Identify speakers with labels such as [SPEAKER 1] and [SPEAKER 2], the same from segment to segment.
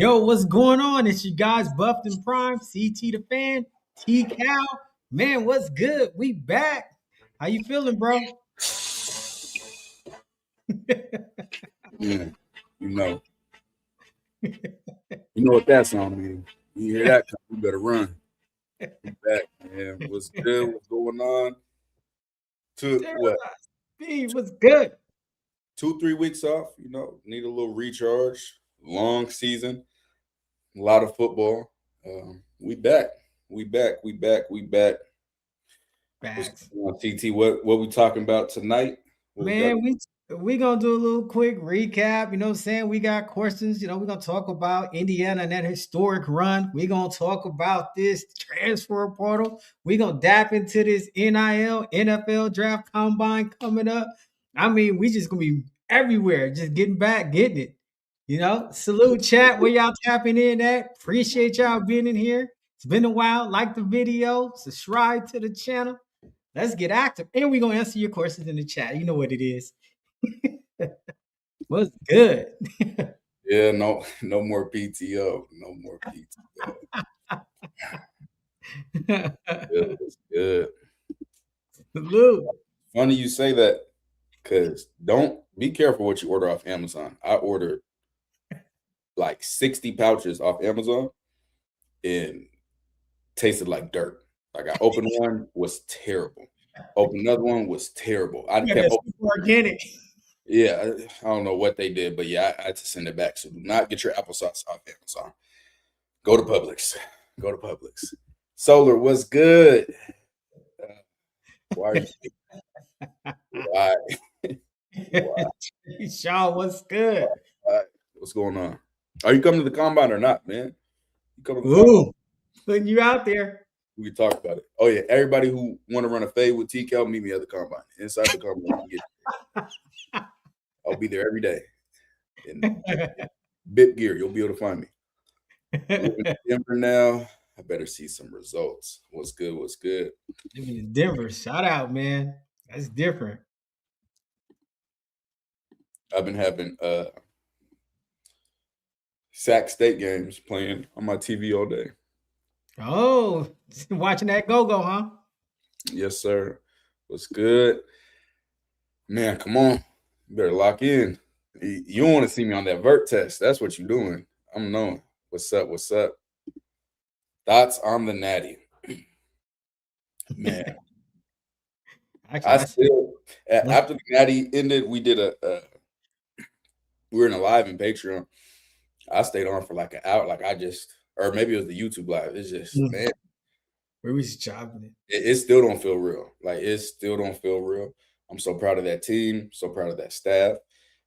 [SPEAKER 1] Yo, what's going on? It's you guys, Buffed and Prime, CT the Fan, T Cal. Man, what's good? We back. How you feeling, bro?
[SPEAKER 2] Yeah, you know, you know what that song means. You hear that, you better run. We back, man. What's good? What's going on? What?
[SPEAKER 1] Steve, what's good?
[SPEAKER 2] 2-3 weeks off. Need a little recharge. Long season, a lot of football. We back. We back. We back. We back. What's
[SPEAKER 1] Facts.
[SPEAKER 2] going on, TT? What we talking about tonight?
[SPEAKER 1] Man, we gonna do a little quick recap. You know what I'm saying? We got questions. We're gonna talk about Indiana and that historic run. We're gonna talk about this transfer portal. We're gonna dap into this NIL, NFL draft combine coming up. I mean, we just gonna be everywhere, just getting back, getting it. Salute chat where y'all tapping in at. Appreciate y'all being in here. It's been a while. Like the video, subscribe to the channel. Let's get active. And we're going to answer your questions in the chat. You know what it is. What's good?
[SPEAKER 2] Yeah, no more PTO. No more PTO. It's good.
[SPEAKER 1] Salute.
[SPEAKER 2] Funny you say that, because don't be careful what you order off Amazon. I ordered like 60 pouches off Amazon and tasted like dirt. Like I opened one, was terrible. Opened another one, was terrible. I kept opening.
[SPEAKER 1] Organic.
[SPEAKER 2] Yeah, I don't know what they did, but yeah, I had to send it back. So do not get your applesauce off Amazon. Go to Publix. Go to Publix. Solar, what's good? Why are you? Why?
[SPEAKER 1] Shaw, what's good?
[SPEAKER 2] What's going on? Are you coming to the combine or not, man? You coming to the
[SPEAKER 1] Ooh, putting you out there.
[SPEAKER 2] We can talk about it. Oh yeah, everybody who want to run a fade with TCal, meet me at the combine. Inside the combine, I'll be there every day. In BIP gear, you'll be able to find me. Living in Denver now. I better see some results. What's good? What's good?
[SPEAKER 1] Living in Denver, shout out, man. That's different.
[SPEAKER 2] I've been having Sac State games playing on my TV all day.
[SPEAKER 1] Oh, watching that go-go, huh?
[SPEAKER 2] Yes, sir. What's good? Man, come on. You better lock in. You don't want to see me on that vert test. That's what you're doing. I'm knowing. What's up? What's up? Thoughts on the Natty? Man. Actually, after the Natty ended, we did we were in a live in Patreon. I stayed on for like an hour. Or maybe it was the YouTube live. It's just, man.
[SPEAKER 1] We was chopping it.
[SPEAKER 2] It still don't feel real. It still don't feel real. I'm so proud of that team. So proud of that staff.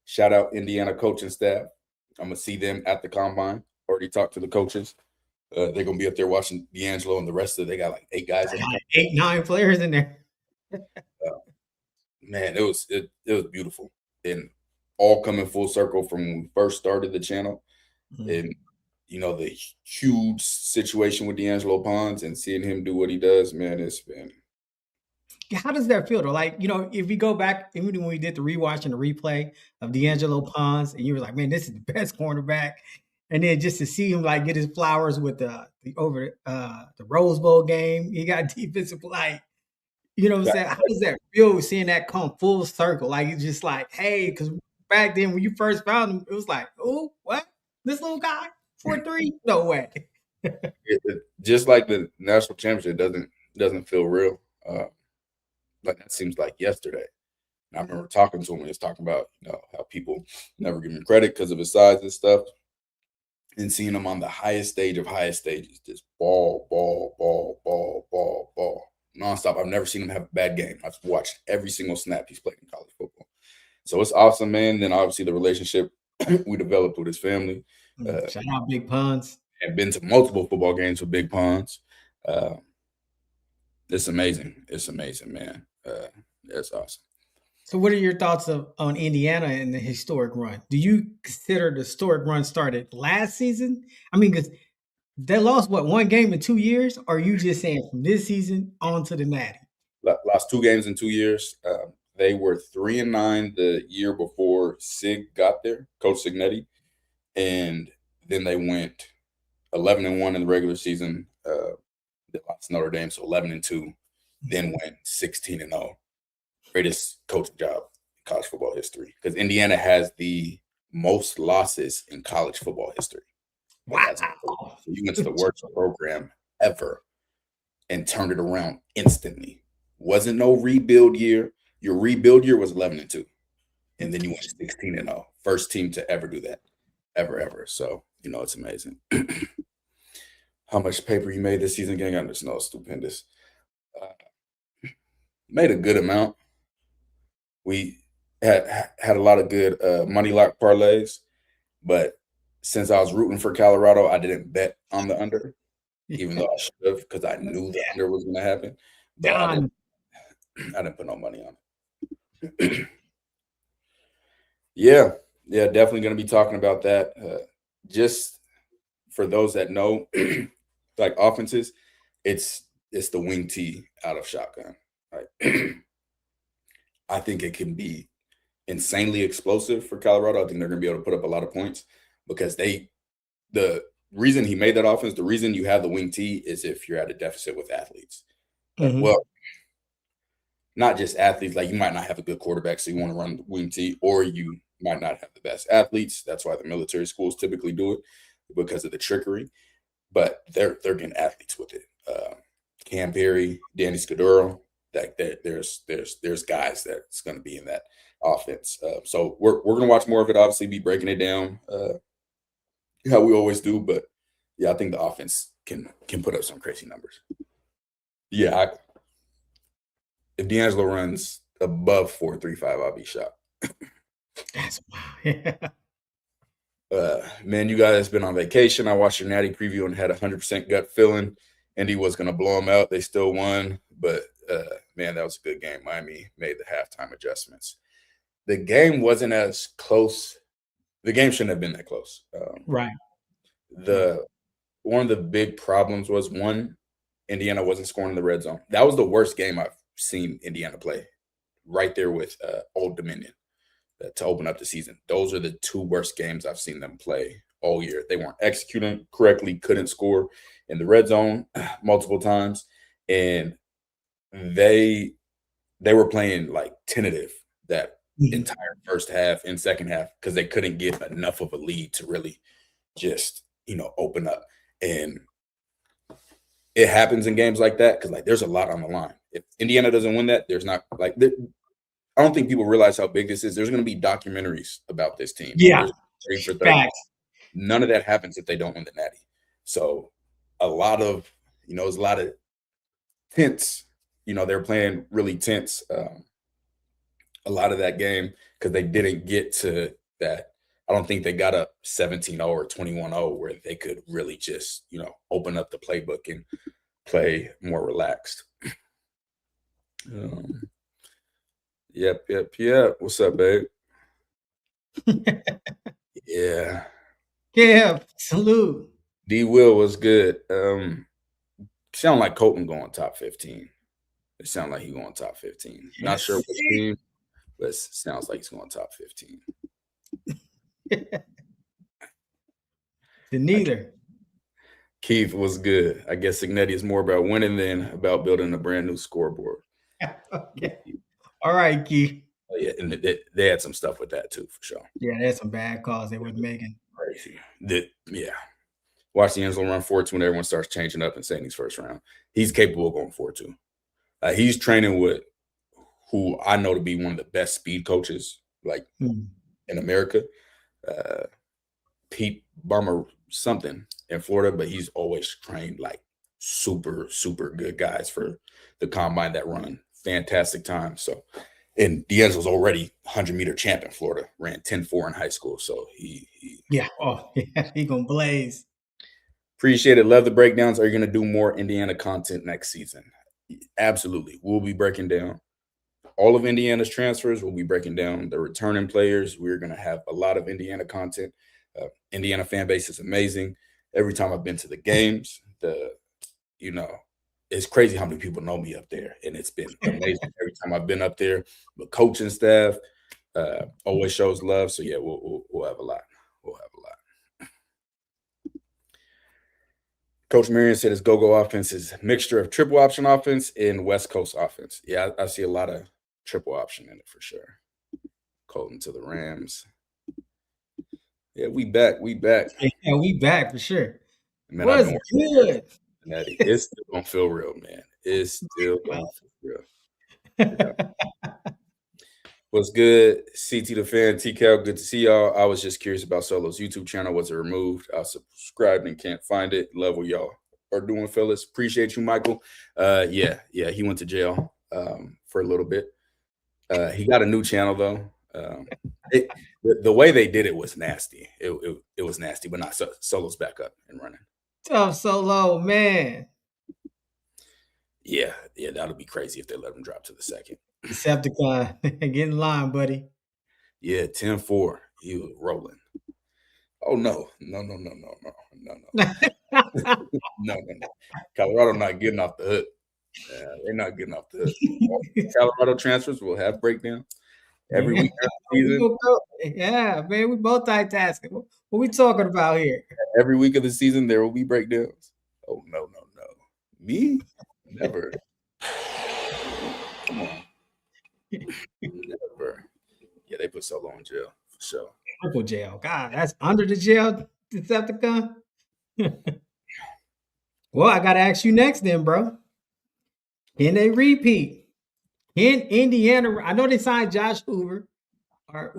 [SPEAKER 2] Shout out Indiana coaching staff. I'm going to see them at the combine. Already talked to the coaches. They're going to be up there watching D'Angelo and the rest of it. They got like 8 guys.
[SPEAKER 1] 9 players in there.
[SPEAKER 2] Man, it was beautiful. And all coming full circle from when we first started the channel. Mm-hmm. And, the huge situation with D'Angelo Ponds and seeing him do what he does, man, it's been.
[SPEAKER 1] How does that feel though? If we go back, even when we did the rewatch and the replay of D'Angelo Ponds, and you were like, man, this is the best cornerback. And then just to see him get his flowers with the Rose Bowl game, he got defensive light. You know what I'm saying? How does that feel seeing that come full circle? It's just hey, because back then when you first found him, it was like, oh, what? This little guy, 4'3"? No way.
[SPEAKER 2] Just like the national championship doesn't feel real. That seems like yesterday. And I remember talking to him and he was talking about how people never give him credit because of his size and stuff. And seeing him on the highest stage of highest stages, just ball, nonstop. I've never seen him have a bad game. I've watched every single snap he's played in college football. So it's awesome, man. Then obviously the relationship we developed with his family.
[SPEAKER 1] Shout out Big Ponds.
[SPEAKER 2] And been to multiple football games with Big Ponds. It's amazing. It's amazing, man. That's awesome.
[SPEAKER 1] So what are your thoughts on Indiana and the historic run? Do you consider the historic run started last season? I mean, because they lost, 1 game in 2 years? Or are you just saying from this season on to the Natty?
[SPEAKER 2] Lost 2 games in 2 years. They were 3-9 the year before Sig got there, Coach Signetti. And Then they went 11-1 in the regular season. They lost Notre Dame, so 11-2. Then went 16-0. Greatest coaching job in college football history, because Indiana has the most losses in college football history. Like, that's crazy.
[SPEAKER 1] Wow.
[SPEAKER 2] So you went to the worst program ever and turned it around instantly. Wasn't no rebuild year. Your rebuild year was 11-2, and then you went 16-0. First team to ever do that, ever. So it's amazing. How much paper you made this season, gang? I just know it's stupendous. Made a good amount. We had a lot of good money lock parlays, but since I was rooting for Colorado, I didn't bet on the under, even though I should have, because I knew the under was going to happen. But I
[SPEAKER 1] Done.
[SPEAKER 2] didn't put no money on it. Yeah, definitely going to be talking about that. Just for those that know, like offenses, it's the wing T out of shotgun. Right? I think it can be insanely explosive for Colorado. I think they're going to be able to put up a lot of points, because the reason he made that offense, the reason you have the wing T is if you're at a deficit with athletes. Well, not just athletes. Like, you might not have a good quarterback, so you want to run the wing T, or you might not have the best athletes. That's why the military schools typically do it, because of the trickery. But they're getting athletes with it. Cam Perry, Danny Scudero. That there's guys that's going to be in that offense. So we're going to watch more of it. Obviously, be breaking it down how we always do. But yeah, I think the offense can put up some crazy numbers. Yeah, if D'Angelo runs above 4.35, I'll be shocked.
[SPEAKER 1] That's wow.
[SPEAKER 2] Man, you guys been on vacation. I watched your Natty preview and had 100% gut feeling Indy was going to blow them out. They still won, but man, that was a good game. Miami made the halftime adjustments. The game wasn't as close. The game shouldn't have been that close.
[SPEAKER 1] Right.
[SPEAKER 2] One of the big problems was, one, Indiana wasn't scoring in the red zone. That was the worst game I've seen Indiana play, right there with Old Dominion, to open up the season. Those are the two worst games I've seen them play all year. They weren't executing correctly, couldn't score in the red zone multiple times, and they were playing like tentative that entire first half and second half, because they couldn't get enough of a lead to really just open up. And it happens in games like that, because like there's a lot on the line. If Indiana doesn't win that, there's not like I don't think people realize how big this is. There's going to be documentaries about this team.
[SPEAKER 1] Yeah.
[SPEAKER 2] There's 30 for 30.
[SPEAKER 1] Facts.
[SPEAKER 2] None of that happens if they don't win the Natty. So a lot of there's a lot of tense. They're playing really tense. A lot of that game, because they didn't get to that. I don't think they got up 17-0 or 21-0 where they could really just open up the playbook and play more relaxed. Yep. What's up, babe? Yeah.
[SPEAKER 1] Yeah. Salute.
[SPEAKER 2] D Will was good. Sound like Colton going top 15. It sounds like he's going top 15. Not sure which team, but it sounds like he's going top 15.
[SPEAKER 1] To neither.
[SPEAKER 2] Keith was good. I guess Signetti is more about winning than about building a brand new scoreboard.
[SPEAKER 1] Okay. All right, Keith.
[SPEAKER 2] Oh, yeah, and they had some stuff with that too, for sure.
[SPEAKER 1] Yeah, there's some bad calls they were making.
[SPEAKER 2] Crazy. Watch D'Angelo run 4-2 when everyone starts changing up and saying he's first round. He's capable of going 4-2. He's training with who I know to be one of the best speed coaches in America. Pete Bummer something in Florida, but he's always trained like super, super good guys for the combine that run fantastic time. So, and D'Angelo's already 100-meter champ in Florida, ran 10.4 in high school. So he
[SPEAKER 1] gonna blaze.
[SPEAKER 2] Appreciate it. Love the breakdowns. Are you going to do more Indiana content next season? Absolutely. We'll be breaking down all of Indiana's transfers. We'll be breaking down the returning players. We're going to have a lot of Indiana content. Indiana fan base is amazing. Every time I've been to the games, it's crazy how many people know me up there, and it's been amazing every time I've been up there. The coaching staff always shows love. So yeah, we'll have a lot. We'll have a lot. Coach Marion said his go-go offense is a mixture of triple option offense and West Coast offense. Yeah, I see a lot of triple option in it for sure. Colton to the Rams. Yeah, we back. We back.
[SPEAKER 1] Yeah, we back for sure.
[SPEAKER 2] Man, I've
[SPEAKER 1] What's
[SPEAKER 2] been working here in
[SPEAKER 1] good?
[SPEAKER 2] Cincinnati. It's still gonna feel real, man. It's still gonna feel real. Yeah. What's good? CT the fan, TCal, good to see y'all. I was just curious about Solo's YouTube channel. Was it removed? I subscribed and can't find it. Love what y'all are doing, fellas. Appreciate you, Michael. Yeah, he went to jail for a little bit. He got a new channel though. The way they did it was nasty. It was nasty, but not Solo's back up and running.
[SPEAKER 1] Tough Solo, man.
[SPEAKER 2] Yeah, that'll be crazy if they let him drop to the second.
[SPEAKER 1] Decepticon, get in line, buddy.
[SPEAKER 2] Yeah, 10-4. He was rolling. Oh no. No. Colorado not getting off the hook. They're not getting off the hook. Colorado transfers will have breakdowns every week of the season.
[SPEAKER 1] Yeah, man, we both multitasking. What we talking about here?
[SPEAKER 2] Every week of the season, there will be breakdowns. Oh no. Me? Never. Come on. Never. Yeah, they put Solo in jail for sure.
[SPEAKER 1] Triple jail. God, that's under the jail, Decepticon. Well, I gotta ask you next then, bro. Can they repeat? In Indiana, I know they signed Josh Hoover from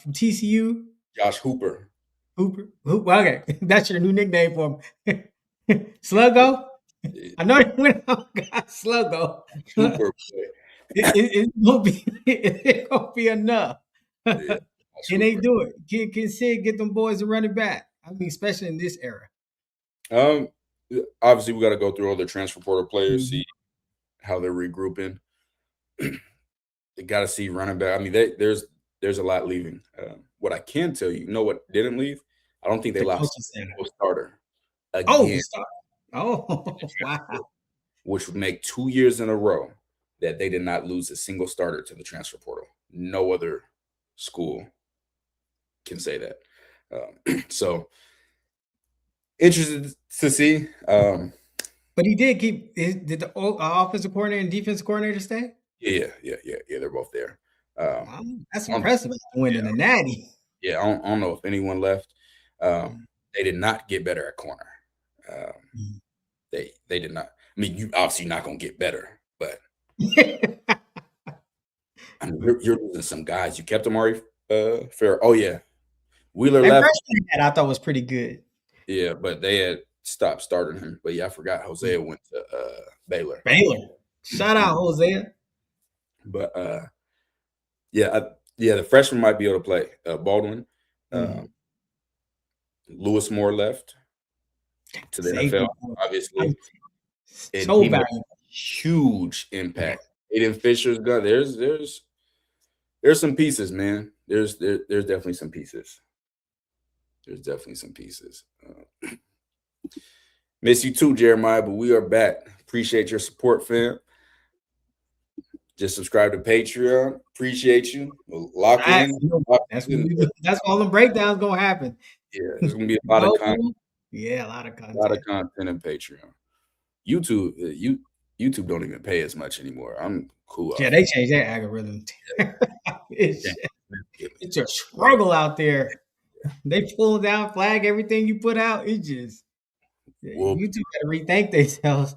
[SPEAKER 1] TCU.
[SPEAKER 2] Josh Hooper.
[SPEAKER 1] Hooper. Okay, that's your new nickname for him. Sluggo. I know they went out and got Sluggo.
[SPEAKER 2] Hooper.
[SPEAKER 1] It gonna be enough.
[SPEAKER 2] Yeah,
[SPEAKER 1] Can they do it? Can Sid get them boys a running back? I mean, especially in this era.
[SPEAKER 2] Obviously, we got to go through all the transfer portal players, see how they're regrouping. They got to see running back. I mean, there's a lot leaving. What I can tell you, what didn't leave? I don't think they lost a single starter again.
[SPEAKER 1] Oh, wow.
[SPEAKER 2] Which would make 2 years in a row that they did not lose a single starter to the transfer portal. No other school can say that. So interested to see.
[SPEAKER 1] But he did keep. Did the offensive coordinator and defensive coordinator stay?
[SPEAKER 2] Yeah. They're both there.
[SPEAKER 1] Wow, that's impressive. Winning the Natty.
[SPEAKER 2] Yeah, I don't know if anyone left. They did not get better at corner. They did not. I mean, you obviously not gonna get better, but I mean, you're losing some guys. You kept Amari Fair. Oh yeah, Wheeler left.
[SPEAKER 1] I thought was pretty good.
[SPEAKER 2] Yeah, but they had stopped starting him. But yeah, I forgot Hosea went to Baylor.
[SPEAKER 1] Shout out Hosea.
[SPEAKER 2] But the freshman might be able to play. Baldwin, Lewis Moore left to the NFL. Obviously,
[SPEAKER 1] so valuable.
[SPEAKER 2] Huge impact. Aiden Fisher's got there's some pieces, man. There's definitely some pieces. There's definitely some pieces. Miss you too, Jeremiah, but we are back. Appreciate your support, fam. Just subscribe to Patreon. Appreciate you. Lock in.
[SPEAKER 1] That's all the breakdowns gonna happen.
[SPEAKER 2] Yeah, there's gonna be a lot of content.
[SPEAKER 1] Yeah, a lot of content.
[SPEAKER 2] A lot of content in Patreon. YouTube don't even pay as much anymore. I'm cool.
[SPEAKER 1] Yeah, they changed their algorithm. It's a struggle out there. They pull down, flag everything you put out. It just YouTube got to rethink themselves.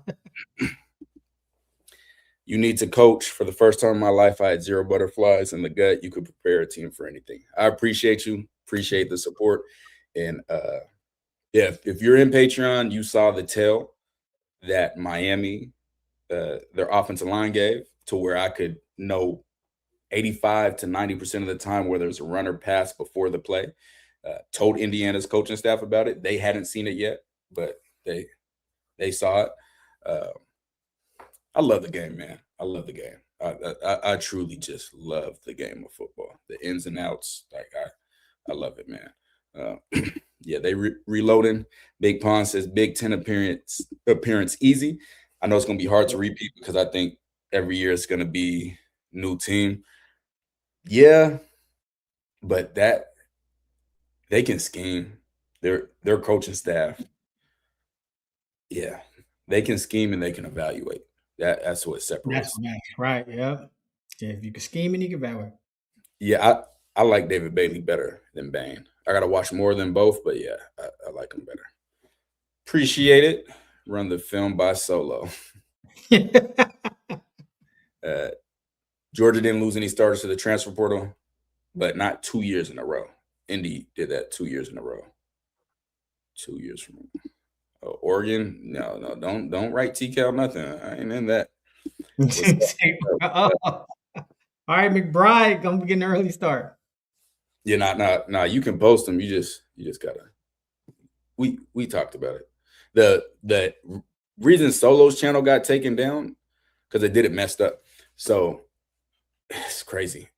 [SPEAKER 2] You need to coach. For the first time in my life, I had 0 butterflies in the gut. You could prepare a team for anything. I appreciate you. Appreciate the support. And if you're in Patreon, you saw the tell that Miami, their offensive line gave to where I could know 85 to 90% of the time where there's a runner pass before the play. Told Indiana's coaching staff about it. They hadn't seen it yet, but they saw it. I love the game, man. I love the game. I truly just love the game of football. The ins and outs, like I love it, man. Yeah, they reloading. Big Pond says Big Ten appearance easy. I know it's gonna be hard to repeat because I think every year it's gonna be new team. Yeah, but that they can scheme. Their coaching staff Yeah, they can scheme and they can evaluate. That's what
[SPEAKER 1] That's
[SPEAKER 2] separates.
[SPEAKER 1] what matters, right? Yep. Yeah, if you can scheme and you can evaluate.
[SPEAKER 2] Yeah, I like David Bailey better than Bane. I got to watch more than both, but yeah, I like him better. Appreciate it. Run the film by Solo. Uh, Georgia didn't lose any starters to the transfer portal, but not 2 years in a row. Indy did that 2 years in a row. 2 years from Oregon, no, don't write TCal nothing. I ain't in that. What's
[SPEAKER 1] Oh, all right, McBride, gonna get an early start.
[SPEAKER 2] Yeah, nah. You can post them. You just gotta. We talked about it. The reason Solo's channel got taken down because they did it messed up. So it's crazy.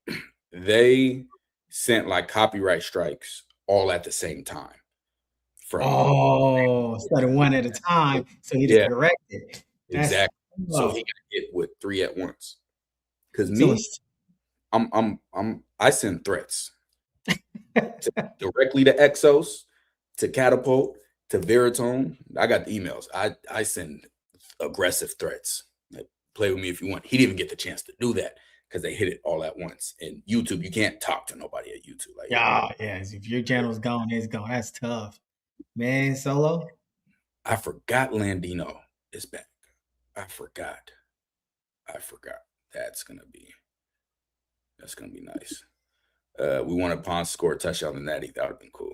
[SPEAKER 2] They sent like copyright strikes all at the same time. From
[SPEAKER 1] Oh, instead of one at a time, so he just
[SPEAKER 2] yeah,
[SPEAKER 1] correct it. That's
[SPEAKER 2] exactly. So he
[SPEAKER 1] tough.
[SPEAKER 2] got hit with three at once. Because
[SPEAKER 1] So
[SPEAKER 2] me,
[SPEAKER 1] it's
[SPEAKER 2] I send threats directly to Exos, to Catapult, to Veritone. I got the emails. I send aggressive threats. Like, play with me if you want. He didn't even get the chance to do that because they hit it all at once. And YouTube, you can't talk to nobody at YouTube. Like,
[SPEAKER 1] yeah, yes. If your channel's gone, it's gone. That's tough, man. Solo.
[SPEAKER 2] I forgot Landino is back. I forgot. That's gonna be nice. We wanted Pons to score a touchdown in Natty. That would have been cool.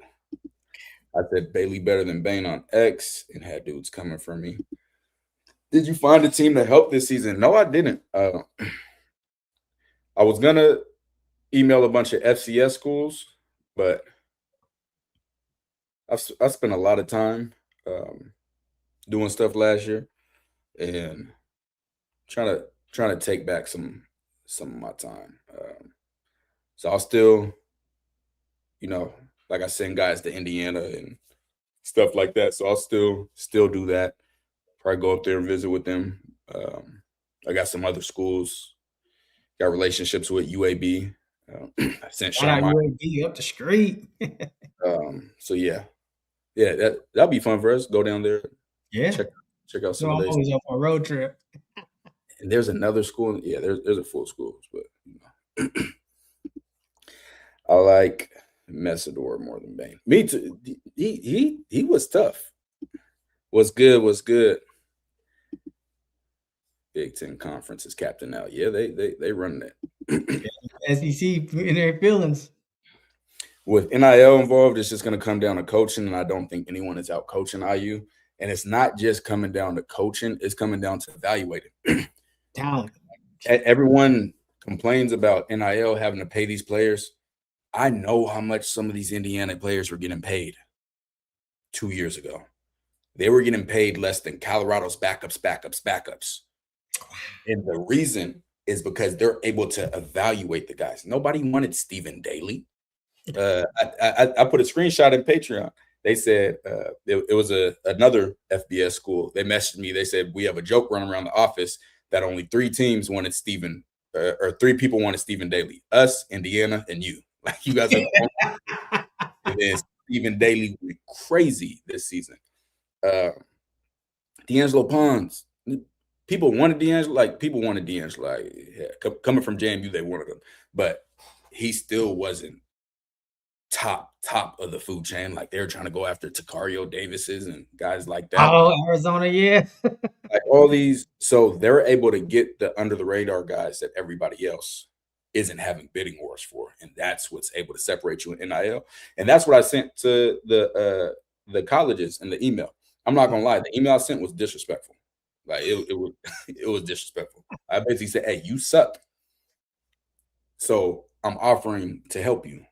[SPEAKER 2] I said Bailey better than Bane on X and had dudes coming for me. Did you find a team to help this season? No, I didn't. I was gonna email a bunch of FCS schools, but I spent a lot of time doing stuff last year and trying to take back some of my time. So I'll still, you know, like I send guys to Indiana and stuff like that. So I'll still do that. Probably go up there and visit with them. I got some other schools. Got relationships with UAB. I sent
[SPEAKER 1] Shout out
[SPEAKER 2] Sean.
[SPEAKER 1] UAB up the street.
[SPEAKER 2] So yeah, that'll be fun for us. Go down there,
[SPEAKER 1] Yeah,
[SPEAKER 2] check out some
[SPEAKER 1] you're
[SPEAKER 2] of these.
[SPEAKER 1] always up on a road trip.
[SPEAKER 2] And there's another school. Yeah, there's a full schools, but I like Messidor more than Bane. Me too. He was tough. Was good. Big Ten Conference is captain now. Yeah, they run that.
[SPEAKER 1] SEC in their feelings.
[SPEAKER 2] With NIL involved, it's just going to come down to coaching, and I don't think anyone is out coaching IU. And it's not just coming down to coaching; it's coming down to evaluating.
[SPEAKER 1] Talent.
[SPEAKER 2] Everyone complains about NIL having to pay these players. I know how much some of these Indiana players were getting paid 2 years ago. They were getting paid less than Colorado's backups. And the reason is because they're able to evaluate the guys. Nobody wanted Stephen Daly. I put a screenshot in Patreon. They said it was another FBS school. They messaged me. They said, we have a joke running around the office that only 3 teams wanted Stephen, or 3 people wanted Stephen Daly. Us, Indiana, and you. Like, you guys are the only. And then Stephen Daly went crazy this season. D'Angelo Pons. People wanted D'Angelo. Like, yeah, coming from JMU, they wanted him. But he still wasn't top of the food chain. Like, they were trying to go after Takario Davises and guys like that.
[SPEAKER 1] Oh, Arizona, yeah.
[SPEAKER 2] Like, all these, so they're able to get the under the radar guys that everybody else isn't having bidding wars for, and that's what's able to separate you in NIL. And that's what I sent to the colleges in the email. I'm not gonna lie, the email I sent was disrespectful. Like, it was it was disrespectful. I basically said, "Hey, you suck, so I'm offering to help you,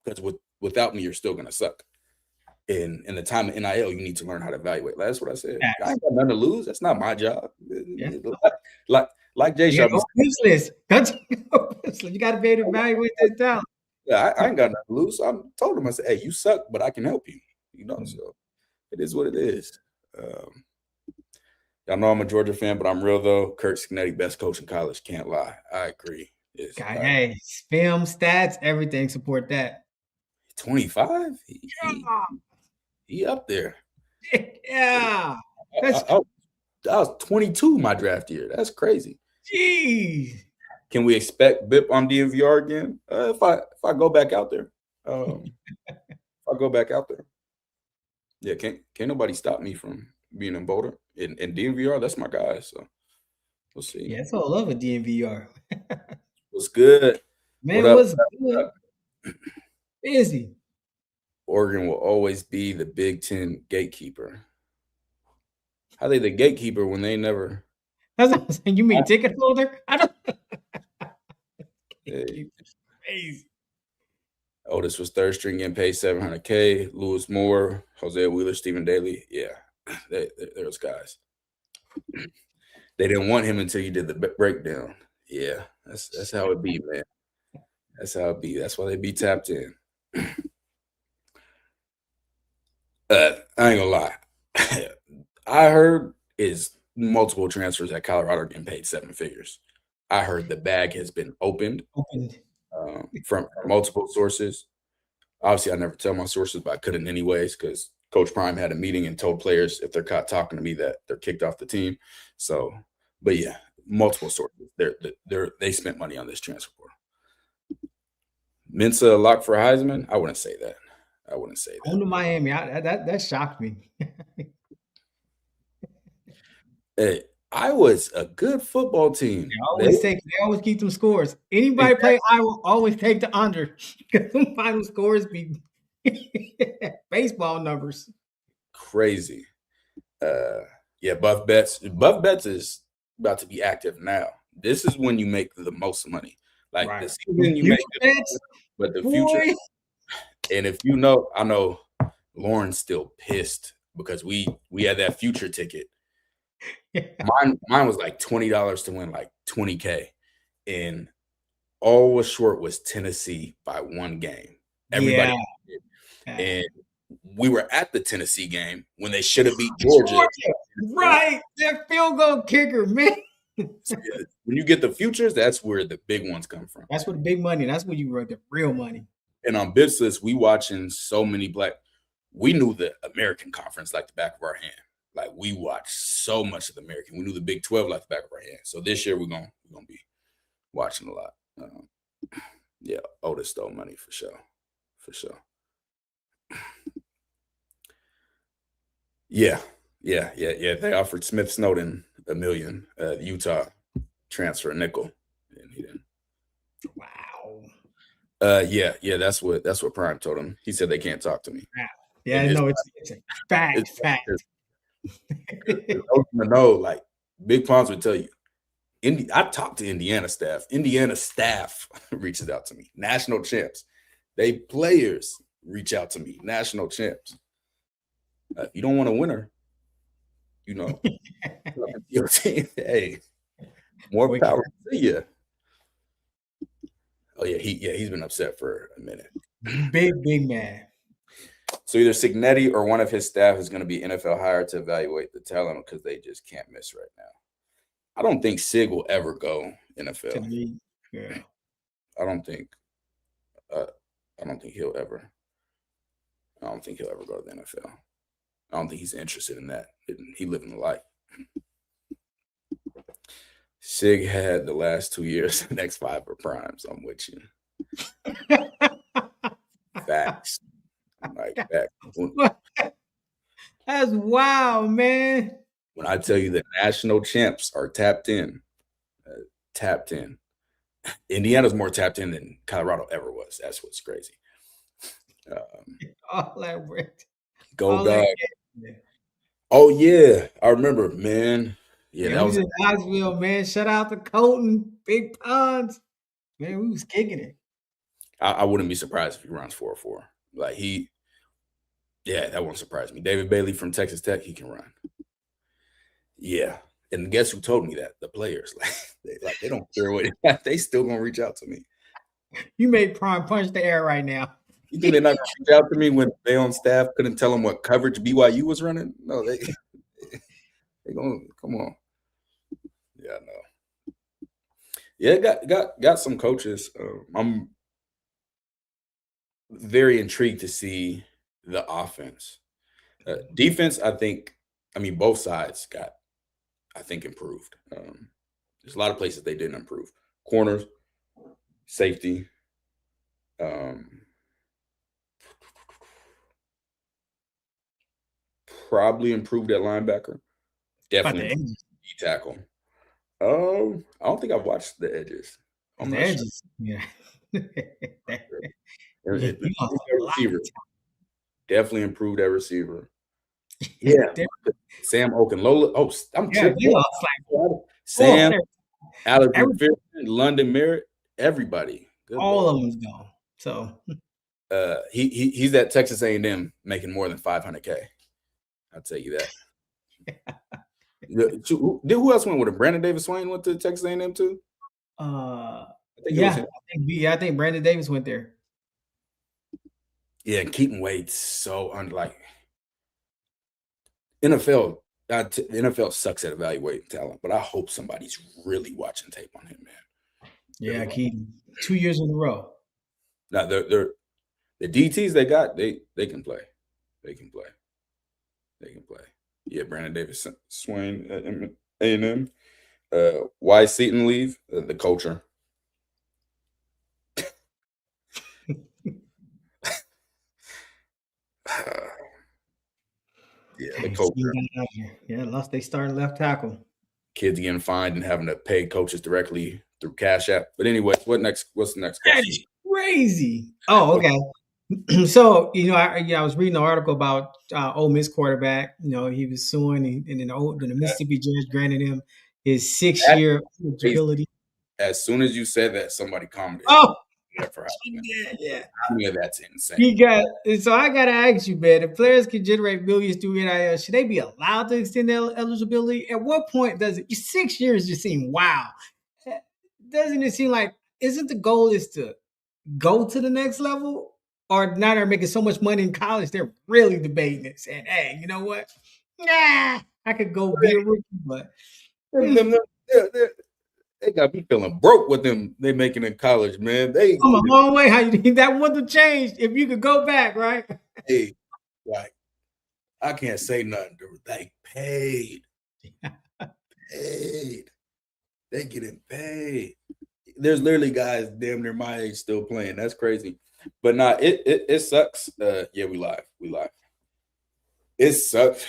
[SPEAKER 2] because without me, you're still gonna suck. In the time of NIL, you need to learn how to evaluate." That's what I said. I ain't got nothing to lose. That's not my job.
[SPEAKER 1] Yeah.
[SPEAKER 2] Like Jay
[SPEAKER 1] Yeah,
[SPEAKER 2] Shaw,
[SPEAKER 1] go useless. You got to be able to evaluate that talent.
[SPEAKER 2] yeah, I ain't got nothing to lose. So I told him, I said, "Hey, you suck, but I can help you." So it is what it is. Y'all know I'm a Georgia fan, but I'm real though. Kurt Skinnetti, best coach in college. Can't lie. I agree.
[SPEAKER 1] Hey, film, stats, everything support that.
[SPEAKER 2] 25. He up there.
[SPEAKER 1] Yeah. That's
[SPEAKER 2] I was 22 my draft year. That's crazy.
[SPEAKER 1] jeez.
[SPEAKER 2] Can we expect BIP on DNVR again? If I go back out there, if I go back out there, yeah, can't nobody stop me from being in Boulder in DNVR. That's my guy. So we'll see.
[SPEAKER 1] Yeah, that's all I love a DNVR.
[SPEAKER 2] What's good? What
[SPEAKER 1] Man,
[SPEAKER 2] up?
[SPEAKER 1] what's good? Busy.
[SPEAKER 2] Oregon will always be the Big Ten gatekeeper. How they the gatekeeper when they never?
[SPEAKER 1] That's what I'm saying. You mean ticket holder? I don't
[SPEAKER 2] Hey,
[SPEAKER 1] keep crazy.
[SPEAKER 2] Otis was third string getting paid $700K. Lewis Moore, Hosea Wheeler, Stephen Daly. Yeah, those guys. They didn't want him until you did the breakdown. Yeah, that's how it be, man. That's how it be. That's why they be tapped in. I ain't gonna lie. I heard is multiple transfers at Colorado are getting paid seven figures. I heard the bag has been opened
[SPEAKER 1] Opened.
[SPEAKER 2] from multiple sources. Obviously, I never tell my sources, but I couldn't anyways because Coach Prime had a meeting and told players if they're caught talking to me that they're kicked off the team. So, but yeah, multiple sources. They spent money on this transfer portal. Mensa lock for Heisman? I wouldn't say that. I wouldn't say
[SPEAKER 1] On
[SPEAKER 2] that.
[SPEAKER 1] to Miami. That shocked me.
[SPEAKER 2] Hey, Iowa's a good football team.
[SPEAKER 1] They always keep them scores. Anybody play Iowa always take the under because them final scores be baseball numbers.
[SPEAKER 2] Crazy. Yeah, Buff Betts is about to be active now. This is when you make the most money. Like
[SPEAKER 1] Right.
[SPEAKER 2] the season you make
[SPEAKER 1] Bets,
[SPEAKER 2] but the
[SPEAKER 1] boy.
[SPEAKER 2] future. And if you know, I know Lauren's still pissed because we had that future ticket.
[SPEAKER 1] Yeah.
[SPEAKER 2] Mine was like $20 to win like $20K. And all was short was Tennessee by one game. Everybody and we were at the Tennessee game when they should have beat Georgia.
[SPEAKER 1] Right. That field goal kicker, man.
[SPEAKER 2] So, yeah, when you get the futures, that's where the big ones come from.
[SPEAKER 1] That's where the big money. That's where you wrote the real money.
[SPEAKER 2] And on Bipsis, we watching so many we knew the American conference like the back of our hand. Like we watched so much of the American. We knew the Big 12 like the back of our hand. So this year we're gonna be watching a lot. Yeah, Otis stole money for sure. For sure. Yeah. They offered Smith Snowden $1 million, Utah transfer nickel, and he didn't.
[SPEAKER 1] Wow.
[SPEAKER 2] Yeah, that's what Prime told him. He said they can't talk to me.
[SPEAKER 1] Wow. Yeah, no, it's a fact.
[SPEAKER 2] It's fact. No, like Big Ponds would tell you. I talked to Indiana staff. Indiana staff reaches out to me. National champs. They players reach out to me. National champs. If you don't want a winner, your team, hey, more power to you. Oh yeah, he's been upset for a minute.
[SPEAKER 1] Big man.
[SPEAKER 2] So either Signetti or one of his staff is going to be NFL hired to evaluate the talent because they just can't miss right now. I don't think Sig will ever go NFL.
[SPEAKER 1] Yeah.
[SPEAKER 2] I don't think he'll ever. I don't think he'll ever go to the NFL. I don't think he's interested in that. He living the life. Sig had the last 2 years, the next 5 are prime. So I'm with you. Facts. Like facts.
[SPEAKER 1] That's wild, man.
[SPEAKER 2] When I tell you that national champs are tapped in. Indiana's more tapped in than Colorado ever was. That's what's crazy.
[SPEAKER 1] All that worked.
[SPEAKER 2] Go Dog. Oh yeah, I remember, man. Yeah, that was
[SPEAKER 1] in Knoxville, man. Shout out to Colton, Big Ponds. Man, we was kicking it.
[SPEAKER 2] I wouldn't be surprised if he runs 4.4. Like that won't surprise me. David Bailey from Texas Tech, he can run. Yeah. And guess who told me that? The players. They don't care what they still gonna reach out to me.
[SPEAKER 1] You made Prime punch the air right now.
[SPEAKER 2] You think they're not gonna reach out to me when they on staff couldn't tell them what coverage BYU was running? No, they gonna come on. Yeah, no. Yeah, got some coaches. I'm very intrigued to see the offense. Defense, I think I mean, both sides got, I think, improved. There's a lot of places they didn't improve. Corners, safety, probably improved at linebacker.
[SPEAKER 1] About
[SPEAKER 2] Definitely
[SPEAKER 1] the
[SPEAKER 2] improved
[SPEAKER 1] edges.
[SPEAKER 2] at tackle. I don't think I've watched the edges. I'm
[SPEAKER 1] The
[SPEAKER 2] not sure.
[SPEAKER 1] edges. Yeah. Yeah,
[SPEAKER 2] Improved
[SPEAKER 1] you lost
[SPEAKER 2] at
[SPEAKER 1] a lot
[SPEAKER 2] receiver.
[SPEAKER 1] of
[SPEAKER 2] Definitely improved at receiver.
[SPEAKER 1] time.
[SPEAKER 2] Yeah. Sam Okunlola. Oh, I'm
[SPEAKER 1] Yeah,
[SPEAKER 2] tripping.
[SPEAKER 1] they lost like
[SPEAKER 2] Sam,
[SPEAKER 1] 400.
[SPEAKER 2] Alex
[SPEAKER 1] Every,
[SPEAKER 2] McPherson, London Merritt, everybody. Good
[SPEAKER 1] all
[SPEAKER 2] Lord.
[SPEAKER 1] of them's gone. So
[SPEAKER 2] He's at Texas A&M making more than 500K. I'll tell you that. Who else went with him? Brandon Davis Swain went to Texas A&M too. I think it was
[SPEAKER 1] yeah,
[SPEAKER 2] him.
[SPEAKER 1] I think Brandon Davis went there.
[SPEAKER 2] Yeah, and Keaton Wade's so unlike NFL. The NFL sucks at evaluating talent, but I hope somebody's really watching tape on him, man.
[SPEAKER 1] Yeah,
[SPEAKER 2] Really.
[SPEAKER 1] Keaton. 2 years in a row.
[SPEAKER 2] Now the DTs they got, they can play. They can play. They can play. Yeah, Brandon Davis Swain at A&M. Why Seaton leave? The culture. Yeah, the culture.
[SPEAKER 1] Yeah, lost they starting left tackle.
[SPEAKER 2] Kids getting fined and having to pay coaches directly through Cash App. But anyway, what's the next
[SPEAKER 1] That
[SPEAKER 2] question?
[SPEAKER 1] is crazy. Oh, okay. So I was reading an article about Ole Miss quarterback. He was suing, and then the Mississippi judge granted him his 6 year
[SPEAKER 2] Crazy.
[SPEAKER 1] eligibility.
[SPEAKER 2] As soon as you said that, somebody commented.
[SPEAKER 1] Oh,
[SPEAKER 2] For
[SPEAKER 1] yeah.
[SPEAKER 2] I mean, that's insane.
[SPEAKER 1] So I gotta ask you, man. If players can generate millions through NIL, should they be allowed to extend their eligibility? At what point does it? 6 years just seem wow. Doesn't it seem like? Isn't the goal is to go to the next level? Or now they're making so much money in college, they're really debating it, saying, "Hey, you know what? Nah, I could go be a rookie, but
[SPEAKER 2] They got me feeling broke with them they making in college, man. They
[SPEAKER 1] come a long way. How you think that would have changed if you could go back, right?"
[SPEAKER 2] hey, like I can't say nothing. They paid. Paid. They getting paid. There's literally guys damn near my age still playing. That's crazy. But nah, it sucks. Yeah, we live. We live. It sucks.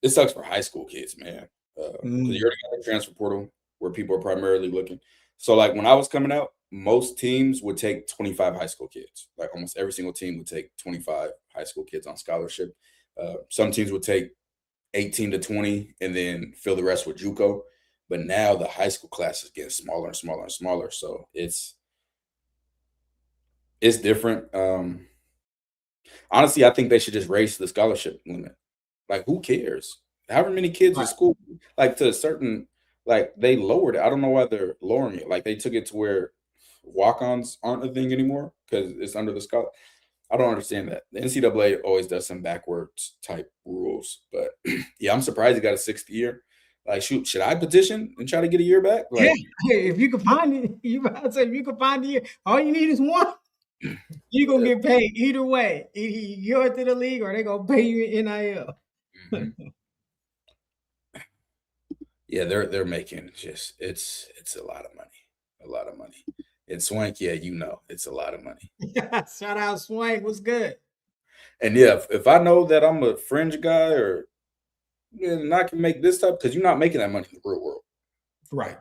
[SPEAKER 2] It sucks for high school kids, man. Because you already got the transfer portal where people are primarily looking. So like when I was coming out, most teams would take 25 high school kids. Like almost every single team would take 25 high school kids on scholarship. Some teams would take 18 to 20 and then fill the rest with JUCO. But now the high school class is getting smaller and smaller and smaller. So it's different. Honestly, I think they should just raise the scholarship limit. Like, who cares? However many kids in school, like to a certain, like they lowered it. I don't know why they're lowering it. Like they took it to where walk-ons aren't a thing anymore because it's under the scholar. I don't understand that. The NCAA always does some backwards type rules, but yeah, I'm surprised he got a 6th year. Like, shoot, should I petition and try to get a year back?
[SPEAKER 1] Yeah,
[SPEAKER 2] Like,
[SPEAKER 1] if you can find it, if you can find it, all you need is one. You're gonna get paid either way. Either you go to the league or they gonna pay you in NIL.
[SPEAKER 2] mm-hmm. Yeah, they're making just it's a lot of money. A lot of money. And Swank, yeah, it's a lot of money.
[SPEAKER 1] Shout out Swank, what's good?
[SPEAKER 2] And yeah, if I know that I'm a fringe guy or and I can make this type, because you're not making that money in the real world.
[SPEAKER 1] Right.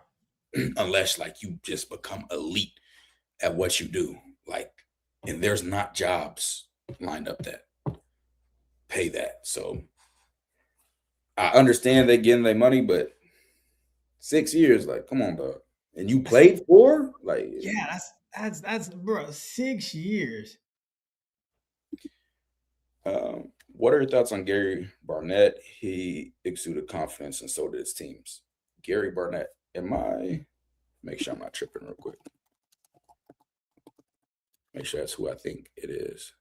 [SPEAKER 2] Unless like you just become elite at what you do. Like, and there's not jobs lined up that pay that. So I understand they getting their money, but 6 years, like, come on, dog. And you played for? Like,
[SPEAKER 1] yeah, that's bro, 6 years.
[SPEAKER 2] What are your thoughts on Gary Barnett? He exuded confidence, and so did his teams. Gary Barnett, make sure I'm not tripping real quick. Make sure that's who I think it is.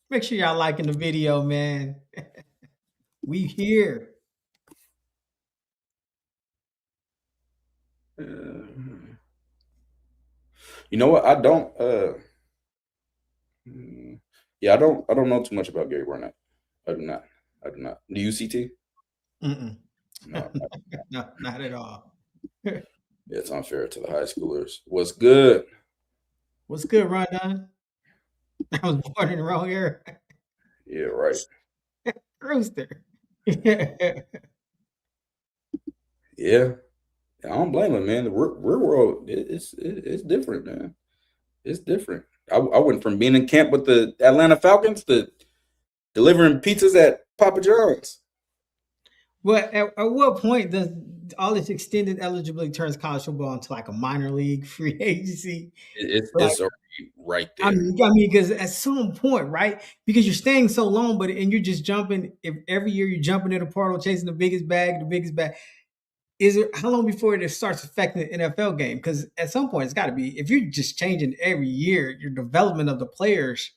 [SPEAKER 1] Make sure y'all liking the video, man. We here.
[SPEAKER 2] You know what? I don't. Yeah, I don't know too much about Gary Barnett. I do not. Do you, CT?
[SPEAKER 1] Mm-mm.
[SPEAKER 2] No,
[SPEAKER 1] No, not at all.
[SPEAKER 2] it's unfair to the high schoolers. What's good?
[SPEAKER 1] What's good, Rondon? I was born in the wrong era.
[SPEAKER 2] Yeah, right.
[SPEAKER 1] Rooster.
[SPEAKER 2] Yeah, I don't blame him, man. The real world it's different, man. It's different. I went from being in camp with the Atlanta Falcons to delivering pizzas at Papa John's.
[SPEAKER 1] Well, at what point does all this extended eligibility turns college football into like a minor league free agency? Like,
[SPEAKER 2] It's already right
[SPEAKER 1] I
[SPEAKER 2] there.
[SPEAKER 1] mean, I mean, because at some point, right? Because you're staying so long, but and you're just jumping. If every year you're jumping in the portal, chasing the biggest bag, the biggest bag. Is it how long before it starts affecting the NFL game? Because at some point, it's got to be. If you're just changing every year, your development of the players,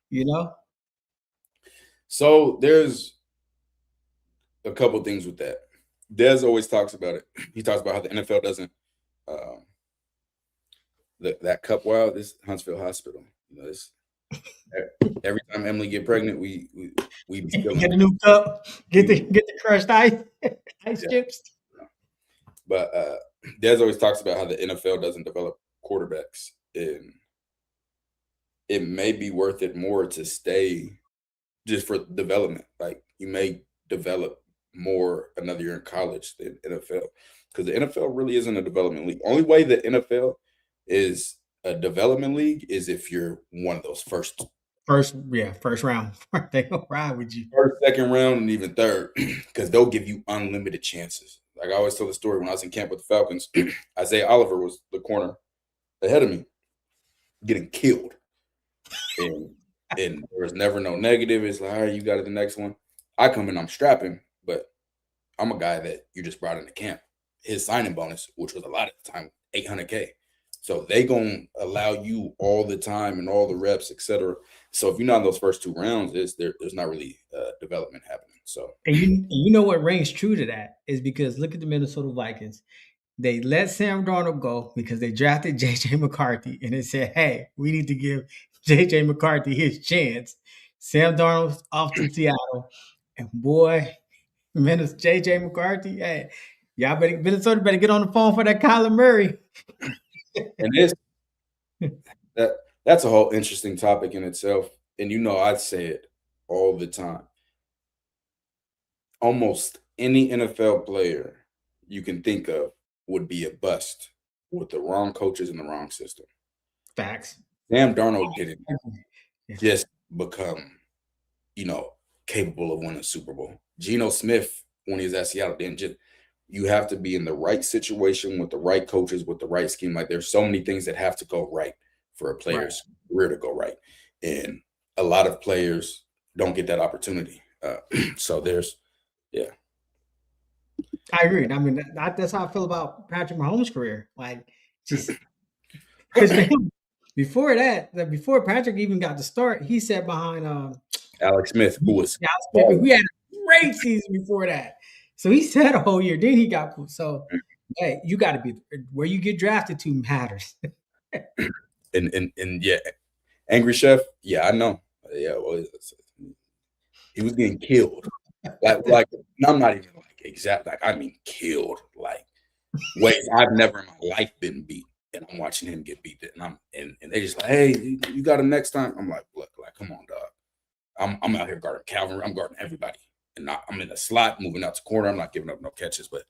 [SPEAKER 1] you know,
[SPEAKER 2] So there's a couple things with that. Des always talks about it. He talks about how the NFL doesn't um, that cup wild. This Huntsville Hospital. You know, this every time Emily get pregnant, we be spilling.
[SPEAKER 1] get a new cup, get
[SPEAKER 2] We,
[SPEAKER 1] the crushed ice, ice
[SPEAKER 2] yeah.
[SPEAKER 1] chips.
[SPEAKER 2] But Des always talks about how the NFL doesn't develop quarterbacks, and it may be worth it more to stay just for development. Like you may develop more another year in college than NFL because the NFL really isn't a development league. Only way the NFL is a development league is if you're one of those
[SPEAKER 1] First round. They gonna ride with you.
[SPEAKER 2] first, second round, and even third, because they'll give you unlimited chances. Like I always tell the story when I was in camp with the Falcons, Isaiah Oliver was the corner ahead of me, getting killed, and there was never no negative. It's like, all right, you got it, the next one. I come in, I'm strapping, but I'm a guy that you just brought into camp. His signing bonus, which was a lot at the time, $800K. So they gonna allow you all the time and all the reps, etc. So if you're not in those first two rounds, there's not really development happening. So
[SPEAKER 1] And you know what rings true to that is because look at the Minnesota Vikings. They let Sam Darnold go because they drafted JJ McCarthy and they said, hey, we need to give JJ McCarthy his chance. Sam Darnold's off to Seattle. And boy, JJ McCarthy, hey, y'all better Minnesota better get on the phone for that Kyler Murray.
[SPEAKER 2] and this that that's a whole interesting topic in itself. And I say it all the time. Almost any NFL player you can think of would be a bust with the wrong coaches and the wrong system.
[SPEAKER 1] Facts.
[SPEAKER 2] Sam Darnold didn't
[SPEAKER 1] Yeah.
[SPEAKER 2] just become, capable of winning a Super Bowl. Geno Smith, when he was at Seattle, didn't just. You have to be in the right situation with the right coaches, with the right scheme. Like there's so many things that have to go right for a player's career to go right, and a lot of players don't get that opportunity. So yeah.
[SPEAKER 1] I agree. I mean, that's how I feel about Patrick Mahomes' career. Like, just because before Patrick even got to start, he sat behind
[SPEAKER 2] Alex Smith, who was
[SPEAKER 1] Dallas Smith. We had a great season before that, so he sat a whole year. Then he got put. So, hey, you got to be where you get drafted to matters.
[SPEAKER 2] and yeah, Angry Chef. Yeah, I know. Yeah, well, he was getting killed. Like I'm not even like exact. Like I mean, killed. Like ways I've never in my life been beat, and I'm watching him get beat. And they just like, hey, you got him next time. I'm like, look, like, come on, dog. I'm out here guarding Calvin. I'm guarding everybody, and I'm in the slot, moving out to corner. I'm not giving up no catches, but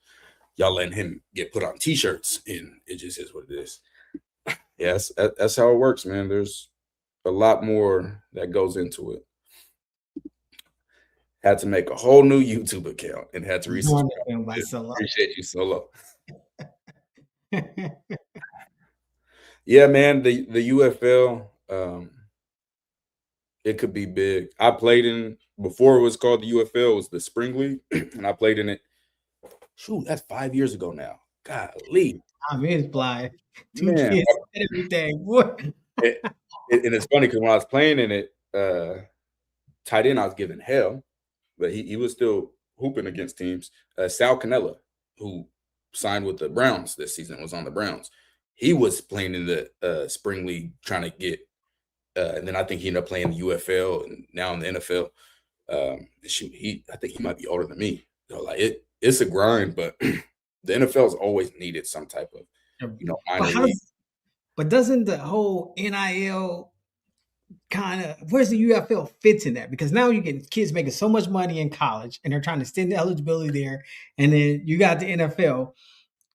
[SPEAKER 2] y'all letting him get put on t-shirts, and it just is what it is. Yes, that's how it works, man. There's a lot more that goes into it. Had to make a whole new YouTube account and had to research. Appreciate you, Solo. Yeah, man, the UFL, it could be big. I played in before it was called the UFL, it was the Spring League, and I played in it. Shoot, that's 5 years ago now. Golly.
[SPEAKER 1] I'm his blind. 2
[SPEAKER 2] Man.
[SPEAKER 1] kids and everything. Boy.
[SPEAKER 2] And it's funny because when I was playing in it, tight end, I was giving hell, but he was still hooping against teams. Sal Cannella, who signed with the Browns this season, was on the Browns. He was playing in the Spring League trying to get and then I think he ended up playing the UFL and now in the NFL. I think he might be older than me. it's a grind, but the NFL's always needed some type of,
[SPEAKER 1] But
[SPEAKER 2] minor league.
[SPEAKER 1] doesn't the whole NIL kind of, where's the UFL fits in that? Because now you get kids making so much money in college and they're trying to extend the eligibility there, and then you got the NFL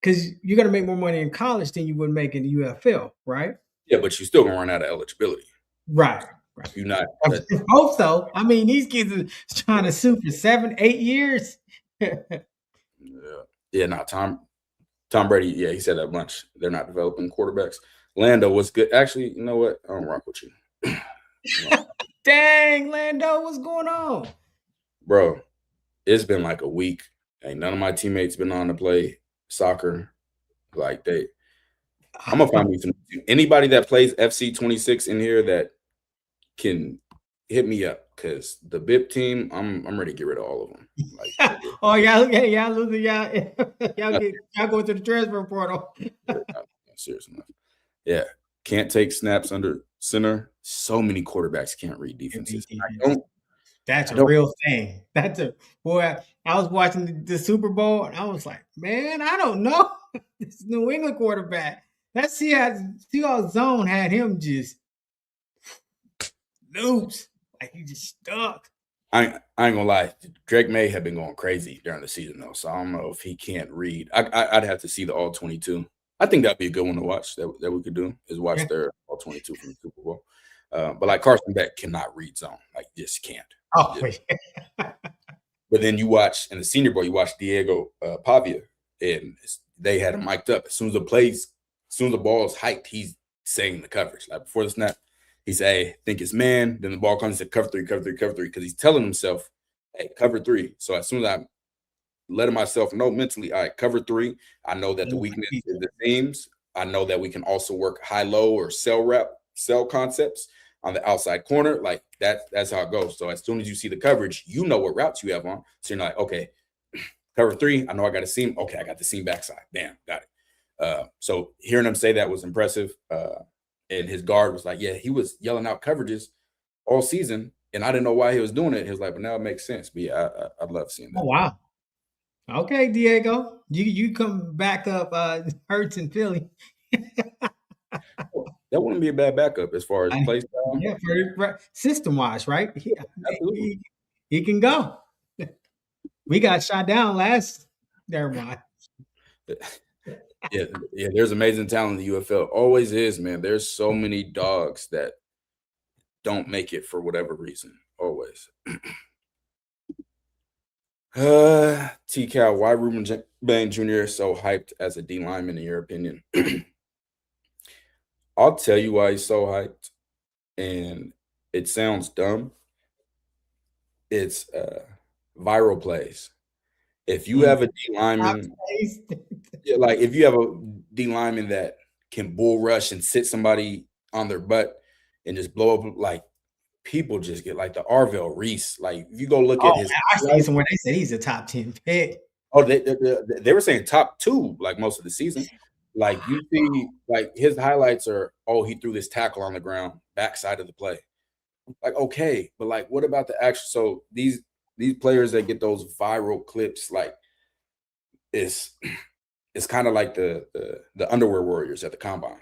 [SPEAKER 1] because you're going to make more money in college than you would make in the UFL, right?
[SPEAKER 2] Yeah, but you're still gonna run out of eligibility.
[SPEAKER 1] Right. Right.
[SPEAKER 2] You're not.
[SPEAKER 1] I hope so. I mean, these kids are trying to sue for 7, 8 years.
[SPEAKER 2] Yeah. No, Tom Brady. Yeah, he said that a bunch. They're not developing quarterbacks. Lando was good. Actually, you know what? I don't rock with you.
[SPEAKER 1] Dang, Lando, what's going on?
[SPEAKER 2] Bro, it's been like a week. Ain't none of my teammates been on to play soccer. Like I'm gonna find me some anybody that plays FC26 in here that can hit me up because the BIP team, I'm ready to get rid of all of them. Like,
[SPEAKER 1] oh, y'all losing y'all going to the transfer portal.
[SPEAKER 2] not serious enough. Yeah, can't take snaps under center. So many quarterbacks can't read defenses.
[SPEAKER 1] That's a real thing. That's a boy. I was watching the Super Bowl and I was like, man, I don't know. This New England quarterback. That Seahawks zone had him just loose. Like he just stuck.
[SPEAKER 2] I ain't gonna lie. Drake May have been going crazy during the season though, so I don't know if he can't read. I'd have to see the all 22. I think that'd be a good one to watch. That we could do is watch their all 22 from the Super Bowl. But like Carson Beck cannot read zone, like just can't.
[SPEAKER 1] Oh,
[SPEAKER 2] just. But then you watch in the Senior Bowl, you watch Diego Pavia, and they had him mic'd up. As soon as the ball is hiked, he's saying the coverage. Like before the snap, he said, "Hey, think it's man." Then the ball comes, he said, "Cover 3, cover 3, cover 3," because he's telling himself, "Hey, cover 3." So as soon as I letting myself know mentally, all right, cover 3. I know that the weakness is the seams. I know that we can also work high-low or cell concepts on the outside corner. Like that's how it goes. So as soon as you see the coverage, you know what routes you have on. So you're like, okay, cover 3. I know I got a seam. Okay, I got the seam backside. Bam, got it. So hearing him say that was impressive. And his guard was like, yeah, he was yelling out coverages all season, and I didn't know why he was doing it. He was like, but now it makes sense. But yeah, I love seeing that.
[SPEAKER 1] Oh wow. Okay, Diego, you come back up Hurts in Philly.
[SPEAKER 2] That wouldn't be a bad backup as far as play style.
[SPEAKER 1] Yeah, for system wise, right? He can go. We got shot down last. Never mind.
[SPEAKER 2] Yeah, there's amazing talent in the UFL. Always is, man. There's so many dogs that don't make it for whatever reason. Always. T-Cal, why Ruben Bain Jr. is so hyped as a D lineman in your opinion? I'll tell you why he's so hyped, and it sounds dumb. It's viral plays. If you have a D lineman, like if you have a D lineman that can bull rush and sit somebody on their butt and just blow up, like people just get like the Arvell Reese. Like if you go look at his,
[SPEAKER 1] I see somewhere they said he's a top 10 pick.
[SPEAKER 2] Oh, they were saying top 2 like most of the season. Like you see, like his highlights are, oh, he threw this tackle on the ground, backside of the play. Like okay, but like what about the actual? So these players that get those viral clips, like it's kind of like the underwear warriors at the combine.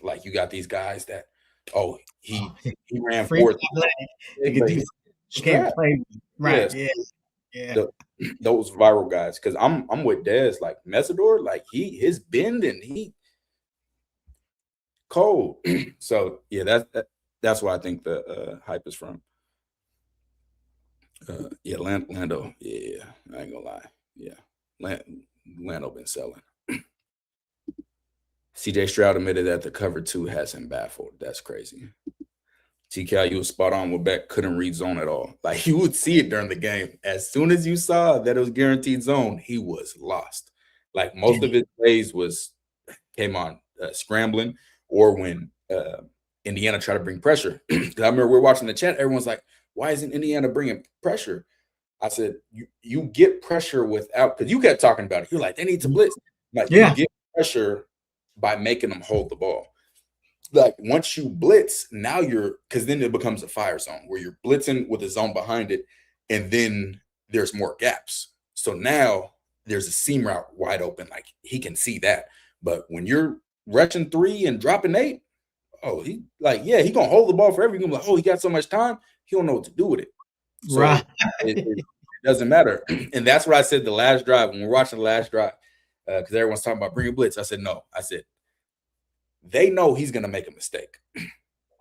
[SPEAKER 2] Like you got these guys that, oh, he ran forward.
[SPEAKER 1] He can't play right. Yeah.
[SPEAKER 2] Those viral guys, because I'm with Dez, like Messidor, like his bend and he cold. So yeah, that's why I think the hype is from. Yeah, Lando. Yeah, I ain't gonna lie. Yeah, Lando been selling. CJ Stroud admitted that the cover 2 has him baffled. That's crazy. T-Cal, you was spot on with Beck. Couldn't read zone at all. Like you would see it during the game. As soon as you saw that it was guaranteed zone, he was lost. Like most of his plays came on scrambling, or when Indiana tried to bring pressure. I remember we were watching the chat. Everyone's like, "Why isn't Indiana bringing pressure?" I said, "You get pressure without," because you kept talking about it. You're like, "They need to blitz." Like you get pressure by making them hold the ball. Like once you blitz, now because then it becomes a fire zone where you're blitzing with a zone behind it, and then there's more gaps. So now there's a seam route wide open. Like he can see that. But when you're rushing 3 and dropping 8, oh, he like, yeah, he gonna hold the ball forever. You're gonna be like, oh, he got so much time, he don't know what to do with it.
[SPEAKER 1] Right.
[SPEAKER 2] So it doesn't matter. And that's what I said the last drive when we're watching the last drive, because everyone's talking about bringing blitz. I said, no. I said, they know he's gonna make a mistake.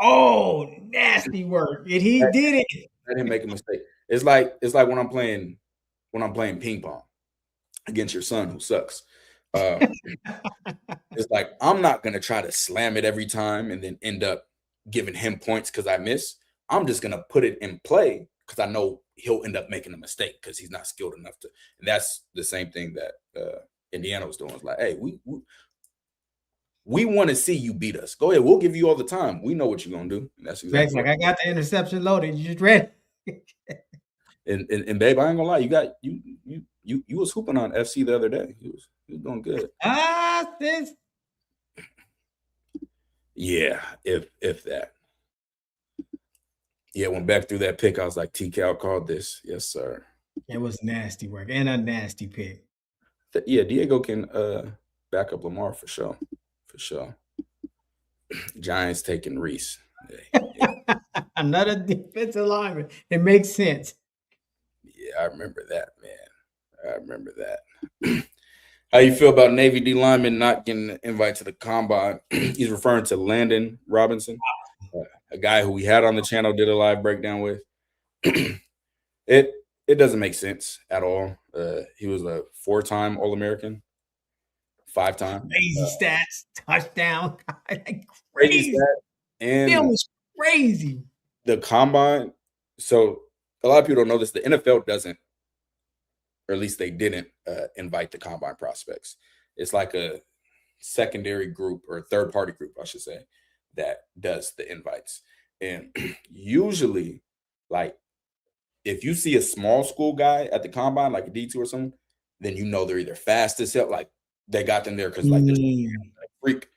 [SPEAKER 1] Oh, nasty work. And he did it.
[SPEAKER 2] Let him make a mistake. It's like when I'm playing ping pong against your son who sucks. It's like I'm not gonna try to slam it every time and then end up giving him points because I miss. I'm just gonna put it in play because I know he'll end up making a mistake because he's not skilled enough to. And that's the same thing that Indiana was doing. It's like, hey, we want to see you beat us. Go ahead, we'll give you all the time. We know what you're gonna do. And that's exactly
[SPEAKER 1] Like I got the interception loaded. You just read.
[SPEAKER 2] And babe, I ain't gonna lie, you was hooping on FC the other day. He was doing good.
[SPEAKER 1] This.
[SPEAKER 2] Yeah, if that. Yeah, when Beck threw that pick, I was like, T-Cal called this. Yes, sir.
[SPEAKER 1] It was nasty work and a nasty pick.
[SPEAKER 2] Yeah, Diego can back up Lamar for sure. For sure. Giants taking Reese.
[SPEAKER 1] Yeah. Another defensive lineman. It makes sense.
[SPEAKER 2] Yeah, I remember that, man. I remember that. How you feel about Navy D lineman not getting an invite to the combine? He's referring to Landon Robinson, a guy who we had on the channel, did a live breakdown with. It doesn't make sense at all. He was a 4-time All-American, 5-time.
[SPEAKER 1] Crazy stats, touchdown,
[SPEAKER 2] Crazy stat. And
[SPEAKER 1] it was crazy.
[SPEAKER 2] The combine. So a lot of people don't know this. The NFL doesn't, or at least they didn't, invite the combine prospects. It's like a secondary group or third-party group, I should say, that does the invites. And usually, like, if you see a small school guy at the combine, like a D2 or something, then you know they're either fast as hell, like they got them there because like there's freak.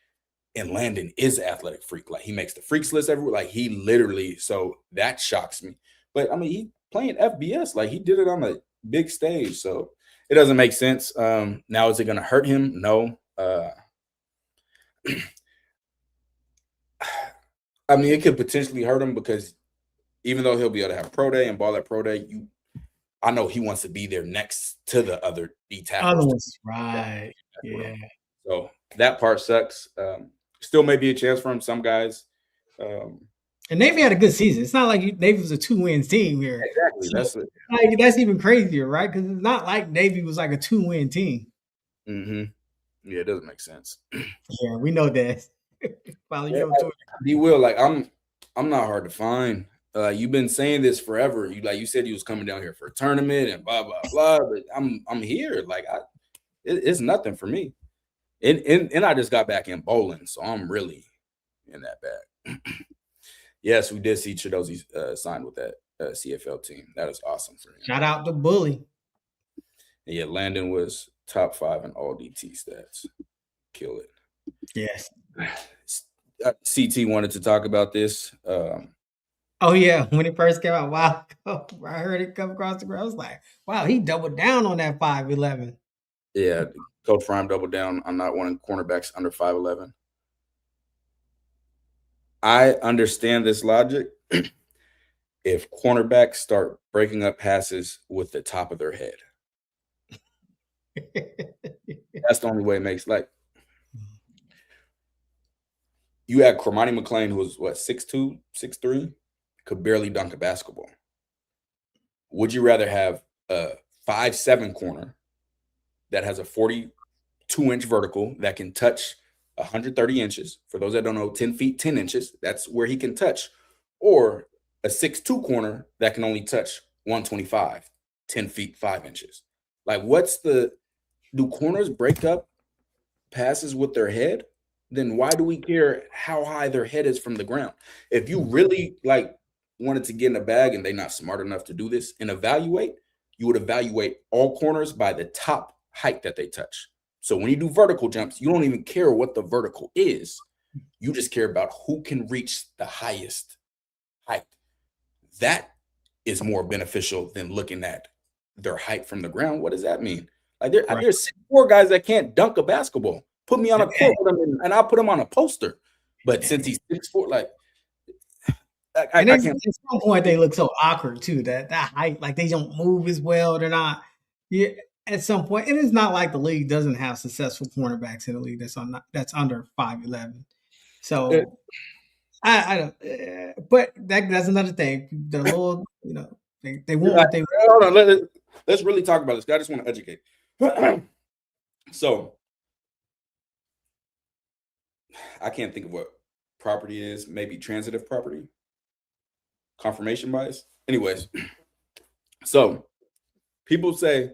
[SPEAKER 2] And Landon is an athletic freak. Like he makes the freaks list everywhere. Like he literally, so that shocks me. But I mean, he playing FBS, like he did it on a big stage. So it doesn't make sense. Now is it gonna hurt him? No. I mean, it could potentially hurt him because even though he'll be able to have pro day and ball at pro day, I know he wants to be there next to the other D tackles.
[SPEAKER 1] Right. Yeah.
[SPEAKER 2] So that part sucks. Still may be a chance for him. Some guys.
[SPEAKER 1] And Navy had a good season. It's not like Navy was a 2-win team here.
[SPEAKER 2] Exactly.
[SPEAKER 1] So, that's even crazier, right? Because it's not like Navy was like a 2-win team.
[SPEAKER 2] Mm-hmm. Yeah, it doesn't make sense.
[SPEAKER 1] Yeah, we know that.
[SPEAKER 2] He will. Like I'm not hard to find. You've been saying this forever. You said you was coming down here for a tournament and blah blah blah. But I'm here. Like it's nothing for me. And I just got back in bowling, so I'm really in that bag. Yes, we did see Chidozie signed with that CFL team. That is awesome for him.
[SPEAKER 1] Shout out to Bully.
[SPEAKER 2] And yeah, Landon was top 5 in all DT stats. Kill it.
[SPEAKER 1] Yes.
[SPEAKER 2] CT wanted to talk about this.
[SPEAKER 1] Oh yeah, when it first came out, wow! I heard it come across the ground. I was like, "Wow, he doubled down on that 5'11".
[SPEAKER 2] Yeah, Coach Prime doubled down on not wanting cornerbacks under 5'11". I understand this logic. If cornerbacks start breaking up passes with the top of their head, that's the only way it makes. Like you had Cormani McClain, who was what 6'2", 6'3", could barely dunk a basketball. Would you rather have a 5'7" corner that has a 42-inch vertical that can touch 130 inches? For those that don't know, 10 feet, 10 inches, that's where he can touch. Or a 6'2" corner that can only touch 125, 10 feet, 5 inches. Like do corners break up passes with their head? Then why do we care how high their head is from the ground? If you really wanted to get in a bag and they're not smart enough to do this and evaluate, you would evaluate all corners by the top height that they touch. So when you do vertical jumps, you don't even care what the vertical is. You just care about who can reach the highest height. That is more beneficial than looking at their height from the ground. What does that mean? Like there's
[SPEAKER 1] Right.
[SPEAKER 2] 6'4" guys that can't dunk a basketball. Put me on a court with them, and I'll put him on a poster. But since he's 6'4", like
[SPEAKER 1] And
[SPEAKER 2] I
[SPEAKER 1] it's,
[SPEAKER 2] can't.
[SPEAKER 1] at some point they look so awkward too. That height, like they don't move as well. They're not. Yeah. At some point, and it's not like the league doesn't have successful cornerbacks in the league that's under 5'11". So I don't. But that's another thing. The little, they want what they.
[SPEAKER 2] Hold on, let's really talk about this. I just want to educate. So I can't think of what property is. Maybe transitive property, confirmation bias. Anyways, so people say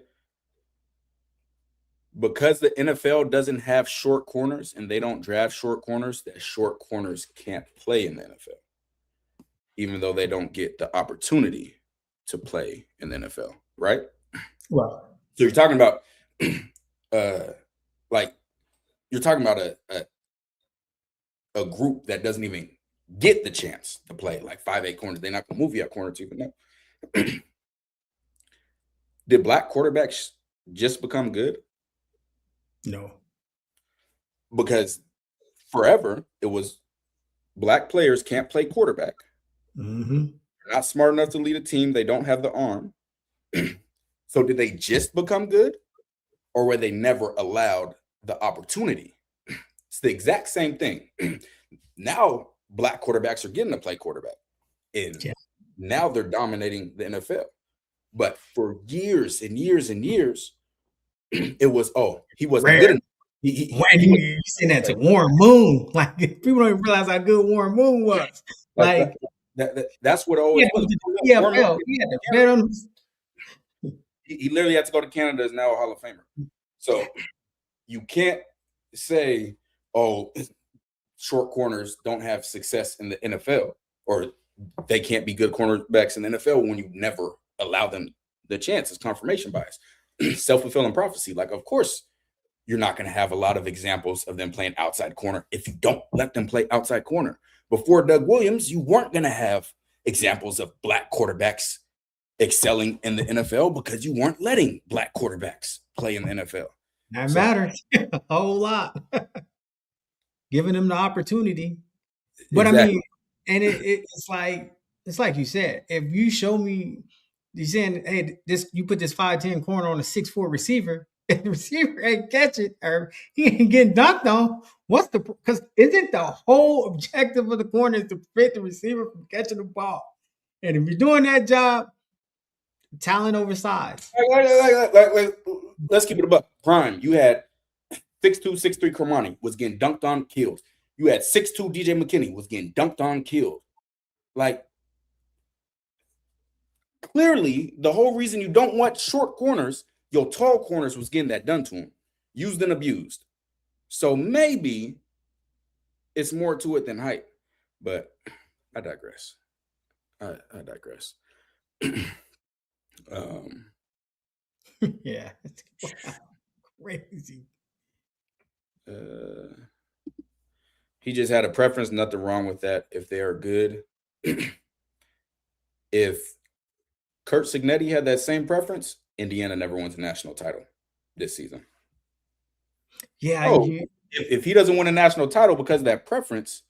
[SPEAKER 2] because the NFL doesn't have short corners and they don't draft short corners, that short corners can't play in the NFL, even though they don't get the opportunity to play in the NFL, right?
[SPEAKER 1] Well,
[SPEAKER 2] So you're talking about, like, you're talking about a group that doesn't even get the chance to play, like 5'8" corners. They're not gonna move you out corner two, but no. Did black quarterbacks just become good?
[SPEAKER 1] no.
[SPEAKER 2] Because forever it was black players can't play quarterback.
[SPEAKER 1] Mm-hmm.
[SPEAKER 2] They're not smart enough to lead a team. They don't have the arm. So did they just become good, or were they never allowed the opportunity? It's the exact same thing. Now black quarterbacks are getting to play quarterback, and now they're dominating the NFL. But for years and years and years, it was, he wasn't
[SPEAKER 1] Rare.
[SPEAKER 2] good enough.
[SPEAKER 1] When you seen that to Warren Moon, like people don't even realize how good Warren Moon was. Like
[SPEAKER 2] that's what it always was.
[SPEAKER 1] PFL, he had to bet on.
[SPEAKER 2] He literally had to go to Canada, is now a Hall of Famer. So you can't say, short corners don't have success in the NFL, or they can't be good cornerbacks in the NFL when you never allow them the chance. It's confirmation bias, self-fulfilling prophecy. Like, of course, you're not going to have a lot of examples of them playing outside corner if you don't let them play outside corner. Before Doug Williams, you weren't going to have examples of black quarterbacks excelling in the NFL because you weren't letting black quarterbacks play in the NFL.
[SPEAKER 1] That matters a whole lot. Giving them the opportunity. But exactly. I mean, and it's like you said, if you show me, you're saying, hey, you put this 5'10" corner on a 6'4" receiver, if the receiver ain't catch it or he ain't getting dunked on, because isn't the whole objective of the corner is to prevent the receiver from catching the ball? And if you're doing that job, talent over size.
[SPEAKER 2] Let's keep it above. Prime, you had 6'2", 6'3" Cormani was getting dunked on, killed. You had 6'2" DJ McKinney was getting dunked on, killed. Like, clearly, the whole reason you don't want short corners, your tall corners was getting that done to him, used and abused. So maybe it's more to it than height, but I digress. I digress.
[SPEAKER 1] Yeah, wow. Crazy.
[SPEAKER 2] He just had a preference. Nothing wrong with that if they are good. If Kurt Signetti had that same preference, Indiana never wins a national title this season.
[SPEAKER 1] Yeah.
[SPEAKER 2] If he doesn't win a national title because of that preference,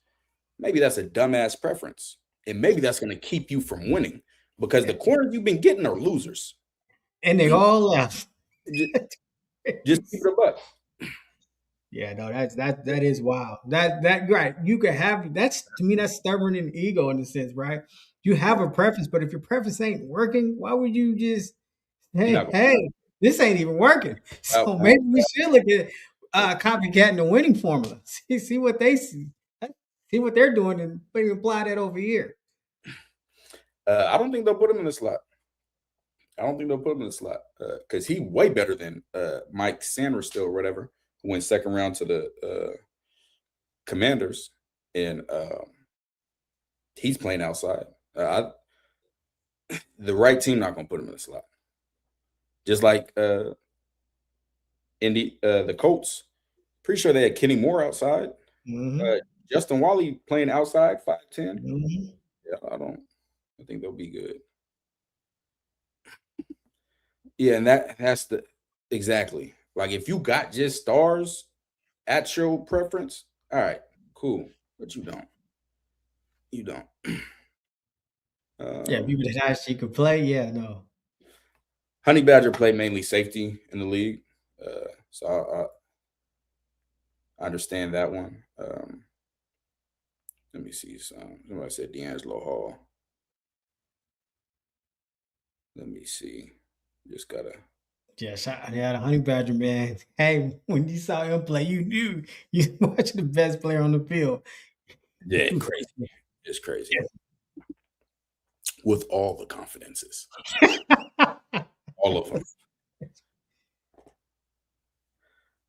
[SPEAKER 2] maybe that's a dumbass preference. And maybe that's going to keep you from winning because the corners you've been getting are losers.
[SPEAKER 1] And they all left.
[SPEAKER 2] Just keep it a buck.
[SPEAKER 1] Yeah, no, that is wild. That right. You could have that's to me that's stubborn and ego in a sense, right? You have a preference, but if your preference ain't working, why would you just hey, this ain't even working? So maybe we should look at copycatting the winning formula. See what they see what they're doing, and maybe apply that over here.
[SPEAKER 2] I don't think they'll put him in the slot. Because he's way better than Mike Sanderstill or whatever, who went second round to the Commanders, and he's playing outside. The right team not going to put him in the slot. Just like the Colts, pretty sure they had Kenny Moore outside.
[SPEAKER 1] Mm-hmm.
[SPEAKER 2] Justin Wally playing outside, 5'10".
[SPEAKER 1] Mm-hmm.
[SPEAKER 2] Yeah, I think they'll be good. Yeah, and that's the exactly. Like if you got just stars at your preference, all right, cool. But you don't. You don't.
[SPEAKER 1] Yeah,
[SPEAKER 2] Um,
[SPEAKER 1] people that actually could play. Yeah, no.
[SPEAKER 2] Honey Badger play mainly safety in the league, so I understand that one. Let me see. Somebody said D'Angelo Hall. Let me see. Just gotta.
[SPEAKER 1] Yeah, yeah, the Honey Badger man. Hey, when you saw him play, you knew you watching the best player on the field.
[SPEAKER 2] Yeah, crazy. It's crazy. With all the confidences, all of them.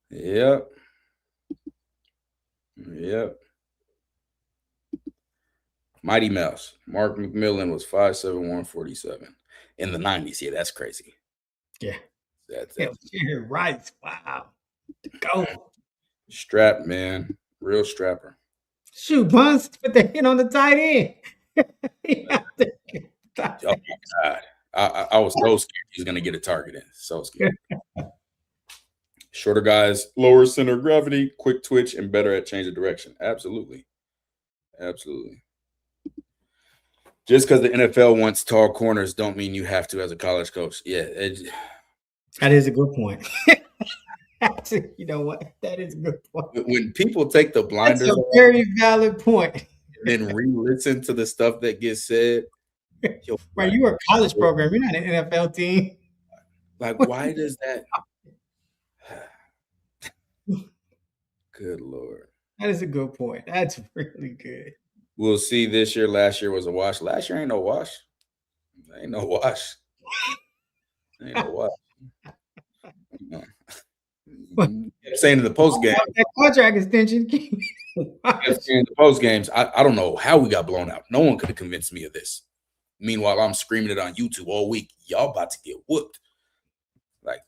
[SPEAKER 2] Yep. Yep. Mighty Mouse. Mark McMillan was 5'7", 147 in the 90s. Yeah, that's crazy.
[SPEAKER 1] Yeah.
[SPEAKER 2] That's
[SPEAKER 1] Yeah,
[SPEAKER 2] that's
[SPEAKER 1] Jerry Rice. Wow. Go.
[SPEAKER 2] strap, man. Real strapper.
[SPEAKER 1] Shoot, Buns put the hit on the tight end. He had to get tight
[SPEAKER 2] Oh my God. I was so scared he was gonna get a target in. So scared. Shorter guys, lower center of gravity, quick twitch, and better at change of direction. Absolutely. Absolutely. Just because the NFL wants tall corners don't mean you have to as a college coach. Yeah.
[SPEAKER 1] That is a good point. You know what? That is a good point.
[SPEAKER 2] When people take the
[SPEAKER 1] That's a
[SPEAKER 2] blinders off
[SPEAKER 1] very valid point.
[SPEAKER 2] and then re-listen to the stuff that gets said, you'll be
[SPEAKER 1] Right,
[SPEAKER 2] like,
[SPEAKER 1] you are a college program. You're not an NFL team.
[SPEAKER 2] why does that? Good Lord.
[SPEAKER 1] That is a good point. That's really good.
[SPEAKER 2] We'll see this year. Last year was a wash. Last year ain't no wash. Ain't no wash. Ain't no wash. No.
[SPEAKER 1] But
[SPEAKER 2] Kept saying in the post game.
[SPEAKER 1] that contract extension.
[SPEAKER 2] Kept saying in the post games. I don't know how we got blown out. No one could have convinced me of this. Meanwhile, I'm screaming it on YouTube all week. Y'all about to get whooped. Like,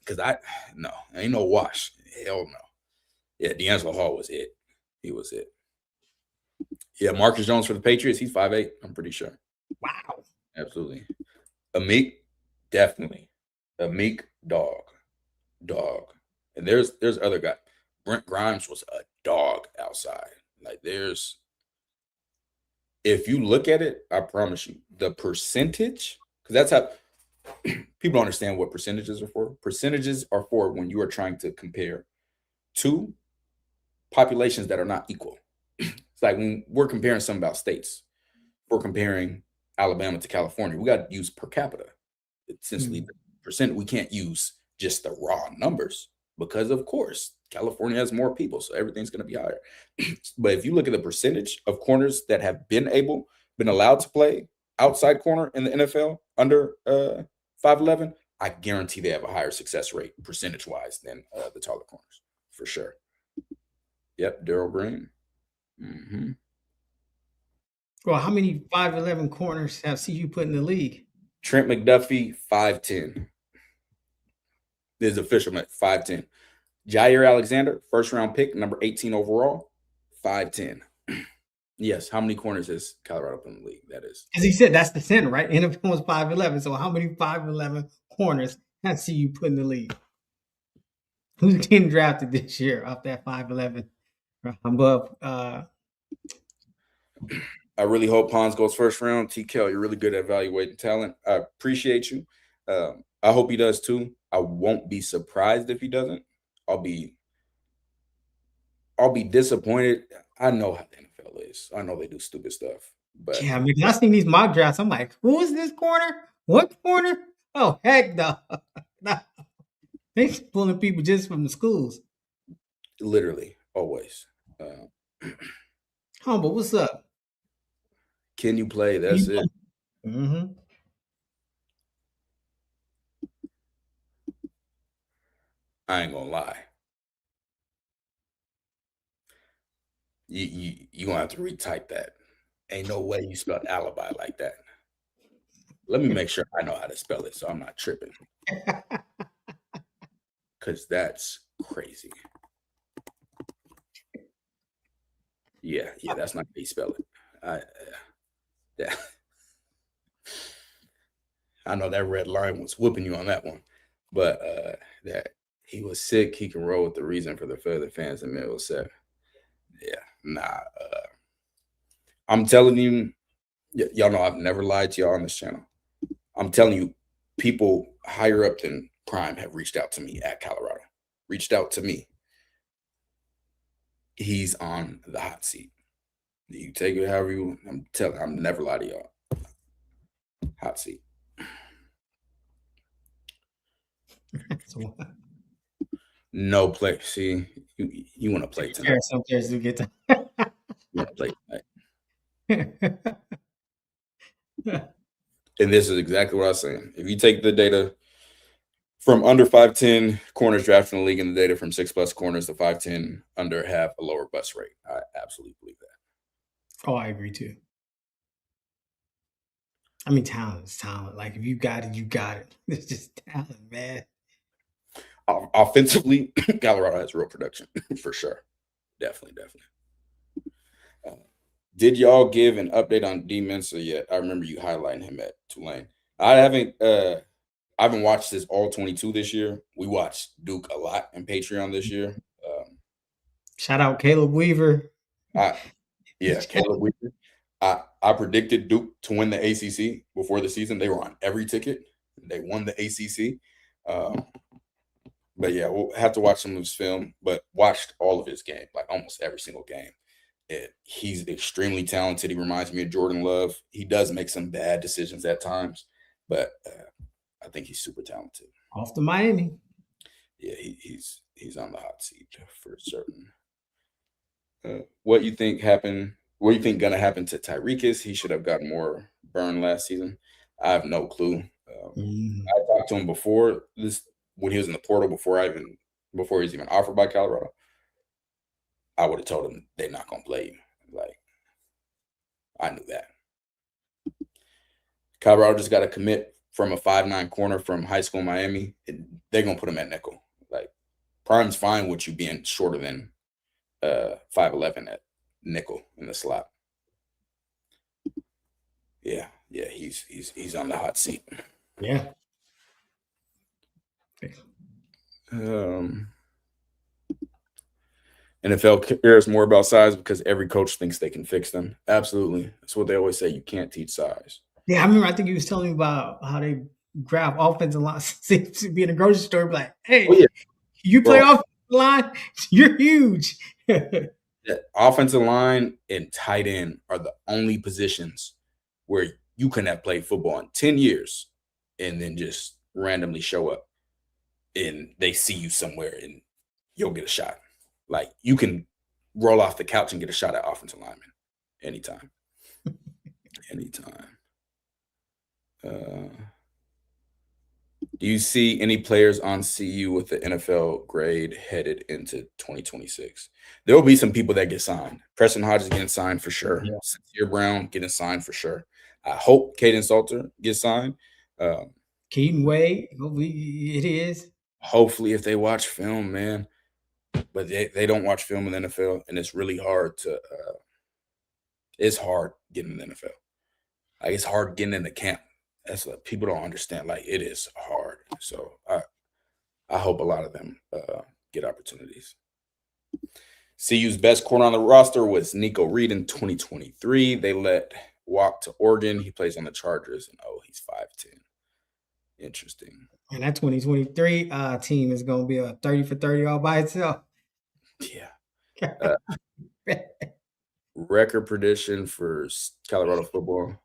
[SPEAKER 2] no, ain't no wash. Hell no. Yeah, D'Angelo Hall was it. He was it. Yeah, Marcus Jones for the Patriots. He's 5'8". I'm pretty sure.
[SPEAKER 1] Wow.
[SPEAKER 2] Absolutely. Amik, definitely. Amik, dog. And there's other guy. Brent Grimes was a dog outside. Like if you look at it, I promise you, the percentage, because that's how people don't understand what percentages are for. Percentages are for when you are trying to compare two populations that are not equal. It's like when we're comparing something about states, we're comparing Alabama to California. We got to use per capita. Essentially, the percent, we can't use just the raw numbers because, of course, California has more people, so everything's going to be higher. But if you look at the percentage of corners that have been allowed to play outside corner in the NFL under 5'11", I guarantee they have a higher success rate percentage-wise than the taller corners, for sure. Yep, Darryl Green. Mm-hmm.
[SPEAKER 1] Well, how many 5'11" corners have CU put in the league?
[SPEAKER 2] Trent McDuffie, 5'10". This is official, 5'10". Jair Alexander, first-round pick, number 18 overall, 5'10". Yes, how many corners has Colorado put in the league? That is.
[SPEAKER 1] Because he said that's the center, right? NFL was 5'11". So how many 5'11" corners has CU put in the league? Who's getting drafted this year off that 5'11" above?
[SPEAKER 2] I really hope Pons goes first round. T. Kell, you're really good at evaluating talent. I appreciate you. I hope he does too. I won't be surprised if he doesn't. I'll be disappointed. I know how the NFL is. I know they do stupid stuff, but
[SPEAKER 1] Yeah, because I seen these mock drafts. I'm like, who is this corner? What corner? Oh, heck no. Nah. They pulling people just from the schools.
[SPEAKER 2] literally always.
[SPEAKER 1] Humble, what's up?
[SPEAKER 2] Can you play? That's it.
[SPEAKER 1] Mm-hmm.
[SPEAKER 2] I ain't gonna lie. You gonna have to retype that. Ain't no way you spelled alibi like that. Let me make sure I know how to spell it so I'm not tripping. Because that's crazy. Yeah, that's not how you spell it. I know that red line was whooping you on that one. but that he was sick. He can roll with the reason for the fans in Middlesex. Yeah, nah. I'm telling you, y'all know I've never lied to y'all on this channel. I'm telling you, people higher up than Prime have reached out to me at Colorado. Reached out to me. He's on the hot seat. You take it however you. I'm never lie to y'all. Hot seat.
[SPEAKER 1] So,
[SPEAKER 2] No play. See, you want to play tonight.
[SPEAKER 1] some players do get to.
[SPEAKER 2] You want to play tonight. And this is exactly what I was saying. If you take the data from under 5'10 corners drafted in the league and the data from 6+ corners to 5'10 under have a lower bust rate. I absolutely believe that.
[SPEAKER 1] Oh, I agree too. I mean, talent is talent. Like, if you got it, you got it. It's just talent, man.
[SPEAKER 2] Offensively, Colorado has real production for sure. Definitely. Did y'all give an update on D Mensa yet? I remember you highlighting him at Tulane. I haven't watched this all 22 this year. We watched Duke a lot in Patreon this year.
[SPEAKER 1] Shout out Caleb Weaver.
[SPEAKER 2] Caleb Weaver. I predicted Duke to win the ACC before the season. They were on every ticket. They won the ACC. But yeah, we'll have to watch some of his film, but watched all of his game, like almost every single game. He's extremely talented. He reminds me of Jordan Love. He does make some bad decisions at times, but I think he's super talented.
[SPEAKER 1] Off to Miami.
[SPEAKER 2] Yeah, he's on the hot seat for certain. What you think happened? What do you think gonna happen to Tyrekus? He should have gotten more burn last season. I have no clue. I talked to him before this when he was in the portal before he was even offered by Colorado. I would have told him they're not gonna play you. Like, I knew that. Colorado just got to commit from a 5'9 corner from high school in Miami. They're gonna put him at nickel. Like, Prime's fine with you being shorter than 5'11 at nickel in the slot. Yeah, he's on the hot seat.
[SPEAKER 1] Yeah.
[SPEAKER 2] NFL cares more about size because every coach thinks they can fix them. Absolutely. That's what they always say. You can't teach size.
[SPEAKER 1] Yeah, I remember. I think he was telling me about how they grab offensive line. To be in a grocery store, be like, "Hey, you play offensive line? You're huge."
[SPEAKER 2] The offensive line and tight end are the only positions where you can have played football in 10 years and then just randomly show up and they see you somewhere and you'll get a shot. Like, you can roll off the couch and get a shot at offensive lineman anytime. Do you see any players on CU with the NFL grade headed into 2026? There will be some people that get signed. Preston Hodges getting signed for sure.
[SPEAKER 1] Yeah.
[SPEAKER 2] Sincere Brown getting signed for sure. I hope Caden Salter gets signed.
[SPEAKER 1] Keaton Wade, it is.
[SPEAKER 2] Hopefully, if they watch film, man. But they don't watch film in the NFL, and it's really hard to it's hard getting in the NFL. Like, it's hard getting into camp. That's what people don't understand. Like, it is hard. So I hope a lot of them get opportunities. CU's best corner on the roster was Nico Reed in 2023. They let walk to Oregon. He plays on the Chargers, and he's 5'10". Interesting.
[SPEAKER 1] And that 2023 team is going to be a 30 for 30 all by itself.
[SPEAKER 2] Yeah. Record prediction for Colorado football.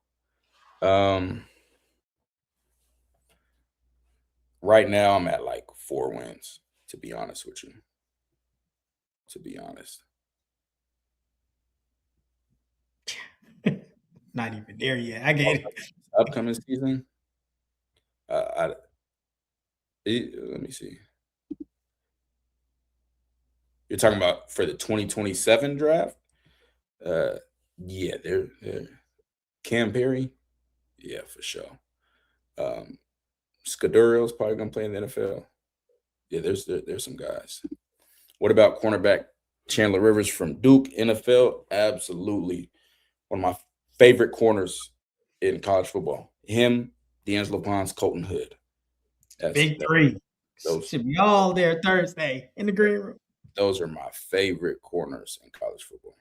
[SPEAKER 2] Right now, I'm at like 4 wins, to be honest with you.
[SPEAKER 1] Not even there yet. I get it.
[SPEAKER 2] Upcoming season? Let me see. You're talking about for the 2027 draft? Yeah, they're Cam Perry. Yeah, for sure. Scudurio's probably gonna play in the NFL. Yeah, there's some guys. What about cornerback Chandler Rivers from Duke, NFL? Absolutely. One of my favorite corners in college football. Him, D'Angelo Pons, Colton Hood.
[SPEAKER 1] Big three.
[SPEAKER 2] Those
[SPEAKER 1] Should be all there Thursday in the green room.
[SPEAKER 2] those are my favorite corners in college football.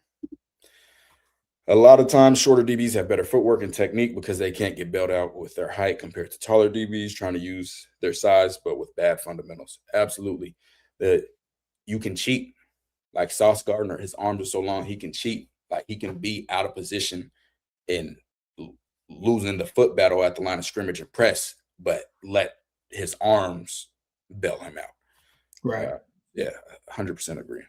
[SPEAKER 2] A lot of times, shorter DBs have better footwork and technique because they can't get bailed out with their height compared to taller DBs trying to use their size, but with bad fundamentals. Absolutely. That you can cheat. Like Sauce Gardner, his arms are so long, he can cheat. Like he can be out of position and losing the foot battle at the line of scrimmage and press, but let his arms bail him out.
[SPEAKER 1] Right.
[SPEAKER 2] Yeah, 100% agree.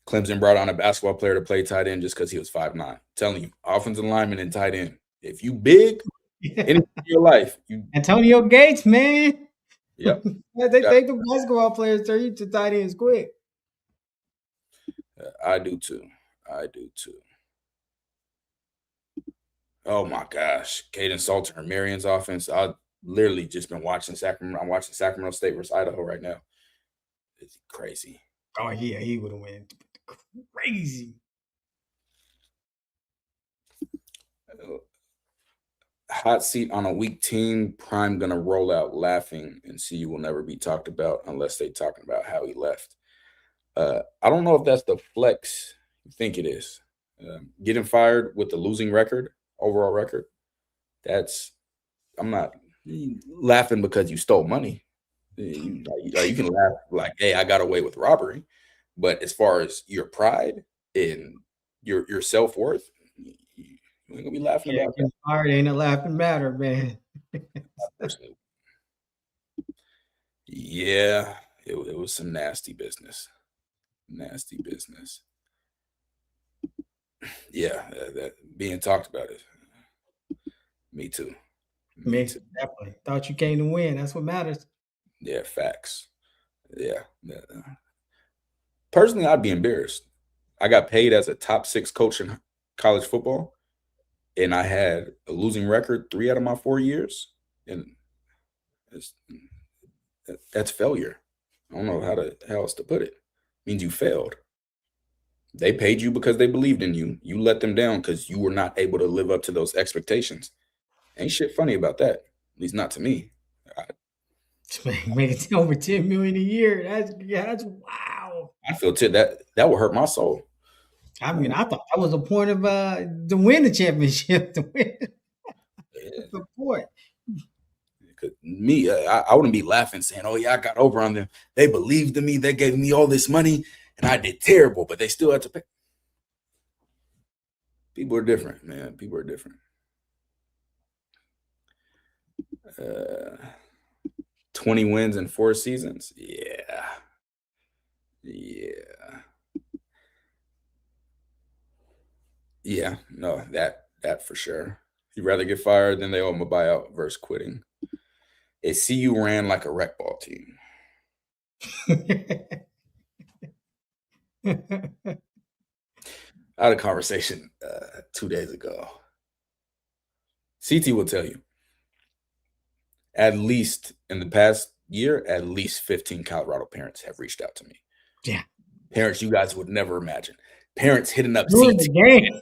[SPEAKER 2] Clemson brought on a basketball player to play tight end just because he was 5'9". Telling you, offensive lineman and tight end. If you big, anything in your life, you
[SPEAKER 1] Antonio Gates, man.
[SPEAKER 2] Yep.
[SPEAKER 1] They think the basketball players turn you to tight ends quick.
[SPEAKER 2] I do too. Oh my gosh, Caden Salter and Marion's offense. I literally just been watching Sacramento. I'm watching Sacramento State versus Idaho right now. It's crazy.
[SPEAKER 1] Oh yeah, he would have went crazy.
[SPEAKER 2] Hot seat on a weak team. Prime gonna roll out laughing, and CU will never be talked about unless they talking about how he left. I don't know if that's the flex you think it is. Getting fired with the losing record, overall record. I'm not laughing because you stole money. You can laugh like, hey, I got away with robbery. But as far as your pride and your self-worth, you ain't gonna be laughing about that.
[SPEAKER 1] Fired ain't a laughing matter, man.
[SPEAKER 2] Yeah, it was some nasty business. Nasty business. Yeah, that being talked about it. Me too.
[SPEAKER 1] Me too. Definitely. Thought you came to win. That's what matters.
[SPEAKER 2] Yeah, facts. Yeah. Personally, I'd be embarrassed. I got paid as a top 6 coach in college football, and I had a losing record 3 out of my 4 years, and that's failure. I don't know how else to put it. It means you failed. They paid you because they believed in you. You let them down because you were not able to live up to those expectations. Ain't shit funny about that. At least not to me.
[SPEAKER 1] Making over $10 million a year. That's wow.
[SPEAKER 2] I feel that would hurt my soul.
[SPEAKER 1] I mean, I thought that was the point of to win the championship, to win the point.
[SPEAKER 2] Me, I wouldn't be laughing saying, "Oh yeah, I got over on them. They believed in me. They gave me all this money, and I did terrible, but they still had to pay." People are different, man. People are different. 20 wins in 4 seasons. Yeah. No, that for sure. You'd rather get fired than they owe him a buyout versus quitting. CU ran like a rec ball team. I had a conversation 2 days ago. CT will tell you, at least in the past year, at least 15 Colorado parents have reached out to me.
[SPEAKER 1] Yeah.
[SPEAKER 2] Parents you guys would never imagine. Parents hitting up
[SPEAKER 1] Doing
[SPEAKER 2] CT.
[SPEAKER 1] the game.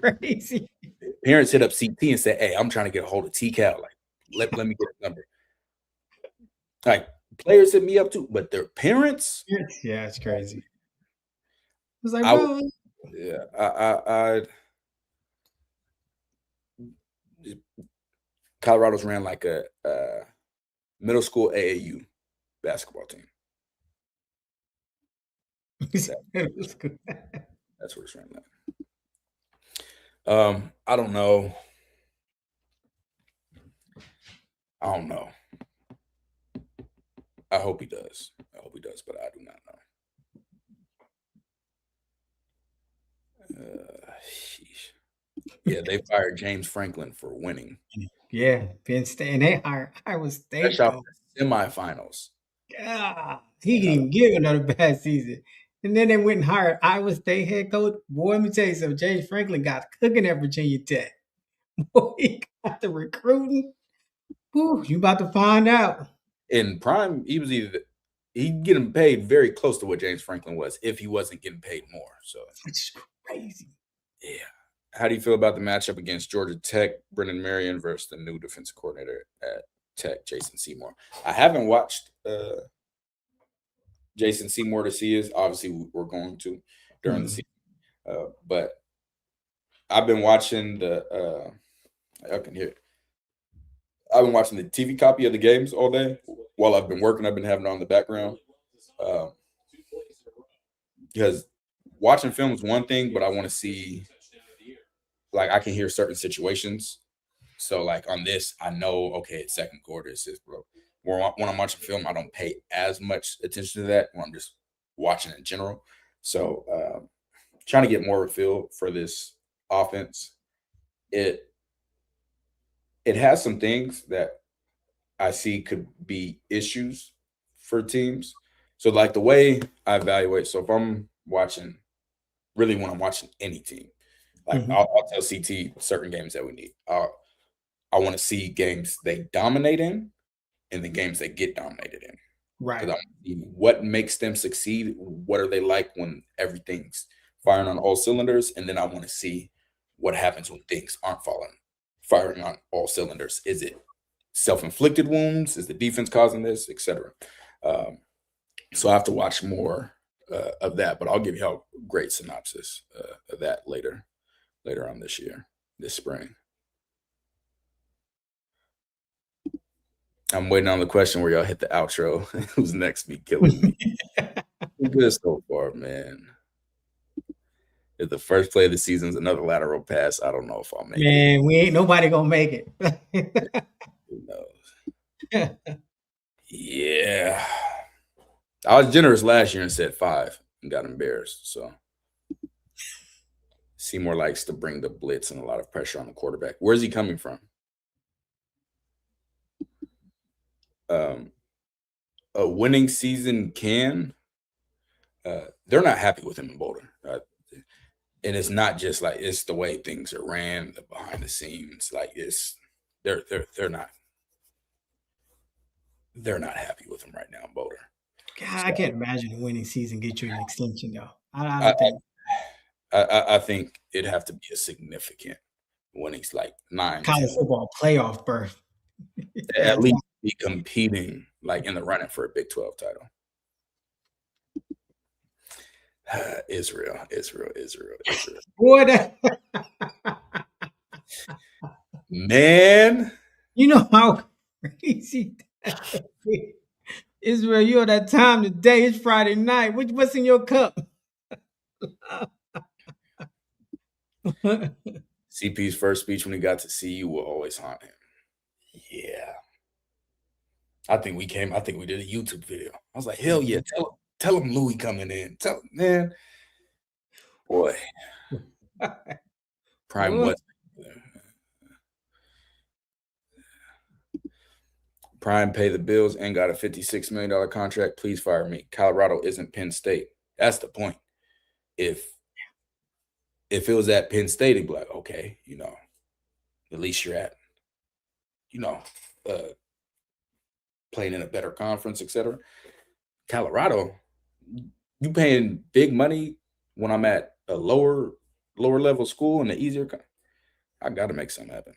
[SPEAKER 1] Crazy.
[SPEAKER 2] Parents hit up CT and say, "Hey, I'm trying to get a hold of TCal. Like, let me get a number." Like, players hit me up too, but their parents.
[SPEAKER 1] Yeah, it's crazy. It was like, bro.
[SPEAKER 2] Yeah, Colorado's ran like a middle school AAU basketball team. That's what it's ran like. I don't know. I hope he does. But I do not know. Sheesh. Yeah, they fired James Franklin for winning.
[SPEAKER 1] Yeah, Penn State. And they hired Iowa State.
[SPEAKER 2] Semifinals.
[SPEAKER 1] God, he didn't even give another bad season. And then they went and hired Iowa State head coach. Boy, let me tell you something. James Franklin got cooking at Virginia Tech. Boy, he got the recruiting. Whew, you about to find out.
[SPEAKER 2] In Prime, he'd get him paid very close to what James Franklin was if he wasn't getting paid more. So
[SPEAKER 1] it's crazy.
[SPEAKER 2] Yeah. How do you feel about the matchup against Georgia Tech, Brendan Marion versus the new defensive coordinator at Tech, Jason Seymour. I haven't watched Jason Seymour to see his. Obviously, we're going to during the season, but I've been watching the. I can hear it. I've been watching the TV copy of the games all day while I've been working. I've been having it on the background because watching film is one thing, but I want to see, like, I can hear certain situations. So, like on this, I know, okay, it's second quarter. It's this, bro. When I'm watching film, I don't pay as much attention to that when I'm just watching in general. So, trying to get more of a feel for this offense. It has some things that I see could be issues for teams. So, like the way I evaluate, so if I'm watching, really when I'm watching any team, like I'll tell CT certain games that we need. I want to see games they dominate in and the games they get dominated in. Because I
[SPEAKER 1] Right.
[SPEAKER 2] want to see what makes them succeed. What are they like when everything's firing on all cylinders? And then I want to see what happens when things aren't firing on all cylinders. Is it self-inflicted wounds? Is the defense causing this, etc.? So I have to watch more of that, but I'll give you a great synopsis of that later on this spring. I'm waiting on the question where y'all hit the outro. Who's next? Be killing me. Good so far, man. If the first play of the season is another lateral pass, I don't know if I'll make it.
[SPEAKER 1] Man, we ain't nobody gonna make it.
[SPEAKER 2] Who knows? Yeah. I was generous last year and said 5 and got embarrassed. So Seymour likes to bring the blitz and a lot of pressure on the quarterback. Where's he coming from? A winning season can. They're not happy with him in Boulder. And it's not just like it's the way things are ran behind the scenes. Like they're not happy with him right now in Boulder.
[SPEAKER 1] God, I
[SPEAKER 2] So
[SPEAKER 1] can't imagine a winning season get you an extension though. I don't think
[SPEAKER 2] I think it'd have to be a significant winning, like 9,
[SPEAKER 1] college
[SPEAKER 2] 10,
[SPEAKER 1] football playoff berth.
[SPEAKER 2] at
[SPEAKER 1] That's
[SPEAKER 2] least be competing like in the running for a Big 12 title. Israel.
[SPEAKER 1] boy, that
[SPEAKER 2] Man,
[SPEAKER 1] you know how crazy that is. Israel, you know that time today. It's Friday night. What's in your cup?
[SPEAKER 2] CP's first speech when he got to CU will always haunt him. Yeah. I think we did a YouTube video. I was like, hell yeah, tell him Louis coming in. Tell him, man. Boy. Prime
[SPEAKER 1] Boy,
[SPEAKER 2] was Prime pay the bills and got a $56 million contract. Please fire me. Colorado isn't Penn State. That's the point. If it was at Penn State, it'd be like, okay, at least you're at, playing in a better conference, etc. Colorado, you paying big money when I'm at a lower level school and the easier. I got to make something happen.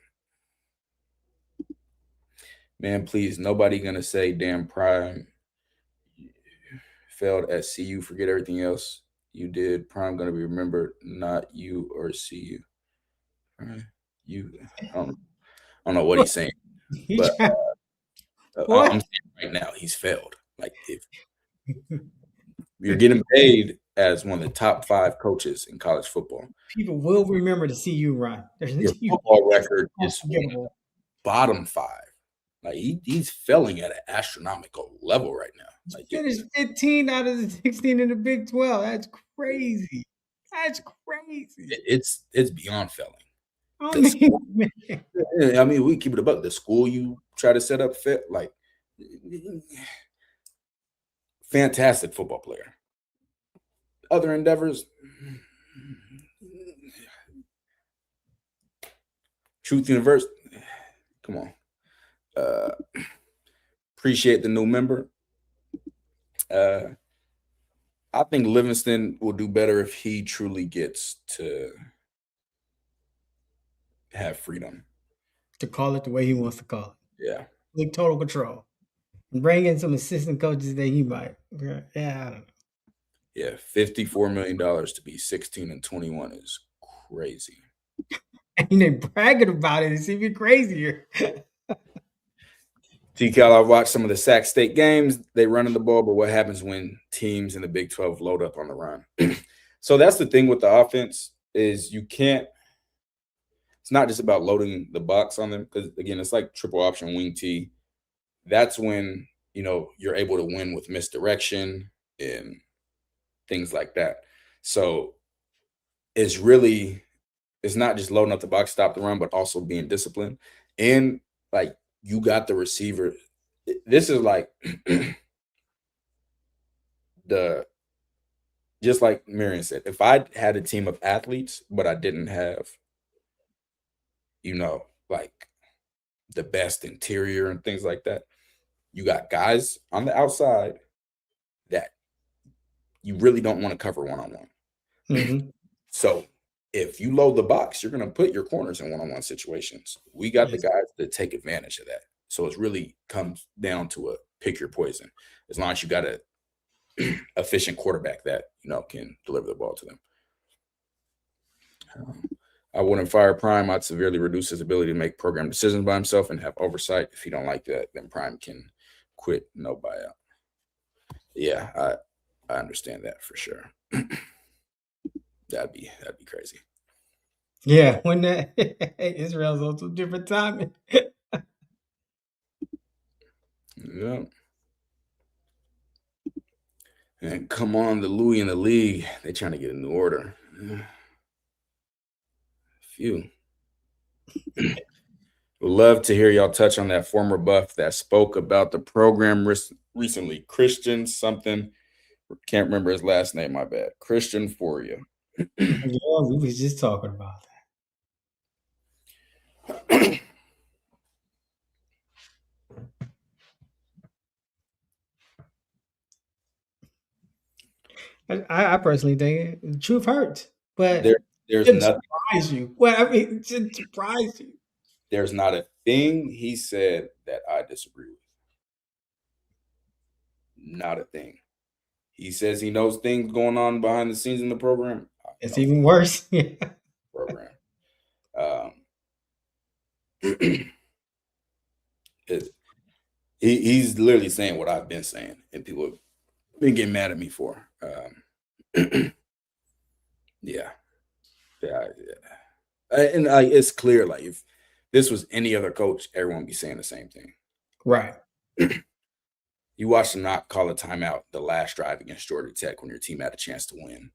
[SPEAKER 2] Man, please, nobody gonna say damn Prime failed at CU. Forget everything else you did. Prime gonna be remembered, not you or CU. You, I don't know what he's saying,
[SPEAKER 1] he
[SPEAKER 2] but
[SPEAKER 1] try,
[SPEAKER 2] I'm
[SPEAKER 1] boy.
[SPEAKER 2] saying right now he's failed. Like if you're getting paid as one of the top 5 coaches in college football,
[SPEAKER 1] People will remember to see you run.
[SPEAKER 2] your
[SPEAKER 1] You,
[SPEAKER 2] football
[SPEAKER 1] it's
[SPEAKER 2] record is one of the
[SPEAKER 1] unforgettable.
[SPEAKER 2] bottom 5. Like he's failing at an astronomical level right now. Like
[SPEAKER 1] Finished 15 out of the 16 in the Big 12. That's crazy. That's crazy.
[SPEAKER 2] it's beyond failing.
[SPEAKER 1] I
[SPEAKER 2] The
[SPEAKER 1] mean,
[SPEAKER 2] school,
[SPEAKER 1] man,
[SPEAKER 2] I mean, we keep it about the school you try to set up fit like fantastic football player. Other endeavors, Truth University. Come on. Appreciate the new member. I think Livingston will do better if he truly gets to have freedom.
[SPEAKER 1] to call it the way he wants to call it.
[SPEAKER 2] Yeah.
[SPEAKER 1] Like total control. Bring in some assistant coaches that he might. Yeah, I don't know.
[SPEAKER 2] Yeah, $54 million to be 16-21 is crazy.
[SPEAKER 1] And they bragging about it. It's even crazier.
[SPEAKER 2] T-Cal, I watched some of the Sac State games. They running the ball, but what happens when teams in the Big 12 load up on the run? So that's the thing with the offense is you can't. It's not just about loading the box on them because again, it's like triple option wing T. That's when you're able to win with misdirection and things like that. So it's not just loading up the box, stop the run, but also being disciplined. And like you got the receiver. This is like just like Marion said, if I had a team of athletes, but I didn't have, like the best interior and things like that, you got guys on the outside that you really don't want to cover one-on-one.
[SPEAKER 1] Mm-hmm.
[SPEAKER 2] So if you load the box, you're going to put your corners in one-on-one situations. We got the
[SPEAKER 1] Yes.
[SPEAKER 2] guys that take advantage of that. So it really comes down to a pick your poison. As long as you got a efficient quarterback that can deliver the ball to them. I wouldn't fire Prime. I'd severely reduce his ability to make program decisions by himself and have oversight. If you don't like that, then Prime can quit, no buyout. Yeah, I understand that for sure. That'd be crazy.
[SPEAKER 1] Yeah, when that Israel's on some different timing.
[SPEAKER 2] Yeah. And come on, the Louis in the league. They trying to get a new order. Phew. Would love to hear y'all touch on that former buff that spoke about the program recently. Christian something. Can't remember his last name, my bad. Christian for you.
[SPEAKER 1] Yeah, we was just talking about that. I personally think the truth hurts, but
[SPEAKER 2] There's
[SPEAKER 1] it
[SPEAKER 2] nothing.
[SPEAKER 1] surprise you. Well, I mean, it should surprise you.
[SPEAKER 2] There's not a thing he said that I disagree with. Not a thing. He says he knows things going on behind the scenes in the program.
[SPEAKER 1] It's even worse. Yeah.
[SPEAKER 2] Program. He's literally saying what I've been saying, and people have been getting mad at me for. Yeah. And it's clear, like if this was any other coach, everyone would be saying the same thing.
[SPEAKER 1] Right.
[SPEAKER 2] You watch them not call a timeout the last drive against Georgia Tech when your team had a chance to win,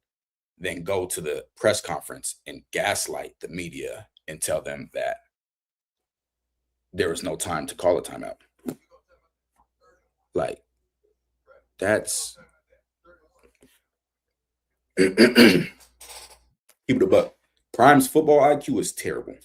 [SPEAKER 2] then go to the press conference and gaslight the media and tell them that there was no time to call a timeout. Like, that's keep it a buck. Prime's football IQ is terrible.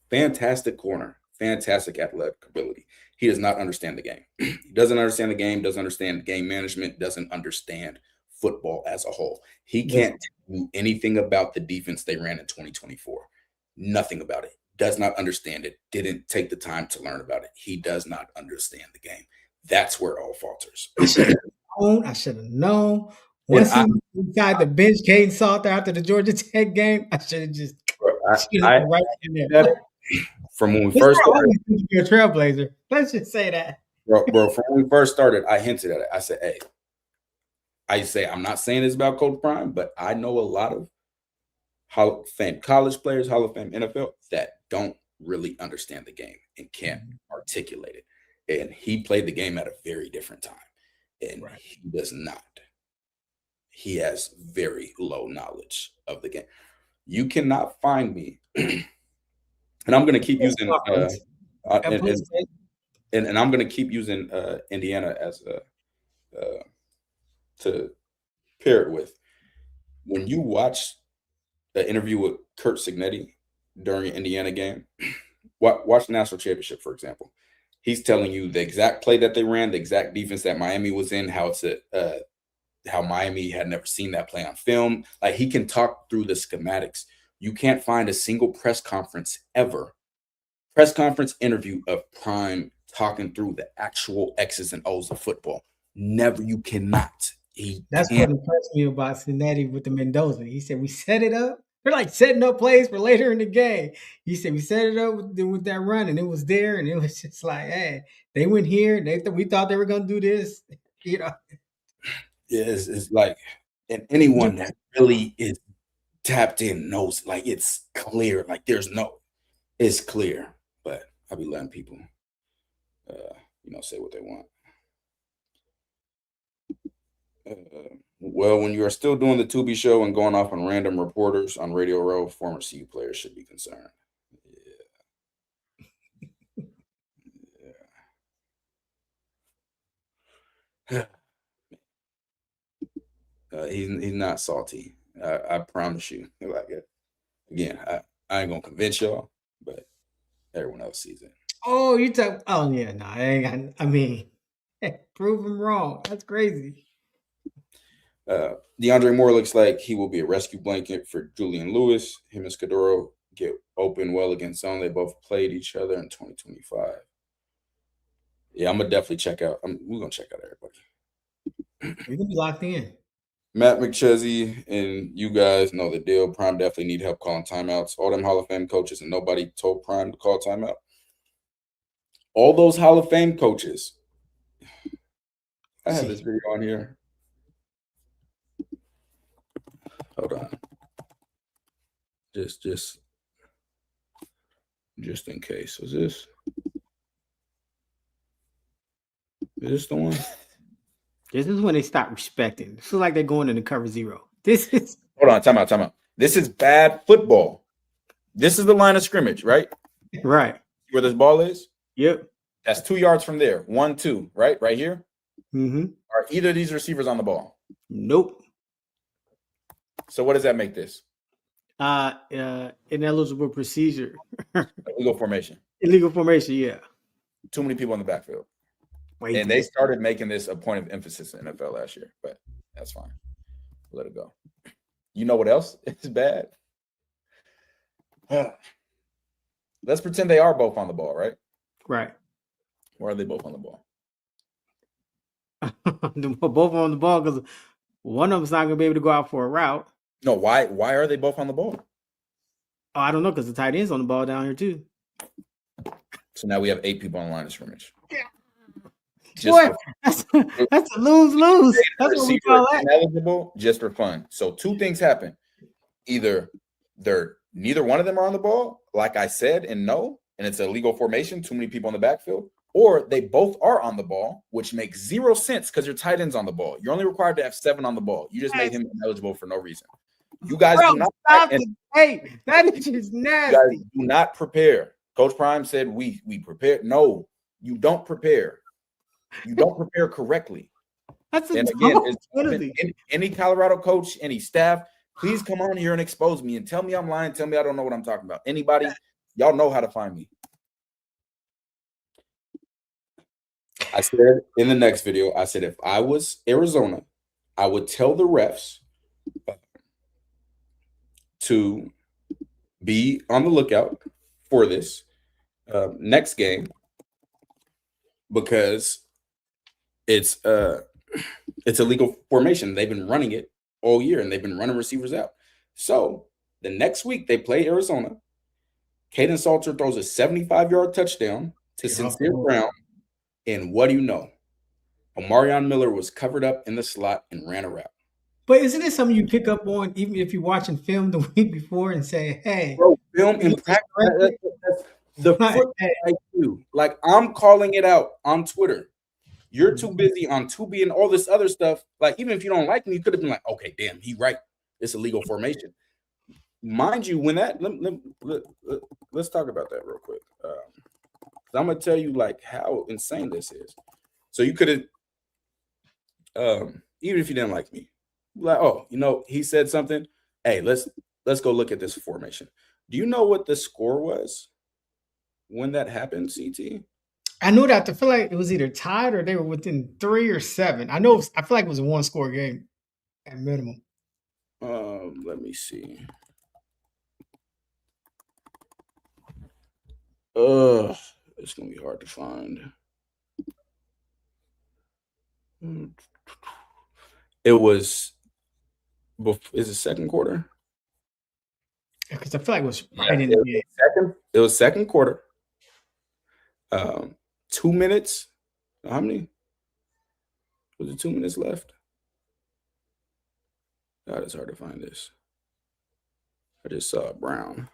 [SPEAKER 2] Fantastic corner, fantastic athletic ability. He does not understand the game. He doesn't understand the game, doesn't understand game management, doesn't understand football as a whole. He can't do anything about the defense they ran in 2024. Nothing about it. Does not understand it. Didn't take the time to learn about it. He does not understand the game. That's where it all falters.
[SPEAKER 1] I should have known. Once he decided to bench Caden Salter after the Georgia Tech game, I should have just right in there.
[SPEAKER 2] From when we first started,
[SPEAKER 1] you're a trailblazer. Let's just say that.
[SPEAKER 2] Bro, from when we first started, I hinted at it. I said, hey, I'm not saying this about Coach Prime, but I know a lot of Hall of Fame college players, Hall of Fame NFL that don't really understand the game and can't articulate it. And he played the game at a very different time. And he does not. He has very low knowledge of the game. You cannot find me. And I'm going to keep using and I'm going to keep using Indiana as to pair it with. When you watch an interview with Kurt Signetti during an Indiana game, watch the national championship, for example. He's telling you the exact play that they ran, the exact defense that Miami was in, how Miami had never seen that play on film. Like he can talk through the schematics. You can't find a single press conference interview of Prime talking through the actual X's and O's of football. Never, you cannot. He
[SPEAKER 1] That's what
[SPEAKER 2] can't.
[SPEAKER 1] impressed me about Cincinnati with the Mendoza. He said we set it up. They're like setting up plays for later in the game. He said we set it up with that run, and it was there, and it was just like, hey, they went here. We thought they were gonna do this. You know,
[SPEAKER 2] It's like, and anyone that really is tapped in knows, like, it's clear. Like, it's clear. But I'll be letting people, say what they want. Well, when you are still doing the Tubi show and going off on random reporters on Radio Row, former CU players should be concerned. Yeah. He's not salty. I promise you. Like, again, I ain't gonna convince y'all, but everyone else sees it.
[SPEAKER 1] Oh, you talk. Oh yeah, no, I ain't got. I mean, prove him wrong. That's crazy.
[SPEAKER 2] DeAndre Moore looks like he will be a rescue blanket for Julian Lewis. Him and Scudero get open well against zone. They both played each other in 2025. Yeah, I'm gonna definitely check out. We're gonna check out everybody.
[SPEAKER 1] You're gonna be locked in.
[SPEAKER 2] Matt McChesney and you guys know the deal. Prime definitely need help calling timeouts. All them Hall of Fame coaches, and nobody told Prime to call timeout. All those Hall of Fame coaches. I have this video on here. Hold on. Just in case. Is this the one?
[SPEAKER 1] This is when they stop respecting. This is like they're going into cover zero. This is.
[SPEAKER 2] Hold on, time out. This is bad football. This is the line of scrimmage, right?
[SPEAKER 1] Right.
[SPEAKER 2] Where this ball is?
[SPEAKER 1] Yep.
[SPEAKER 2] That's 2 yards from there. 1, 2, right? Right here?
[SPEAKER 1] Mm-hmm.
[SPEAKER 2] Are either of these receivers on the ball?
[SPEAKER 1] Nope.
[SPEAKER 2] So what does that make this?
[SPEAKER 1] Ineligible procedure.
[SPEAKER 2] Illegal formation.
[SPEAKER 1] Illegal formation, yeah.
[SPEAKER 2] Too many people in the backfield.
[SPEAKER 1] Wait,
[SPEAKER 2] and they started making this a point of emphasis in NFL last year, but that's fine. Let it go. You know what else is bad? Let's pretend they are both on the ball, right?
[SPEAKER 1] Right.
[SPEAKER 2] Why are they both on the ball?
[SPEAKER 1] Both on the ball because one of them's not going to be able to go out for a route.
[SPEAKER 2] No, why are they both on the ball?
[SPEAKER 1] Oh, I don't know, because the tight end's on the ball down here too.
[SPEAKER 2] So now we have 8 people on the line of scrimmage.
[SPEAKER 1] Boy, that's a lose-lose. That's what we call that.
[SPEAKER 2] Ineligible just for fun. So 2 things happen. Either neither one of them are on the ball, like I said, and it's a legal formation, too many people in the backfield, or they both are on the ball, which makes 0 sense because your tight end's on the ball. You're only required to have 7 on the ball. You just made him ineligible for no reason. You guys do not.
[SPEAKER 1] Hey, that is just nasty.
[SPEAKER 2] You guys do not prepare. Coach Prime said we prepare. No, you don't prepare. You don't prepare correctly.
[SPEAKER 1] That's
[SPEAKER 2] and again, any Colorado coach, any staff, please come on here and expose me and tell me I'm lying. Tell me I don't know what I'm talking about. Anybody, y'all know how to find me. I said in the next video, I said if I was Arizona, I would tell the refs to be on the lookout for this next game because it's a legal formation. They've been running it all year, and they've been running receivers out. So the next week they play Arizona. Caden Salter throws a 75-yard touchdown to Sincere Brown, and what do you know? Omarion Miller was covered up in the slot and ran a route.
[SPEAKER 1] But isn't it something you pick up on even if you're watching film the week before and say, hey,
[SPEAKER 2] bro, film in practice, the football IQ. Like, I'm calling it out on Twitter. You're too busy on Tubi and all this other stuff. Like, even if you don't like me, you could have been like, okay, damn, he right. It's a legal formation. Mind you, when that let's talk about that real quick. I'm gonna tell you like how insane this is. So you could have, even if you didn't like me, like, oh, he said something. Hey, let's go look at this formation. Do you know what the score was when that happened, CT?
[SPEAKER 1] I know that. I feel like it was either tied or they were within 3 or 7. I feel like it was a 1-score game at minimum.
[SPEAKER 2] Let me see. It's gonna be hard to find. It was. Is it second quarter?
[SPEAKER 1] Because I feel like it was
[SPEAKER 2] Yeah,
[SPEAKER 1] right in the game.
[SPEAKER 2] It was second quarter. Um, 2 minutes. How many? Was it 2 minutes left? God, it's hard to find this. I just saw Brown.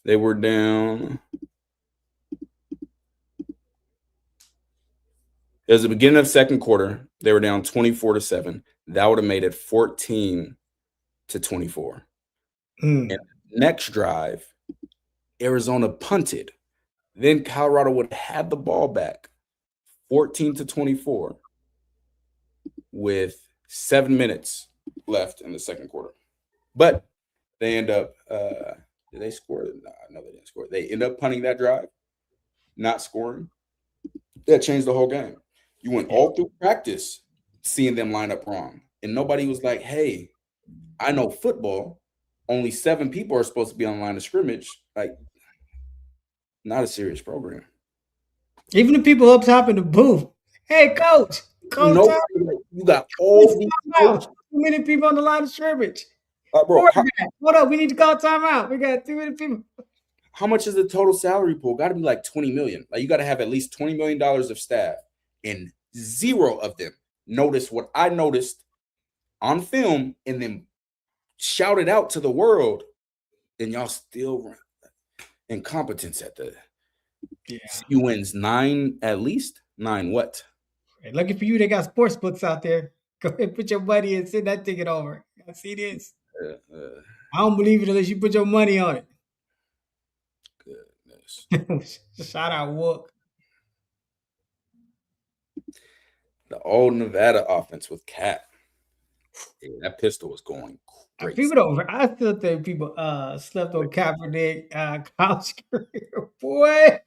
[SPEAKER 2] They were down. It was the beginning of second quarter. They were down 24-7. That would have made it 14-24. And
[SPEAKER 1] Mm.
[SPEAKER 2] next drive, Arizona punted. Then Colorado would have had the ball back, 14-24, with 7 minutes left in the second quarter. But they end up, did they score? No, they didn't score. They end up punting that drive, not scoring. That changed the whole game. You went
[SPEAKER 1] Yeah.
[SPEAKER 2] all through practice seeing them line up wrong. And nobody was like, hey, I know football. Only 7 people are supposed to be on the line of scrimmage. Like, not a serious program.
[SPEAKER 1] Even the people up top in the booth. Hey, coach, call time.
[SPEAKER 2] Nobody, like, you got all these coaches.
[SPEAKER 1] Too many people on the line of scrimmage.
[SPEAKER 2] Bro,
[SPEAKER 1] Quarterback, hold up. We need to call timeout. We got too many people.
[SPEAKER 2] how much is the total salary pool? Got to be like 20 million. Like, you got to have at least $20 million of staff, and 0 of them noticed what I noticed on film and then shouted out to the world, and y'all still incompetence at the CU wins 9 at least. 9 what?
[SPEAKER 1] Hey, lucky for you, they got sports books out there. Go ahead, put your money and send that ticket over. I see this. I don't believe it unless you put your money on it.
[SPEAKER 2] Goodness.
[SPEAKER 1] Shout out Wook.
[SPEAKER 2] The old Nevada offense with Cat. Yeah, that pistol was going crazy.
[SPEAKER 1] People don't. I still think people slept on Kaepernick college career. Boy.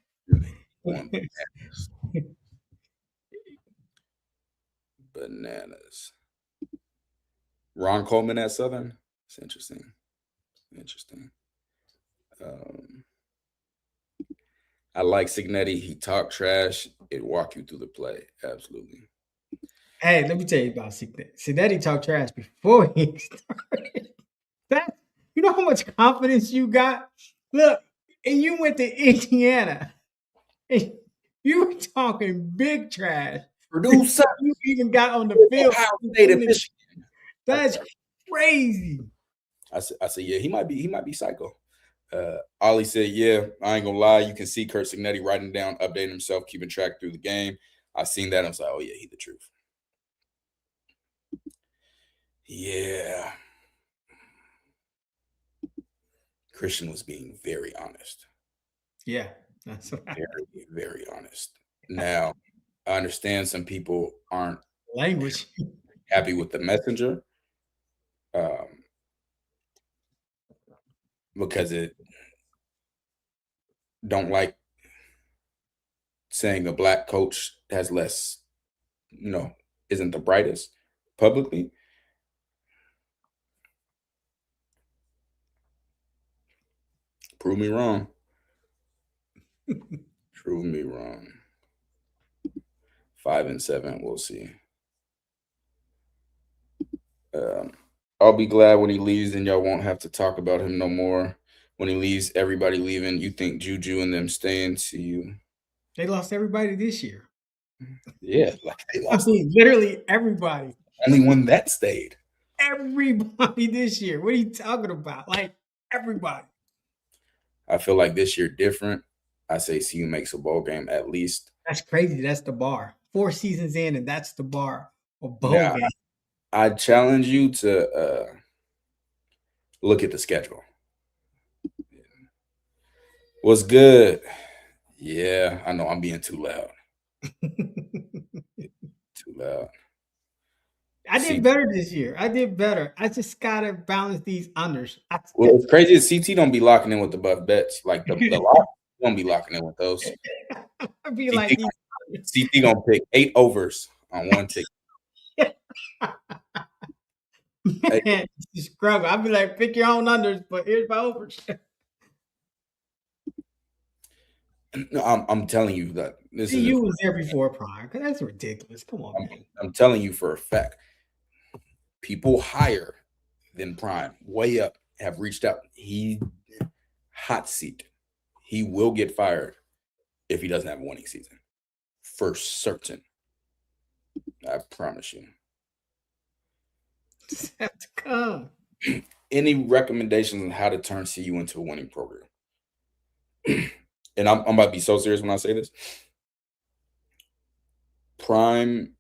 [SPEAKER 2] Bananas. Ron Coleman at Southern. It's interesting. I like Signetti. He talked trash. It walk you through the play. Absolutely.
[SPEAKER 1] Hey, let me tell you about Signetti. Signetti talked trash before he started. That, you know how much confidence you got? Look, and you went to Indiana. And you were talking big trash.
[SPEAKER 2] Purdue sucks.
[SPEAKER 1] You even got on the field.
[SPEAKER 2] Ohio State and Michigan.
[SPEAKER 1] That's crazy.
[SPEAKER 2] I said, yeah, he might be psycho. Ollie said, yeah, I ain't gonna lie. You can see Kurt Signetti writing down, updating himself, keeping track through the game. I seen that. I was like, oh yeah, he's the truth. Yeah. Christian was being very honest.
[SPEAKER 1] Yeah, that's
[SPEAKER 2] very, very honest. Now, I understand some people aren't
[SPEAKER 1] language
[SPEAKER 2] happy with the messenger, because it don't like saying a black coach has less, isn't the brightest publicly. Prove me wrong. Prove me wrong. 5 and 7, we'll see. I'll be glad when he leaves, and y'all won't have to talk about him no more. When he leaves, everybody leaving. You think Juju and them staying? See you.
[SPEAKER 1] They lost everybody this year.
[SPEAKER 2] Yeah, like they lost.
[SPEAKER 1] I mean, literally everybody.
[SPEAKER 2] Only one that stayed.
[SPEAKER 1] Everybody this year. What are you talking about? Like everybody.
[SPEAKER 2] I feel like this year different. I say CU makes a bowl game at least.
[SPEAKER 1] That's crazy. That's the bar. 4 seasons in, and that's the bar. A bowl game.
[SPEAKER 2] I challenge you to look at the schedule. What's good? Yeah, I know I'm being too loud. Too loud.
[SPEAKER 1] I did better this year. I did better. I just gotta balance these unders.
[SPEAKER 2] Well, it's crazy. CT don't be locking in with the buff bets. Like the lock don't be locking in with those.
[SPEAKER 1] I'd be like
[SPEAKER 2] CT gonna pick 8 overs on one ticket.
[SPEAKER 1] Man, struggle. I'd be like, pick your own unders, but here's my overs.
[SPEAKER 2] No, I'm telling you that this is
[SPEAKER 1] CU was there before Prime. Cause that's ridiculous. Come on, man.
[SPEAKER 2] I'm telling you for a fact. People higher than Prime, way up, have reached out. He hot seat. He will get fired if he doesn't have a winning season. For certain. I promise you.
[SPEAKER 1] Just have to come.
[SPEAKER 2] Any recommendations on how to turn CU into a winning program? And I'm about to be so serious when I say this. Prime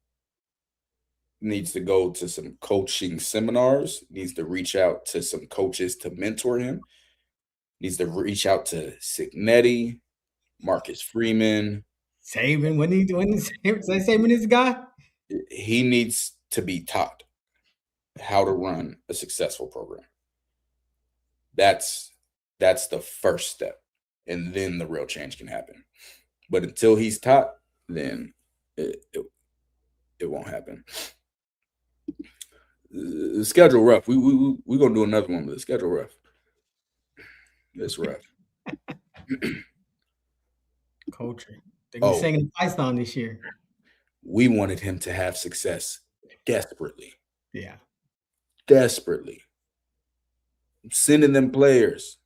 [SPEAKER 2] needs to go to some coaching seminars, needs to reach out to some coaches to mentor him, needs to reach out to Signetti, Marcus Freeman.
[SPEAKER 1] Saban, when Saban is the guy?
[SPEAKER 2] He needs to be taught how to run a successful program. That's the first step, and then the real change can happen. But until he's taught, then it won't happen. The schedule rough. We gonna do another one, but the schedule rough. It's rough.
[SPEAKER 1] Culture. They're gonna be
[SPEAKER 2] Oh,
[SPEAKER 1] singing Python this year.
[SPEAKER 2] we wanted him to have success desperately.
[SPEAKER 1] Yeah.
[SPEAKER 2] Desperately. Sending them players.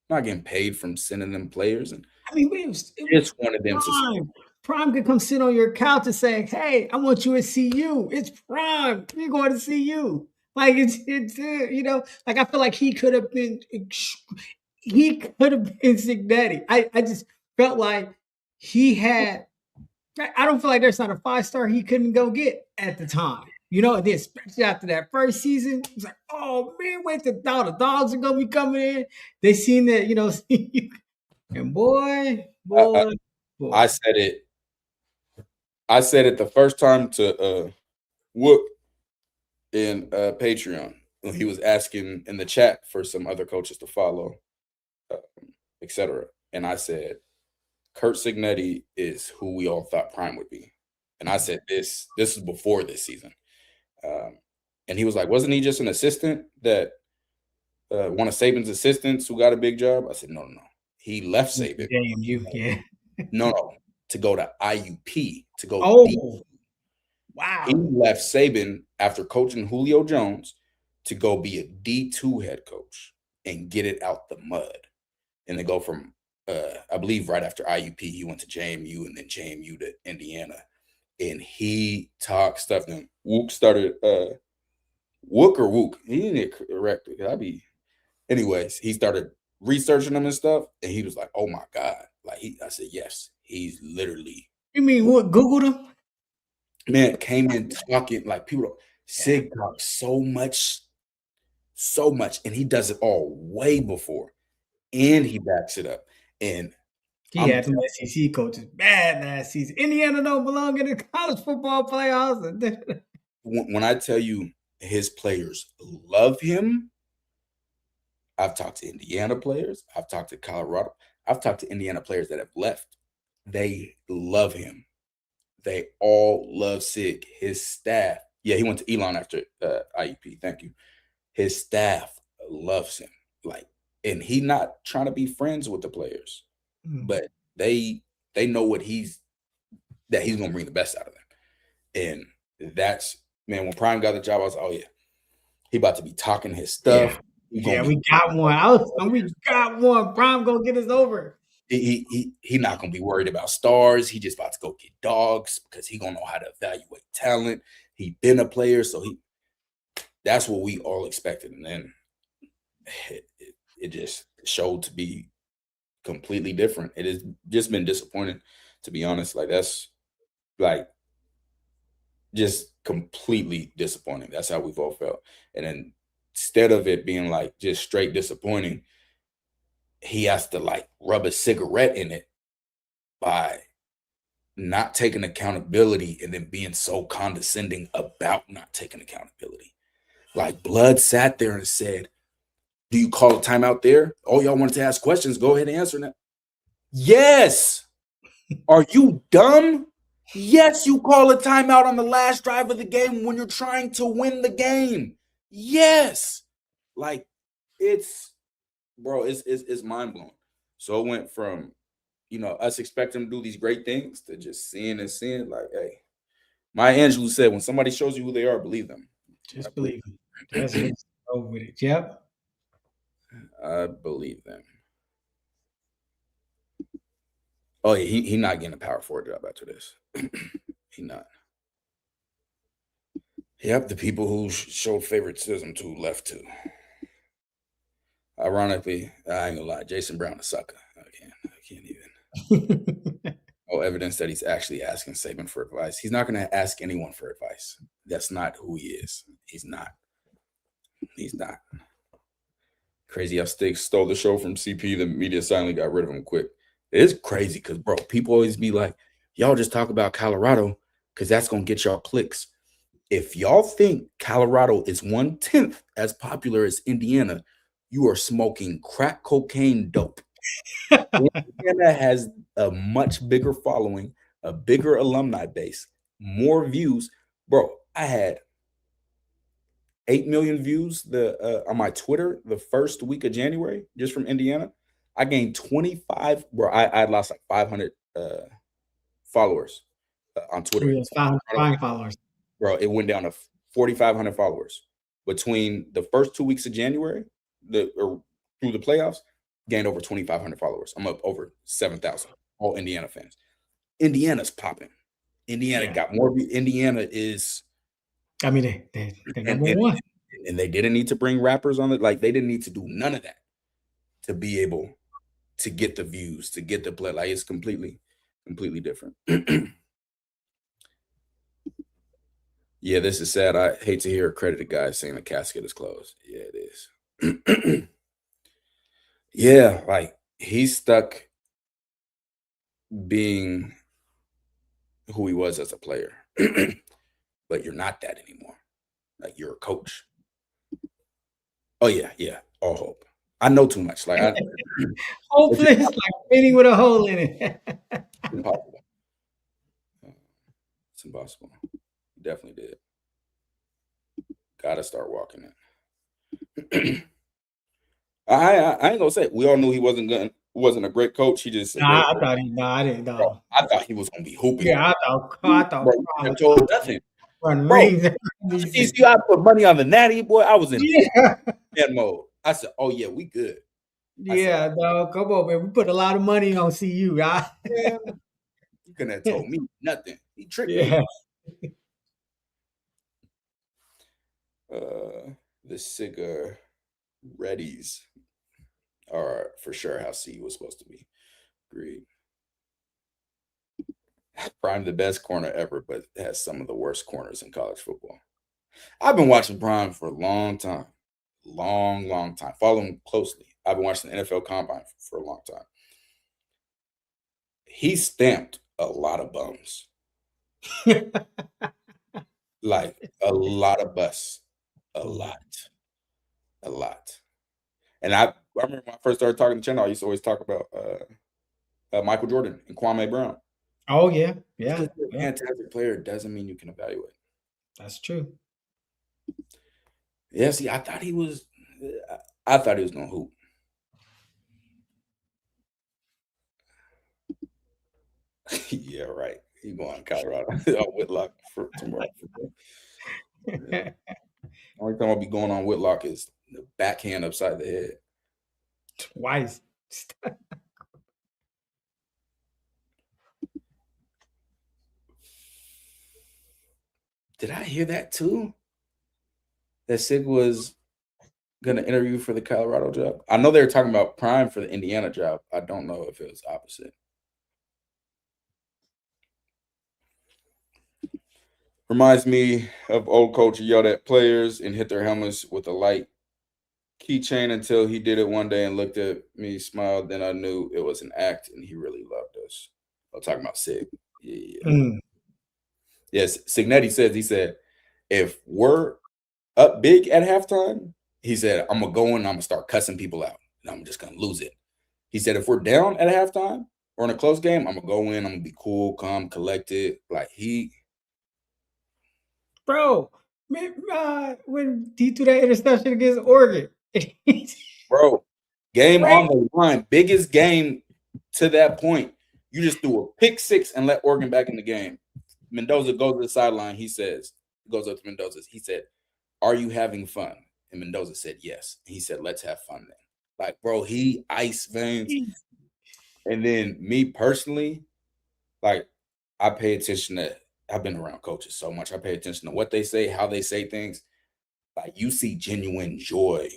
[SPEAKER 2] I'm not getting paid from sending them players. And
[SPEAKER 1] I mean, it was
[SPEAKER 2] just wanted them to.
[SPEAKER 1] Prime. Prime could come sit on your couch and say, "Hey, I want you to see you. It's Prime. You're going to see you." Like it's like I feel like he could have been Signetti. I just felt like he had. I don't feel like there's not a 5-star he couldn't go get at the time. And then especially after that first season, it's like, oh man, wait the dogs are gonna be coming in. They seen that, and boy,
[SPEAKER 2] I,
[SPEAKER 1] boy, boy.
[SPEAKER 2] I said it. I said it the first time to Wook in Patreon when he was asking in the chat for some other coaches to follow, etc. And I said, Kurt Signetti is who we all thought Prime would be. And I said this is before this season. And he was like, wasn't he just an assistant that one of Saban's assistants who got a big job? I said, no. He left Saban.
[SPEAKER 1] JMU, yeah.
[SPEAKER 2] No, to go to IUP, to go.
[SPEAKER 1] Oh, wow.
[SPEAKER 2] He left Saban after coaching Julio Jones to go be a D2 head coach and get it out the mud. And they go from, I believe right after IUP, he went to JMU and then JMU to Indiana. And he talked stuff. Then Wook started, Wook or Wook? He didn't correct it. Anyways, he started researching them and stuff. And he was like, oh my God. I said, yes, he's literally.
[SPEAKER 1] You mean what? Googled him?
[SPEAKER 2] Man, came in talking like people. Sig talks so much, and he does it all way before, and he backs it up. And
[SPEAKER 1] he had some SEC coaches bad last season. Indiana don't belong in the college football playoffs.
[SPEAKER 2] When I tell you his players love him, I've talked to Indiana players, I've talked to Colorado, I've talked to Indiana players that have left. They love him. They all love Sig. His staff. Yeah, he went to Elon after IUP. Thank you. His staff loves him. And he not trying to be friends with the players, but they know what he's gonna bring the best out of them. And that's, man, when Prime got the job, I was like, oh yeah, he about to be talking his stuff.
[SPEAKER 1] Yeah, we got one. We got one. Prime gonna get us over.
[SPEAKER 2] He not gonna be worried about stars. He just about to go get dogs because he gonna know how to evaluate talent. He been a player, so that's what we all expected. And then it just showed to be completely different. It has just been disappointing, to be honest. That's just completely disappointing. That's how we've all felt. And then instead of it being just straight disappointing, he has to rub a cigarette in it by not taking accountability and then being so condescending about not taking accountability. Blood sat there and said, do you call a timeout there? Oh, y'all wanted to ask questions. Go ahead and answer that. Yes. Are you dumb? Yes, you call a timeout on the last drive of the game when you're trying to win the game. Yes. It's mind blowing. So it went from us expect him to do these great things to just seeing and seeing like, hey, Maya Angelou said, when somebody shows you who they are, believe them. I
[SPEAKER 1] Just
[SPEAKER 2] believe
[SPEAKER 1] believe it. Just go with it. Yep.
[SPEAKER 2] I believe them. Oh yeah, he not getting a power forward job after this. He not. Yep, the people who showed favoritism to left too. Ironically, I ain't gonna lie, Jason Brown a sucker. I can't even. Oh, evidence that he's actually asking Saban for advice. He's not gonna ask anyone for advice. That's not who he is. He's not. He's not. Crazy how Sticks stole the show from CP. The media silently got rid of him quick. It's crazy because, bro, people always be like, y'all just talk about Colorado because that's going to get y'all clicks. If y'all think Colorado is 1/10 as popular as Indiana, you are smoking crack cocaine dope. Indiana has a much bigger following, a bigger alumni base, more views. Bro, I had 8 million views on my Twitter the first week of January just from Indiana. I gained 25, bro. I lost like 500 followers on Twitter.
[SPEAKER 1] We found followers.
[SPEAKER 2] Bro, it went down to 4,500 followers between the first 2 weeks of January, through the playoffs. Gained over 2,500 followers. I'm up over 7,000. All Indiana fans. Indiana's popping. Indiana got more. Indiana is.
[SPEAKER 1] I mean, they number one.
[SPEAKER 2] And they didn't need to bring rappers on it. Like, they didn't need to do none of that to be able to get the views, to get the play. Like, it's completely different. Yeah, this is sad. I hate to hear accredited guys saying the casket is closed. Yeah, it is. Yeah, like, he's stuck being who he was as a player. But you're not that anymore. Like, you're a coach. Oh yeah. All hope. I know too much. Like,
[SPEAKER 1] hopeless, like penny with a hole in it.
[SPEAKER 2] Impossible. It's impossible. You definitely did. Gotta start walking it. I ain't gonna say it. We all knew he wasn't a great coach. He just
[SPEAKER 1] I thought he. No, I didn't know.
[SPEAKER 2] Bro, I thought he was gonna be hooping.
[SPEAKER 1] Yeah, I thought.
[SPEAKER 2] Bro, told nothing.
[SPEAKER 1] Run
[SPEAKER 2] Bro,
[SPEAKER 1] rings.
[SPEAKER 2] see, I put money on the Natty, boy. I was in fan mode. I said, "Oh yeah, we good."
[SPEAKER 1] Yeah, no, come on, man. We put a lot of money on CU, right?
[SPEAKER 2] Man, you couldn't have told me nothing. He tricked me. The cigar readies are for sure how CU was supposed to be. Agreed. Prime the best corner ever, but has some of the worst corners in college football. I've been watching Prime for a long time. Long time. Following him closely. I've been watching the NFL Combine for a long time. He stamped a lot of bums. Like, a lot of busts. A lot. And I remember when I first started talking to Channel, I used to always talk about Michael Jordan and Kwame Brown.
[SPEAKER 1] Oh yeah.
[SPEAKER 2] Because you're a fantastic player doesn't mean you can evaluate.
[SPEAKER 1] That's true.
[SPEAKER 2] Yeah, see, I thought he was gonna hoop. Yeah, right. He going to Colorado. Whitlock for tomorrow. Yeah. Only time I'll be going on Whitlock is the backhand upside the head.
[SPEAKER 1] Twice.
[SPEAKER 2] Did I hear that too? That Sig was going to interview for the Colorado job? I know they were talking about Prime for the Indiana job. I don't know if it was opposite. Reminds me of old coach who yelled at players and hit their helmets with a light keychain until he did it one day and looked at me, smiled. Then I knew it was an act and he really loved us. I'm talking about Sig. Yeah. Yes, Signetti says, he said, if we're up big at halftime, he said, I'm going to go in and I'm going to start cussing people out. And I'm just going to lose it. He said, if we're down at halftime or in a close game, I'm going to go in, I'm going to be cool, calm, collected. Like,
[SPEAKER 1] Bro, when he threw that interception against Oregon.
[SPEAKER 2] Bro, game on the line. Biggest game to that point, you just threw a pick six and let Oregon back in the game. Mendoza goes to the sideline. He says, goes up to Mendoza. He said, "Are you having fun?" And Mendoza said, "Yes." He said, "Let's have fun then." Like, bro, he ice veins. And then me personally, like, I pay attention to, I've been around coaches so much. I pay attention to what they say, how they say things. Like, you see genuine joy.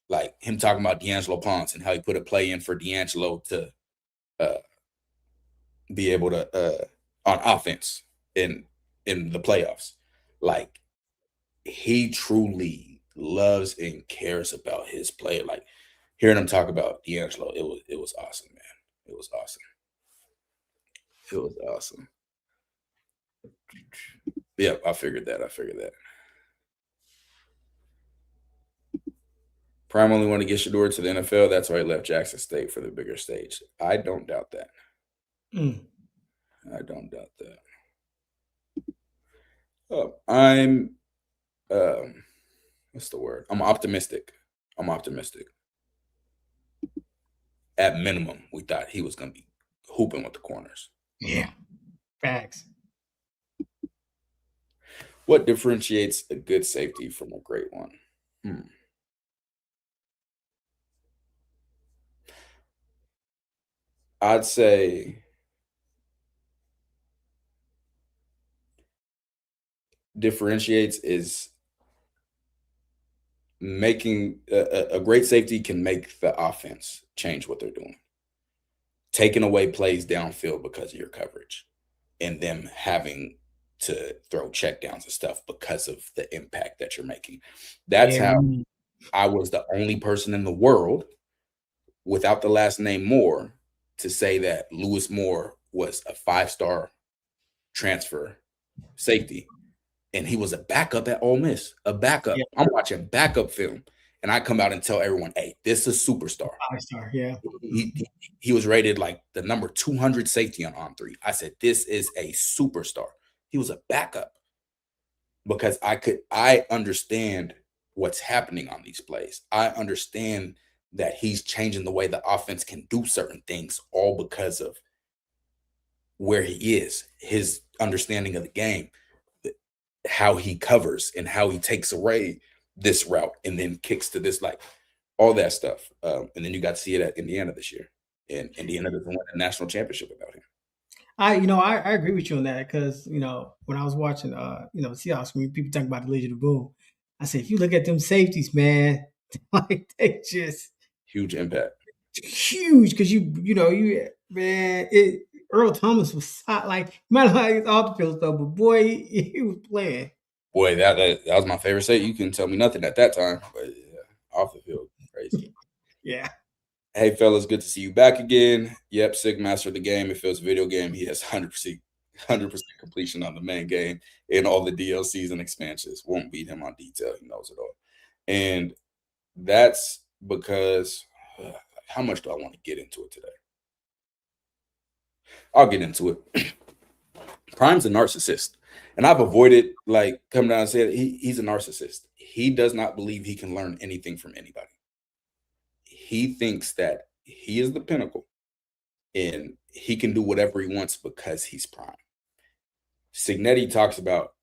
[SPEAKER 2] Like him talking about D'Angelo Ponce and how he put a play in for D'Angelo to uh, be able to on offense in the playoffs. Like, he truly loves and cares about his play. Like, hearing him talk about D'Angelo, it was awesome, man. It was awesome. It was awesome. Yeah, I figured that. Prime only wanted to get Shador to the NFL. That's why he left Jackson State for the bigger stage. I don't doubt that. I don't doubt that. I'm what's the word? I'm optimistic. At minimum, we thought he was going to be hooping with the corners.
[SPEAKER 1] Yeah, facts.
[SPEAKER 2] What differentiates a good safety from a great one? I'd say differentiates is making a great safety can make the offense change what they're doing. Taking away plays downfield because of your coverage and them having to throw checkdowns and stuff because of the impact that you're making. That's how I was the only person in the world without the last name Moore to say that Lewis Moore was a 5-star transfer safety. And he was a backup at Ole Miss, a backup. Yeah. I'm watching backup film, and I come out and tell everyone, "Hey, this is a superstar."
[SPEAKER 1] 5-star, yeah.
[SPEAKER 2] He was rated like the number 200 safety on On3. I said, "This is a superstar." He was a backup because I understand what's happening on these plays. I understand that he's changing the way the offense can do certain things, all because of where he is, his understanding of the game, how he covers and how he takes away this route and then kicks to this, like all that stuff. And then you got to see it at Indiana this year, and Indiana doesn't win a national championship without him.
[SPEAKER 1] I agree with you on that because when I was watching Seahawks, when people talk about the Legion of Boom, I said if you look at them safeties, man, like they just
[SPEAKER 2] huge impact,
[SPEAKER 1] huge because Earl Thomas was hot, like matter how he's off the field stuff, but boy, he was playing.
[SPEAKER 2] Boy, that was my favorite safety. You couldn't tell me nothing at that time, but yeah, off the field, crazy.
[SPEAKER 1] Yeah.
[SPEAKER 2] Hey, fellas, good to see you back again. Yep, Sig mastered the game. If it was a video game, he has 100% completion on the main game and all the DLCs and expansions. Won't beat him on detail. He knows it all. And that's because how much do I want to get into it today? I'll get into it. Prime's a narcissist. And I've avoided like coming down and saying he's a narcissist. He does not believe he can learn anything from anybody. He thinks that he is the pinnacle and he can do whatever he wants because he's Prime. Signetti talks about,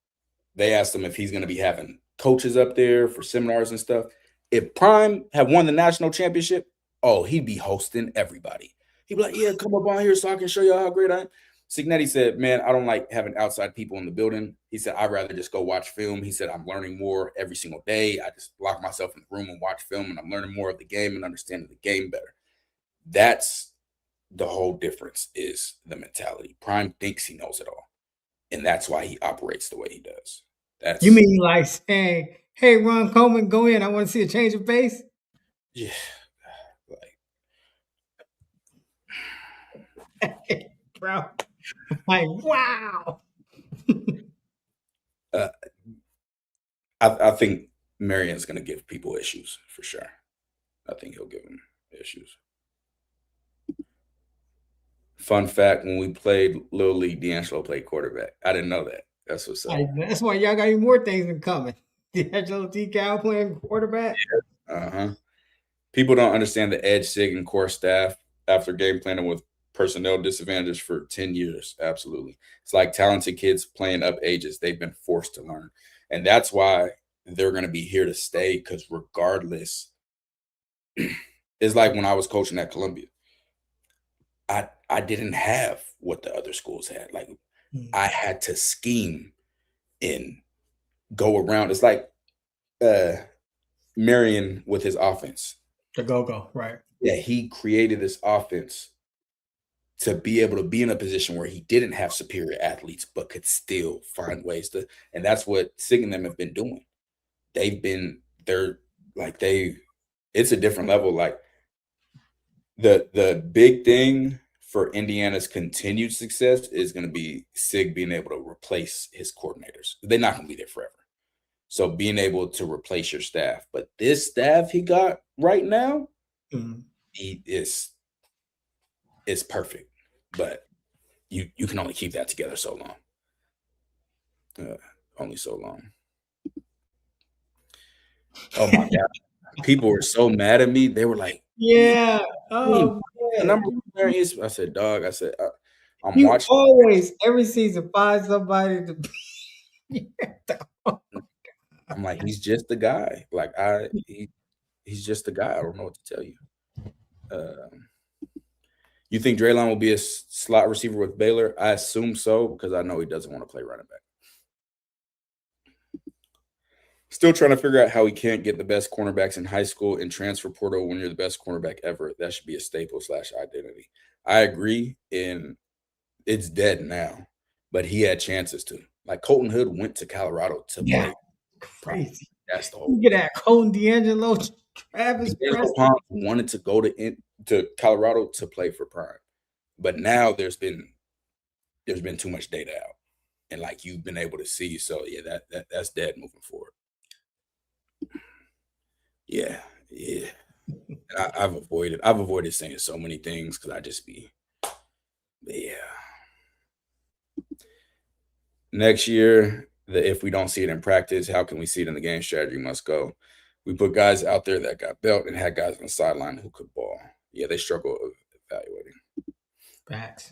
[SPEAKER 2] they asked him if he's going to be having coaches up there for seminars and stuff. If Prime had won the national championship, oh, he'd be hosting everybody. He'd be like, yeah, come up on here so I can show you how great I am. Signetti said, man, I don't like having outside people in the building. He said, I'd rather just go watch film. He said, I'm learning more every single day. I just lock myself in the room and watch film, and I'm learning more of the game and understanding the game better. That's the whole difference, is the mentality. Prime thinks he knows it all, and that's why he operates the way he does. That's,
[SPEAKER 1] you mean like saying, hey, Ron Coleman, go in. I want to see a change of pace?
[SPEAKER 2] Yeah.
[SPEAKER 1] Bro. Like, wow.
[SPEAKER 2] I think Marion's going to give people issues for sure. I think he'll give them issues. Fun fact, when we played Little League, D'Angelo played quarterback. I didn't know that. That's what's up.
[SPEAKER 1] That's why y'all got even more things in common. D'Angelo Cal playing quarterback.
[SPEAKER 2] Yeah. People don't understand the edge Sig and core staff after game planning with personnel disadvantage for 10 years. Absolutely. It's like talented kids playing up ages. They've been forced to learn. And that's why they're going to be here to stay, because regardless, it's like when I was coaching at Columbia, I didn't have what the other schools had. Like, I had to scheme and go around. It's like Marion with his offense.
[SPEAKER 1] The go-go, right.
[SPEAKER 2] Yeah, he created this offense to be able to be in a position where he didn't have superior athletes, but could still find ways to. And that's what Sig and them have been doing. It's a different level. Like, the big thing for Indiana's continued success is going to be Sig being able to replace his coordinators. They're not going to be there forever. So being able to replace your staff. But this staff he got right now, he is perfect. But you can only keep that together so long. Only so long. Oh my God. People were so mad at me. They were like,
[SPEAKER 1] yeah. Oh,
[SPEAKER 2] the number one player is. I said, dog, I'm
[SPEAKER 1] you
[SPEAKER 2] watching.
[SPEAKER 1] always, every season, find somebody to be.
[SPEAKER 2] I'm like, he's just the guy. Like, he's just the guy. I don't know what to tell you. You think Draylon will be a slot receiver with Baylor? I assume so, because I know he doesn't want to play running back. Still trying to figure out how he can't get the best cornerbacks in high school and transfer portal when you're the best cornerback ever. That should be a staple / identity. I agree, and it's dead now, but he had chances to. Like, Colton Hood went to Colorado to play.
[SPEAKER 1] Crazy.
[SPEAKER 2] That's the whole
[SPEAKER 1] You get that Colton D'Angelo, Travis Preston.
[SPEAKER 2] wanted to go to Colorado to play for Prime, but now there's been too much data out, and like you've been able to see. So yeah, that's dead moving forward. Yeah. I've avoided saying so many things because I just be, yeah. Next year, if we don't see it in practice, how can we see it in the game? Strategy must go. We put guys out there that got belt and had guys on the sideline who could ball. Yeah, they struggle evaluating.
[SPEAKER 1] Facts.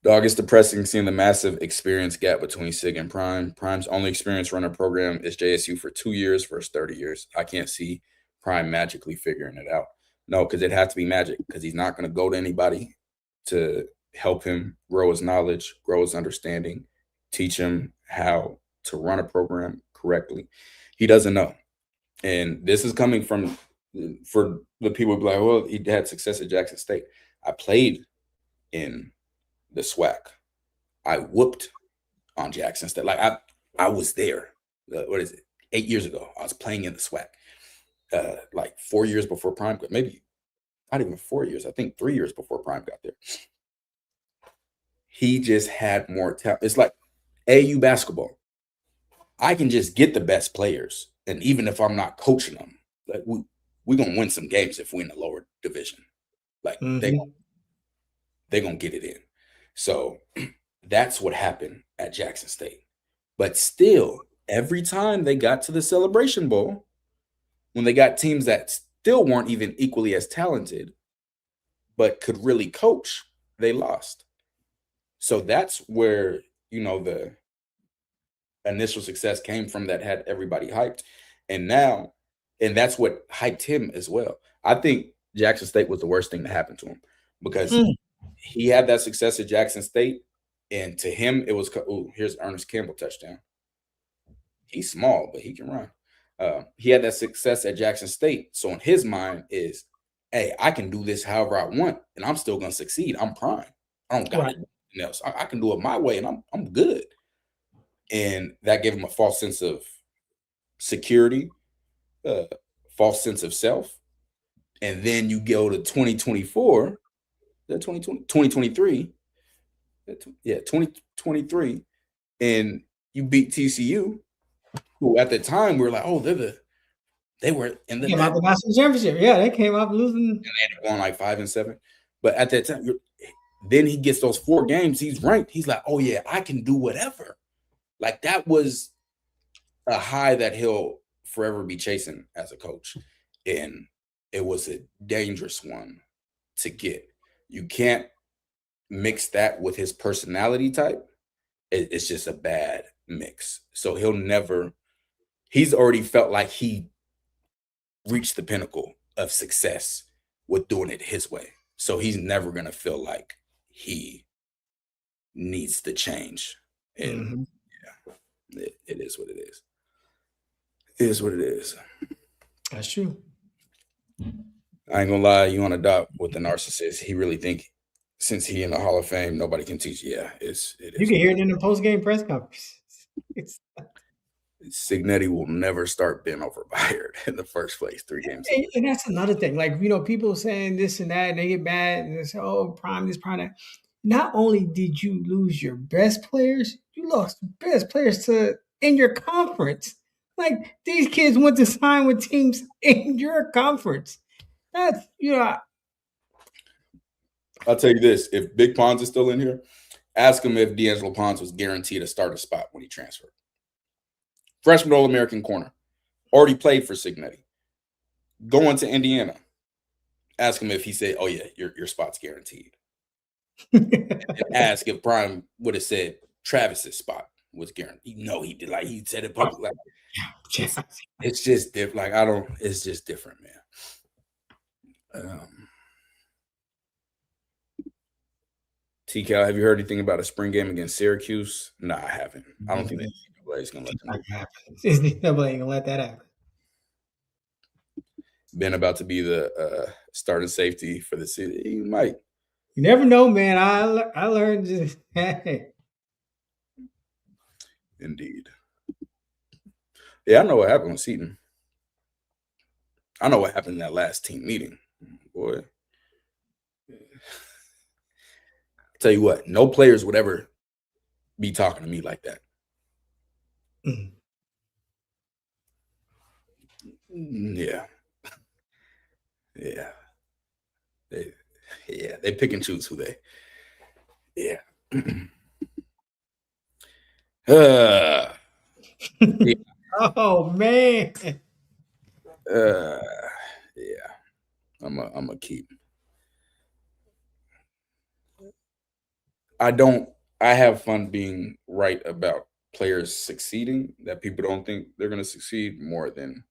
[SPEAKER 2] Dog, it's depressing seeing the massive experience gap between Sig and Prime. Prime's only experience running a program is JSU for 2 years versus 30 years. I can't see Prime magically figuring it out. No, because it has to be magic, because he's not going to go to anybody to help him grow his knowledge, grow his understanding, teach him how to run a program correctly. He doesn't know. And this is coming from, for the people who be like, well, he had success at Jackson State. I played in the SWAC. I whooped on Jackson State. Like, I was there. What is it? 8 years ago, I was playing in the SWAC. Like 4 years before Prime, maybe not even 4 years. I think 3 years before Prime got there. He just had more talent. It's like AU basketball. I can just get the best players, and even if I'm not coaching them, like we're gonna win some games if we're in the lower division. Like they're gonna get it in. So that's what happened at Jackson State. But still, every time they got to the Celebration Bowl, when they got teams that still weren't even equally as talented, but could really coach, they lost. So that's where, the initial success came from, that had everybody hyped. And that's what hyped him as well. I think Jackson State was the worst thing to happen to him, because he had that success at Jackson State, and to him, it was, here's Ernest Campbell touchdown. He's small, but he can run. He had that success at Jackson State. So in his mind is, hey, I can do this however I want, and I'm still going to succeed. I'm Prime. I don't got anything else. I can do it my way, and I'm good. And that gave him a false sense of security, false sense of self. And then you go to 2024, 2023, 2023, and you beat TCU, who at the time we were like, oh, they were in the
[SPEAKER 1] national championship. Yeah, they came out losing.
[SPEAKER 2] And they ended up going like 5-7. But at that time, then he gets those 4 games, he's ranked. He's like, oh yeah, I can do whatever. Like, that was a high that he'll forever be chasing as a coach. And it was a dangerous one to get. You can't mix that with his personality type, it's just a bad mix. So he's already felt like he reached the pinnacle of success with doing it his way. So he's never going to feel like he needs to change. And
[SPEAKER 1] Mm-hmm.
[SPEAKER 2] it is what it is. It is what it is.
[SPEAKER 1] That's true.
[SPEAKER 2] I ain't gonna lie, you on a dot with the narcissist. He really think since he in the Hall of Fame, nobody can teach. Yeah, it
[SPEAKER 1] You
[SPEAKER 2] is
[SPEAKER 1] can
[SPEAKER 2] what
[SPEAKER 1] hear
[SPEAKER 2] it
[SPEAKER 1] it in the post game press conference.
[SPEAKER 2] is. Signetti will never start Ben over Bayard in the first place. 3 games in.
[SPEAKER 1] And that's another thing. Like, people saying this and that, and they get mad and they say, oh, prime this, prime that. Not only did you lose your best players, you lost best players to in your conference. Like, these kids went to sign with teams in your conference. That's,
[SPEAKER 2] I'll tell you this: if Big Pons is still in here, ask him if D'Angelo Pons was guaranteed a starter spot when he transferred. Freshman All-American corner, already played for Signetti. Going to Indiana, ask him if he said, "Oh yeah, your spot's guaranteed." And ask if Prime would have said Travis's spot was guaranteed. No, he did. Like, he said it publicly. Like, it's just different. Like, I don't. It's just different, man. TCal, have you heard anything about a spring game against Syracuse? Nah, I haven't. I don't think the NCAA is gonna let them do
[SPEAKER 1] NCAA ain't gonna let that happen.
[SPEAKER 2] Ben about to be the starting safety for the city. He might.
[SPEAKER 1] You never know, man. I learned just hey.
[SPEAKER 2] Indeed. Yeah, I know what happened with Seton. I know what happened in that last team meeting. Boy. I'll tell you what, no players would ever be talking to me like that. Yeah. Yeah. They pick and choose who they. Yeah. Yeah.
[SPEAKER 1] Oh man.
[SPEAKER 2] Yeah. I'm a keep. I have fun being right about players succeeding, that people don't think they're going to succeed, more than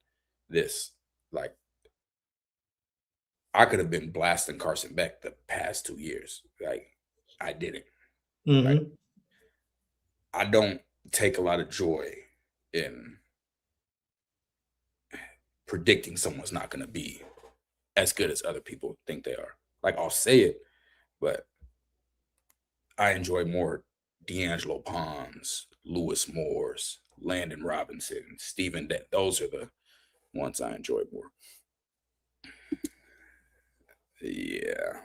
[SPEAKER 2] this. Like, I could have been blasting Carson Beck the past 2 years. Like, I didn't.
[SPEAKER 1] Mm-hmm.
[SPEAKER 2] Like, I don't take a lot of joy in predicting someone's not going to be as good as other people think they are. Like, I'll say it, but I enjoy more D'Angelo Pons, Lewis Moores, Landon Robinson, Stephen Dent. Those are the ones I enjoy more. Yeah.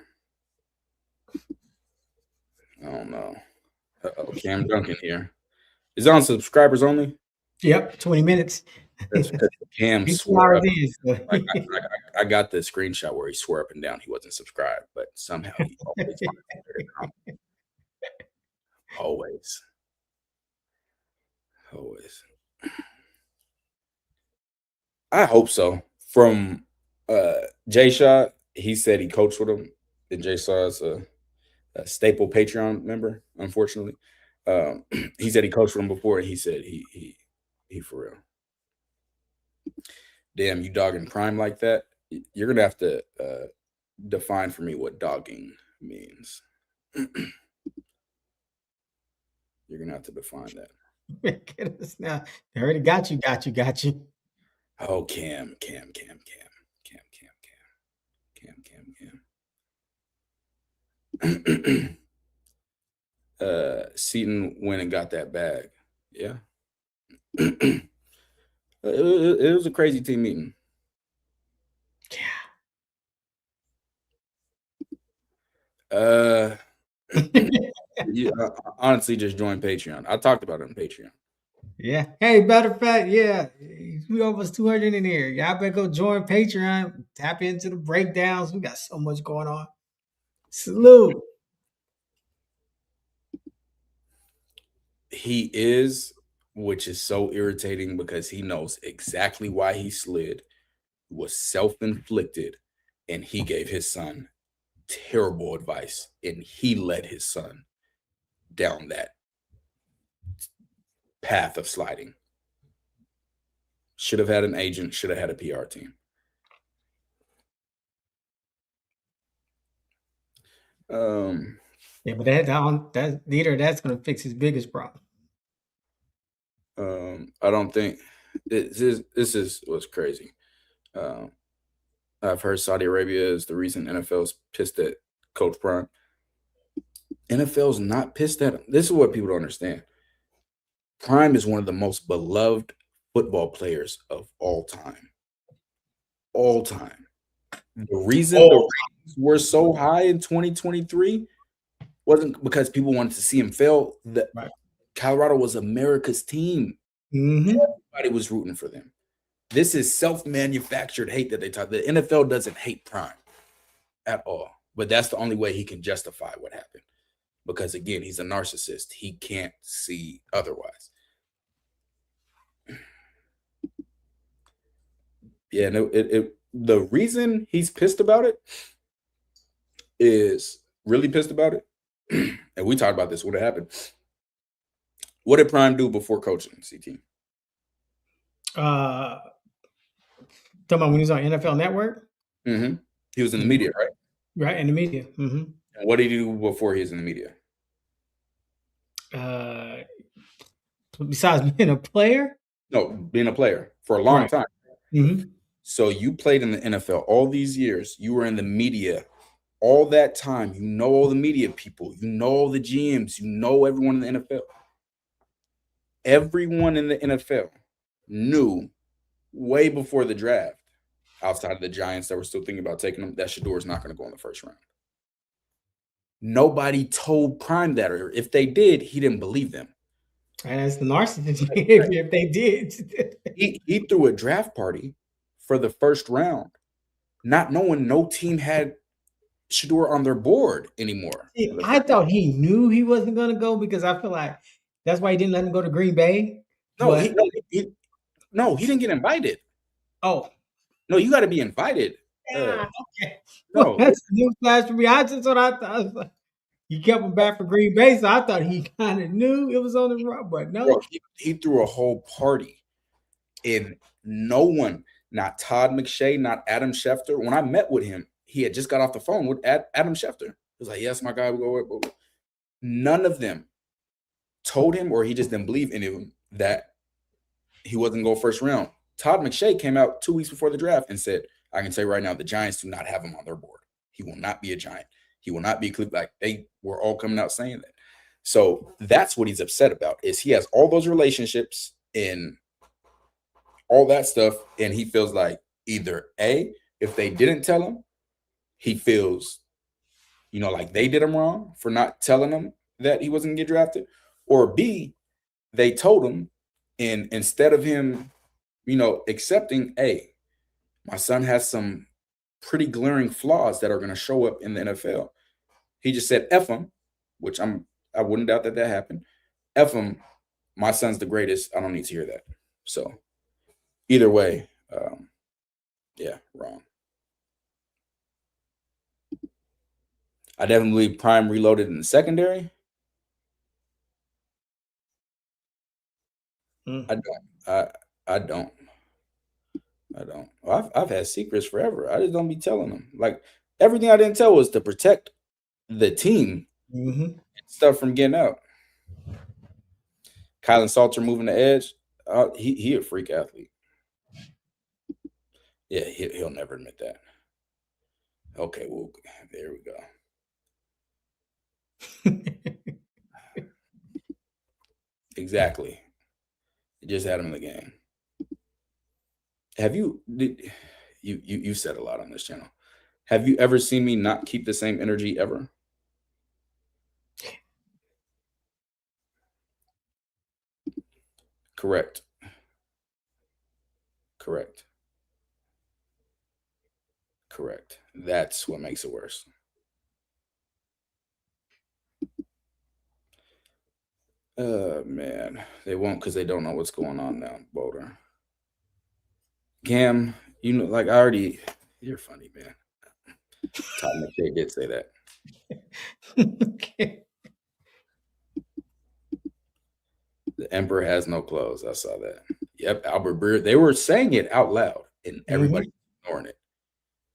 [SPEAKER 2] I don't know. Cam Duncan here. Is it on subscribers only?
[SPEAKER 1] Yep, 20 minutes.
[SPEAKER 2] That's because Cam swore up. Like, I got the screenshot where he swore up and down he wasn't subscribed, but somehow he always finds it very common. Always. I hope so. From Jay Shaw, he said he coached with him. And Jay Shaw is a staple Patreon member, unfortunately. He said he coached with him before, and he said he for real. Damn, you dogging Prime like that? You're gonna have to define for me what dogging means. You're gonna have to define that.
[SPEAKER 1] Get us now. They already got you.
[SPEAKER 2] Oh, Cam. Seton went and got that bag. Yeah. It was a crazy team meeting. Yeah. Honestly, just join Patreon. I talked about it on Patreon.
[SPEAKER 1] Yeah. Hey, matter of fact, yeah, we almost 200 in here. Y'all better go join Patreon. Tap into the breakdowns. We got so much going on. Salute.
[SPEAKER 2] He is, which is so irritating because he knows exactly why he slid, was self-inflicted, and he gave his son terrible advice, and he led his son down that path of sliding. Should have had an agent, should have had a PR team.
[SPEAKER 1] Yeah, but that's neither that's going to fix his biggest problem.
[SPEAKER 2] I don't think this is what's crazy. I've heard Saudi Arabia is the reason NFL's pissed at Coach Prime. NFL's not pissed at him. This is what people don't understand. Prime is one of the most beloved football players of all time. All time. The reason the ratings were so high in 2023 wasn't because people wanted to see him fail.
[SPEAKER 1] Right.
[SPEAKER 2] Colorado was America's team. Everybody was rooting for them. This is self-manufactured hate that they talk. The NFL doesn't hate Prime at all. But that's the only way he can justify what happened. Because, again, he's a narcissist. He can't see otherwise. Yeah, no, the reason he's pissed about it is really pissed about it. And we talked about this. What happened? What did Prime do before coaching, CT?
[SPEAKER 1] Talking about when he was on NFL Network?
[SPEAKER 2] Mm-hmm. He was in the media, right?
[SPEAKER 1] Right, in the media. Mm-hmm.
[SPEAKER 2] And what did he do before he was in the media?
[SPEAKER 1] Besides being a player?
[SPEAKER 2] No, being a player for a long time.
[SPEAKER 1] Mm-hmm.
[SPEAKER 2] So you played in the NFL all these years. You were in the media all that time. You know all the media people. You know all the GMs. You know everyone in the NFL. Everyone in the NFL knew way before the draft, outside of the Giants that were still thinking about taking him, that Shador is not going to go in the first round. Nobody told Prime that, or if they did, he didn't believe them.
[SPEAKER 1] And that's the narcissist behavior if they did.
[SPEAKER 2] he threw a draft party for the first round, not knowing no team had Shador on their board anymore.
[SPEAKER 1] See, I thought he knew he wasn't going to go because I feel like that's why he didn't let him go to Green Bay.
[SPEAKER 2] No, he didn't get invited.
[SPEAKER 1] Oh.
[SPEAKER 2] No, you got to be invited.
[SPEAKER 1] Okay.
[SPEAKER 2] No,
[SPEAKER 1] that's a new flash for me. I just what I thought. He kept him back for Green Bay, so I thought he kind of knew it was on the run, but no.
[SPEAKER 2] Bro, he threw a whole party, and no one, not Todd McShay, not Adam Schefter. When I met with him, he had just got off the phone with Adam Schefter. He was like, "Yes, my guy will go." None of them told him, or he just didn't believe in him, that he wasn't going to go first round. Todd McShay came out 2 weeks before the draft and said, "I can say right now, the Giants do not have him on their board. He will not be a Giant. He will not be a Cleveland." Like, they were all coming out saying that. So that's what he's upset about, is he has all those relationships and all that stuff, and he feels like either A, if they didn't tell him, he feels, like they did him wrong for not telling him that he wasn't going to get drafted, or B, they told him, and instead of him, accepting, hey, my son has some pretty glaring flaws that are going to show up in the NFL, he just said, F him, which I wouldn't doubt that happened. F him, my son's the greatest. I don't need to hear that. So either way, wrong. I definitely believe Prime reloaded in the secondary. I don't. Well, I've had secrets forever. I just don't be telling them. Like, everything I didn't tell was to protect the team and stuff from getting out. Kylan Salter moving the edge. He a freak athlete. Yeah, he'll never admit that. Okay, well, there we go. Exactly. You just had him in the game. Have you said a lot on this channel. Have you ever seen me not keep the same energy ever? Correct. That's what makes it worse. Man, they won't, because they don't know what's going on now, Boulder. Cam, you're funny, man. Todd McShay did say that.
[SPEAKER 1] Okay.
[SPEAKER 2] The emperor has no clothes. I saw that. Yep, Albert Breer. They were saying it out loud, and everybody ignoring it.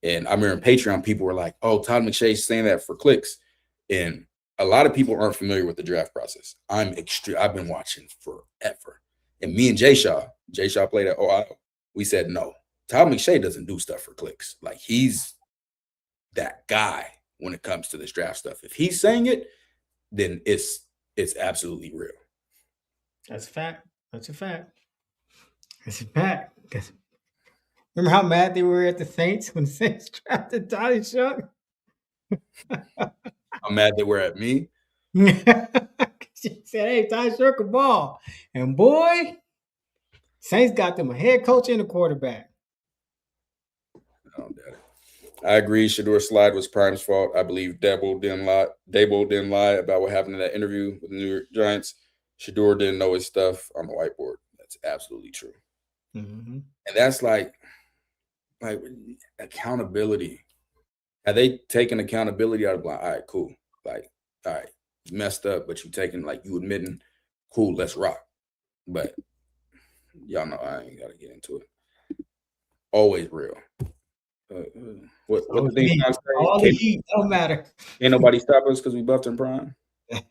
[SPEAKER 2] And I remember on Patreon, people were like, "Oh, Todd McShay's saying that for clicks," and a lot of people aren't familiar with the draft process. I've been watching forever, and me and Jay Shaw played at Ohio. We said no. Todd McShay doesn't do stuff for clicks. Like, he's that guy when it comes to this draft stuff. If he's saying it, then it's absolutely real.
[SPEAKER 1] That's a fact. That's a fact. That's a fact. Remember how mad they were at the Saints when the Saints drafted Donnie Shook?
[SPEAKER 2] How mad they were at me.
[SPEAKER 1] She said, "Hey, Donnie Shook a ball," and boy, Saints got them a head coach and a quarterback.
[SPEAKER 2] Oh, daddy. I agree. Shedeur slide was Prime's fault. I believe Dabo didn't lie about what happened in that interview with the New York Giants. Shedeur didn't know his stuff on the whiteboard. That's absolutely true.
[SPEAKER 1] Mm-hmm.
[SPEAKER 2] And that's like accountability. Have they taken accountability out of blind? All right, cool. Like, all right, you messed up, but you taking, like, you admitting, cool, let's rock. But y'all know I ain't got to get into it. Always real. What the thing I say?
[SPEAKER 1] All the heat don't matter.
[SPEAKER 2] Ain't nobody stop us because we buffed in Prime.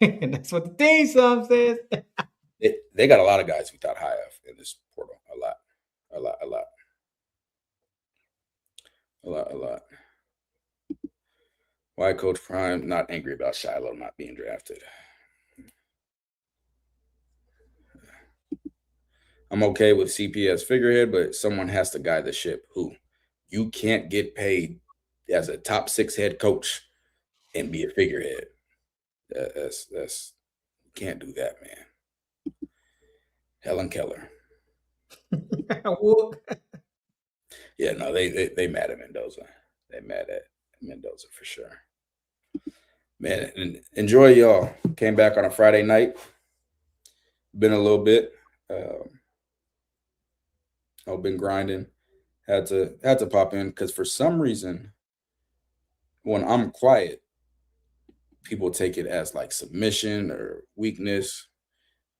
[SPEAKER 1] And that's what the theme song says.
[SPEAKER 2] They got a lot of guys we thought high of in this portal. A lot. Why Coach Prime not angry about Shiloh not being drafted? I'm okay with CP as figurehead, but someone has to guide the ship. Who? You can't get paid as a top 6 head coach and be a figurehead. That's can't do that, man. Helen Keller. Yeah, no, they mad at Mendoza. They mad at Mendoza for sure. Man, and enjoy, y'all. Came back on a Friday night. Been a little bit. I've been grinding. Had to pop in because for some reason, when I'm quiet, people take it as like submission or weakness,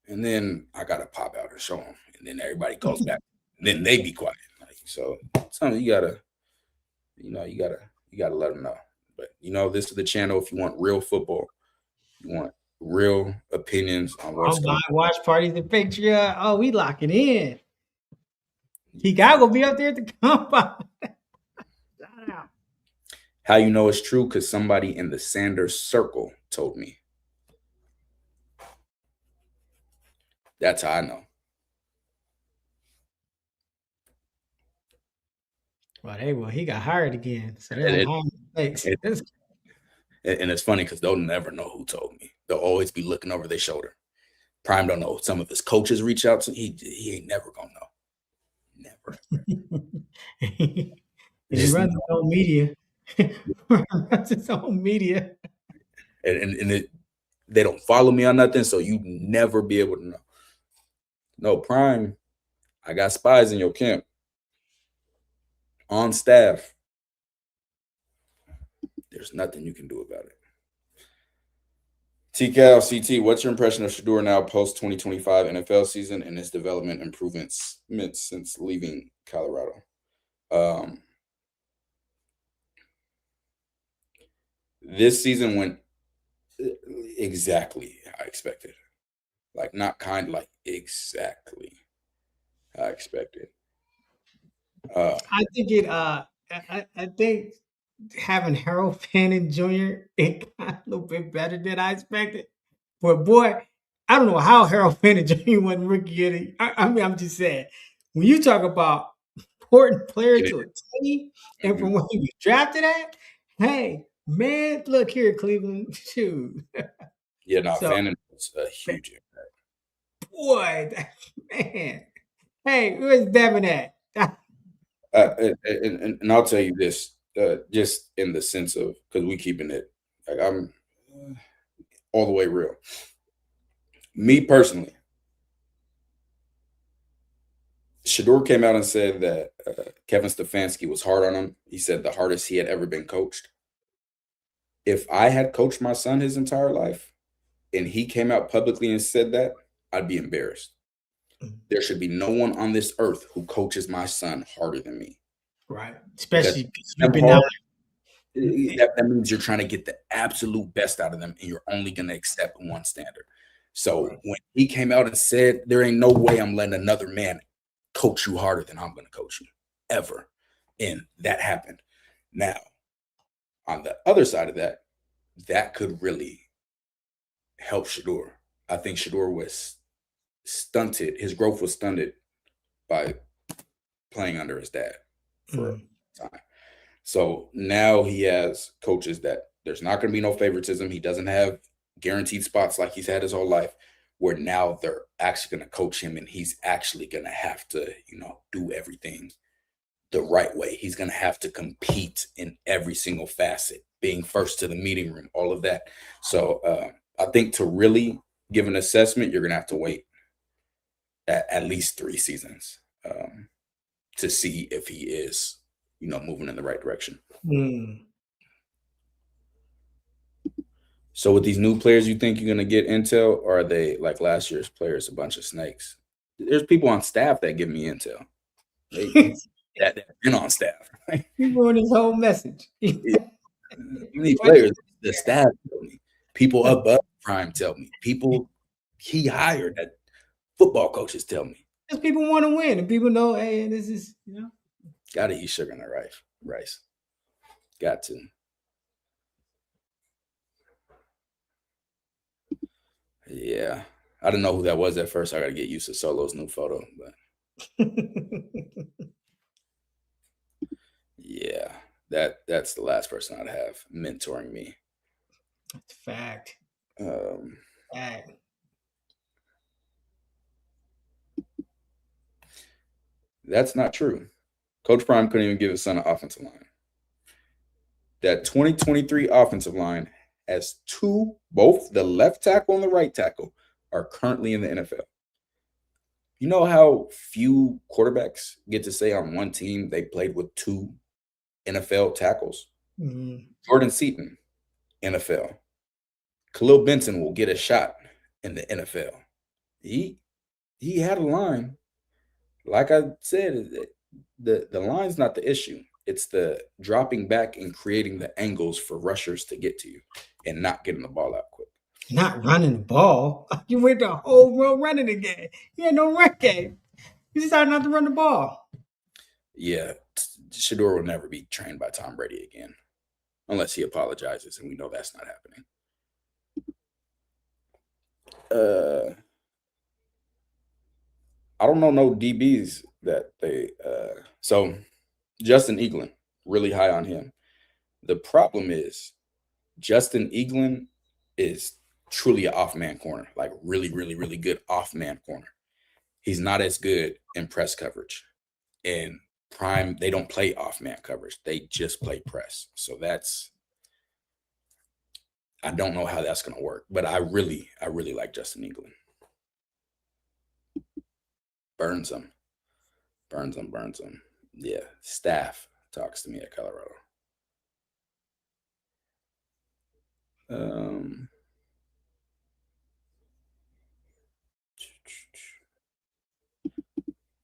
[SPEAKER 2] and then I gotta pop out and show them, and then everybody goes back. And then they be quiet. Like, so something you gotta let them know. But this is the channel if you want real football, you want real opinions on what's going on.
[SPEAKER 1] Watch parties and Patreon. Oh, we locking in. He gotta be up there at the compound. Shout out.
[SPEAKER 2] How you know it's true? Because somebody in the Sanders circle told me. That's how I know.
[SPEAKER 1] Well, he got hired again. So they're
[SPEAKER 2] and it's funny because they'll never know who told me. They'll always be looking over their shoulder. Prime don't know. Some of his coaches reach out to he ain't never gonna know. Never.
[SPEAKER 1] He runs his own media. Runs his own media.
[SPEAKER 2] And they don't follow me on nothing, so you never be able to know. No, Prime, I got spies in your camp. On staff. There's nothing you can do about it. TCal CT, what's your impression of Shedeur now post 2025 NFL season and his development improvements since leaving Colorado? This season went exactly how I expected. Like, not kind, like exactly how I expected.
[SPEAKER 1] I think I think having Harold Fannin Jr. it got a little bit better than I expected. But boy, I don't know how Harold Fannin Jr. wasn't rookie of the. I mean, I'm just saying, when you talk about important player to a team, and from where he was drafted at, hey man, look here, Cleveland, shoot.
[SPEAKER 2] Yeah, no, Fannin was a huge impact.
[SPEAKER 1] Boy, man, hey, where's Devin at?
[SPEAKER 2] And I'll tell you this, just in the sense of, because we keeping it, like, I'm all the way real. Me personally, Shedeur came out and said that Kevin Stefanski was hard on him. He said the hardest he had ever been coached. If I had coached my son his entire life and he came out publicly and said that, I'd be embarrassed. There should be no one on this earth who coaches my son harder than me.
[SPEAKER 1] Right.
[SPEAKER 2] Because
[SPEAKER 1] Especially because you've
[SPEAKER 2] them
[SPEAKER 1] been out.
[SPEAKER 2] hard, that means you're trying to get the absolute best out of them, and you're only going to accept one standard. So when he came out and said, there ain't no way I'm letting another man coach you harder than I'm going to coach you, ever. And that happened. Now, on the other side of that, that could really help Shador. I think Shador was stunted. His growth was stunted by playing under his dad for a time. So now he has coaches that there's not going to be no favoritism. He doesn't have guaranteed spots like he's had his whole life, where now they're actually going to coach him and he's actually going to have to, do everything the right way. He's going to have to compete in every single facet, being first to the meeting room, all of that. So I think to really give an assessment, you're going to have to wait at least 3 seasons to see if he is, moving in the right direction. So with these new players, you think you're going to get intel, or are they like last year's players, a bunch of snakes? There's people on staff that give me intel. That been on staff.
[SPEAKER 1] You ruined his whole message.
[SPEAKER 2] Many players, the staff tell me. People above Prime tell me. People he hired that football coaches tell me.
[SPEAKER 1] Because people want to win, and people know, hey, this is,
[SPEAKER 2] Got to eat sugar in the rice. Got to. Yeah. I didn't know who that was at first. I got to get used to Solo's new photo, but yeah, that's the last person I'd have mentoring me.
[SPEAKER 1] That's fact. Fact.
[SPEAKER 2] That's not true. Coach Prime couldn't even give his son an offensive line. That 2023 offensive line has both the left tackle and the right tackle are currently in the NFL. You know how few quarterbacks get to say on one team they played with 2 NFL tackles? Jordan Seaton, NFL. Khalil Benson will get a shot in the NFL. He had a line. Like I said, the line's not the issue. It's the dropping back and creating the angles for rushers to get to you and not getting the ball out quick.
[SPEAKER 1] Not running the ball. You went the whole road running again. You had no run game. You decided not to run the ball.
[SPEAKER 2] Yeah, Shador will never be trained by Tom Brady again, unless he apologizes, and we know that's not happening. I don't know no DBs that they so Justin Eaglin, really high on him. The problem is Justin Eaglin is truly an off-man corner, like really, really, really good off-man corner. He's not as good in press coverage. In Prime, they don't play off-man coverage. They just play press. So I don't know how that's going to work, but I really like Justin Eaglin. Burns him. Yeah, staff talks to me at Colorado.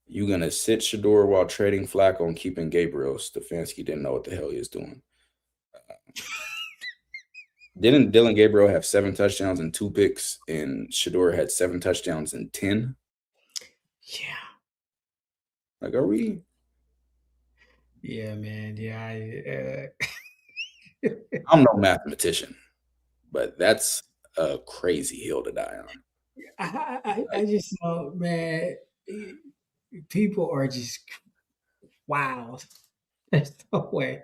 [SPEAKER 2] You gonna sit Shador while trading Flacco and keeping Gabriel? Stefanski didn't know what the hell he was doing. Didn't Dylan Gabriel have 7 touchdowns and 2 picks, and Shador had 7 touchdowns and 10?
[SPEAKER 1] Yeah.
[SPEAKER 2] Like, are we?
[SPEAKER 1] Yeah, man. Yeah.
[SPEAKER 2] I'm no mathematician, but that's a crazy hill to die on.
[SPEAKER 1] I just know, man, people are just wild. There's no way.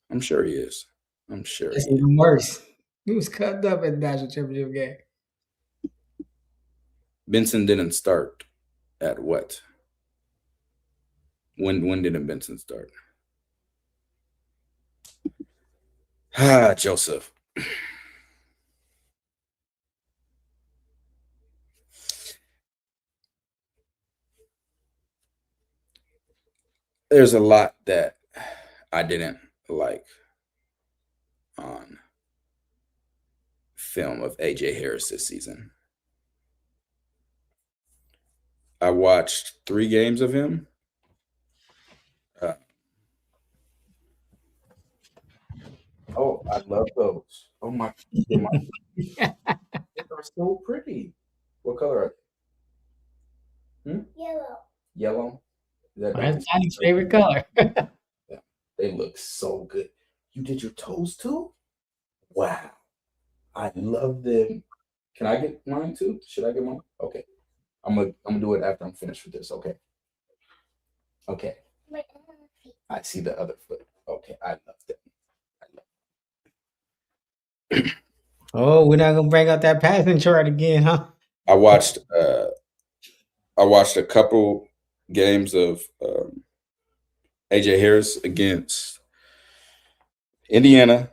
[SPEAKER 2] I'm sure he is.
[SPEAKER 1] It's even worse. He was cut up at the national championship game.
[SPEAKER 2] Benson didn't start at what? When didn't Benson start? Joseph. There's a lot that I didn't like on film of AJ Harris this season. I watched 3 games of him. Oh, I love those. Oh my, they are so pretty. What color are they? Yellow. Yellow? Is that
[SPEAKER 1] That's Johnny's favorite color.
[SPEAKER 2] Yeah, they look so good. You did your toes too? Wow. I love them. Can I get mine too? Should I get mine? Okay. I'm gonna do it after I'm finished with this. Okay. Okay. I see the other foot. Okay, I love them.
[SPEAKER 1] Oh, we're not gonna bring out that passing chart again, huh?
[SPEAKER 2] I watched a couple games of AJ Harris against Indiana,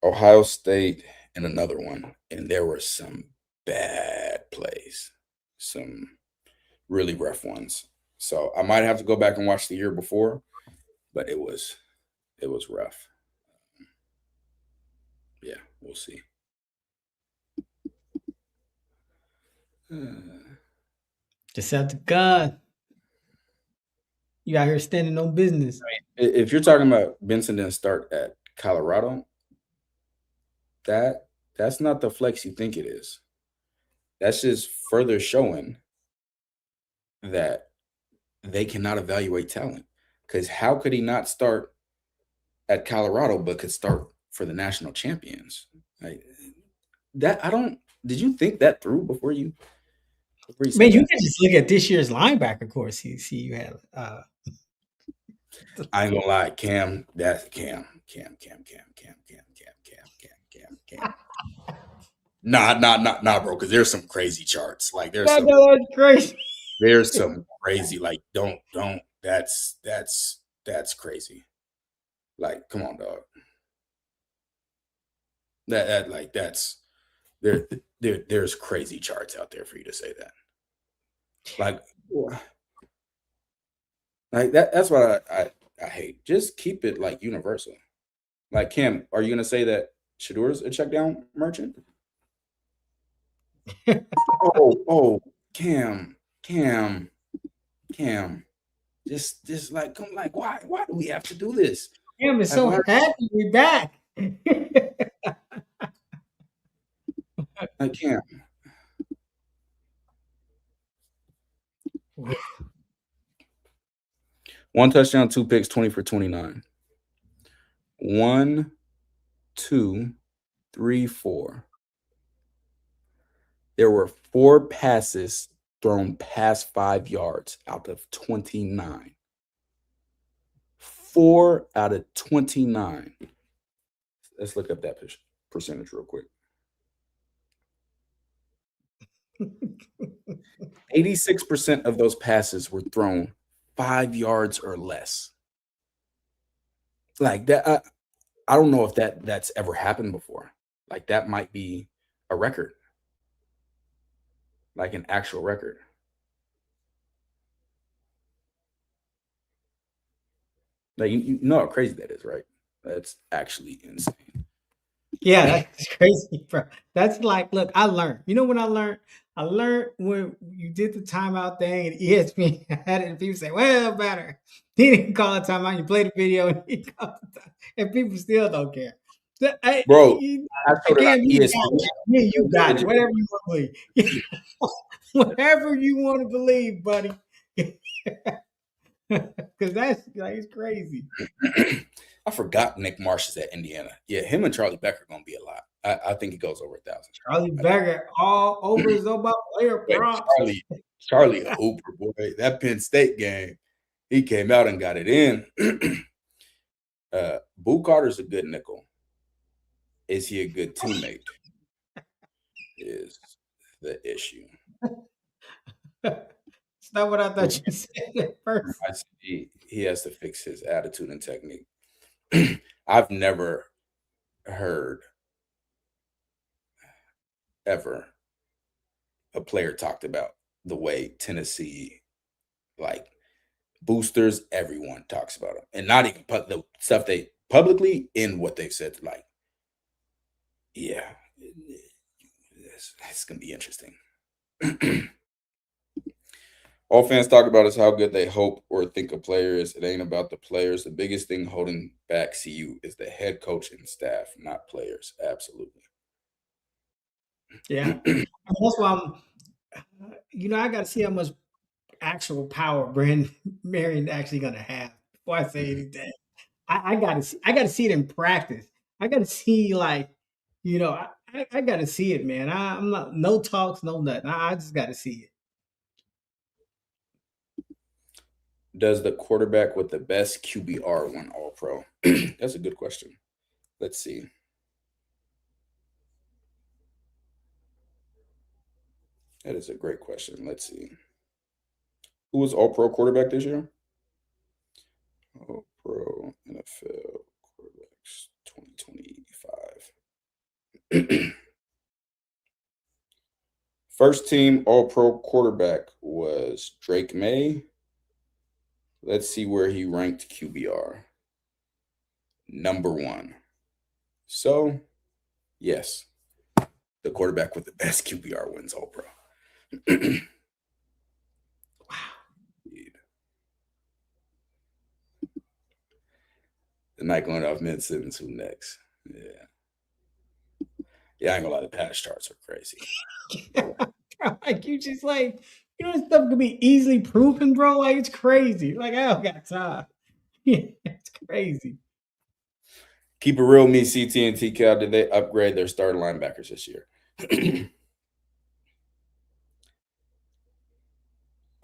[SPEAKER 2] Ohio State, and another one, and there were some bad plays, some really rough ones. So I might have to go back and watch the year before, but it was rough. Yeah, we'll see.
[SPEAKER 1] Just out the gun. You out here standing on business.
[SPEAKER 2] If you're talking about Benson didn't start at Colorado, that's not the flex you think it is. That's just further showing that they cannot evaluate talent. Because how could he not start at Colorado but could start for the national champions? Like that, I don't. Did you think that through before you?
[SPEAKER 1] Man, you can just look at this year's linebacker course. You see, you have.
[SPEAKER 2] I ain't gonna lie, Cam. That's Cam. Nah, bro. Because there's some crazy charts. Like there's some.
[SPEAKER 1] That's crazy.
[SPEAKER 2] There's some crazy. Like don't. That's crazy. Like come on, dog. That's there's crazy charts out there for you to say that. Like that's what I hate. Just keep it like universal. Like Cam, are you gonna say that Shador's a check down merchant? oh, Cam. Just like come like why do we have to do this?
[SPEAKER 1] Cam is so happy to be back.
[SPEAKER 2] I can't. One touchdown, 2 picks, 20 for 29. 1, 2, 3, 4. There were 4 passes thrown past 5 yards out of 29. 4 out of 29. Let's look up that percentage real quick. 86% of those passes were thrown 5 yards or less. Like that, I don't know if that's ever happened before. Like that might be a record, like an actual record. Like you know how crazy that is, right? That's actually insane.
[SPEAKER 1] Yeah, that's crazy, bro. That's like, look, I learned. You know when I learned? I learned when you did the timeout thing and ESPN had it, and people say, "Well, better." He didn't call a timeout. You played the video, and he called the time, and people still don't care.
[SPEAKER 2] Bro,
[SPEAKER 1] you got it. Whatever you want to believe. Whatever you want to believe, buddy. Because that's like it's crazy.
[SPEAKER 2] I forgot Nick Marsh is at Indiana. Yeah, him and Charlie Becker are gonna be a lot. I think he goes over 1,000.
[SPEAKER 1] Charlie Becker all over his own player props.
[SPEAKER 2] Charlie Hooper, boy, that Penn State game, he came out and got it in. Boo Carter's a good nickel. Is he a good teammate? Is the issue.
[SPEAKER 1] It's not what I thought you said at first.
[SPEAKER 2] He has to fix his attitude and technique. I've never heard ever a player talked about the way Tennessee, like boosters, everyone talks about them, and not even the stuff they publicly in what they've said. Like, yeah, it's going to be interesting. All fans talk about is how good they hope or think a player is. It ain't about the players. The biggest thing holding back CU is the head coach and staff, not players. Absolutely.
[SPEAKER 1] Yeah. That's why I got to see how much actual power Brandon Marion actually going to have before I say anything. I got to see it in practice. I got to see I got to see it, man. I'm not no talks, no nothing. I just got to see it.
[SPEAKER 2] Does the quarterback with the best QBR win All Pro? That's a good question. Let's see. That is a great question. Let's see. Who was All Pro quarterback this year? All Pro NFL quarterbacks 2025. First team All Pro quarterback was Drake May. Let's see where he ranked QBR. Number 1. So, yes, the quarterback with the best QBR wins All Pro.
[SPEAKER 1] Wow.
[SPEAKER 2] The night going off mid-sentence. Who next? Yeah, I ain't gonna lie. The pass charts are crazy.
[SPEAKER 1] Like you just this stuff can be easily proven, bro. Like it's crazy. Like I don't got time. Yeah, it's crazy.
[SPEAKER 2] Keep it real, me, CT and TCal. Did they upgrade their starting linebackers this year?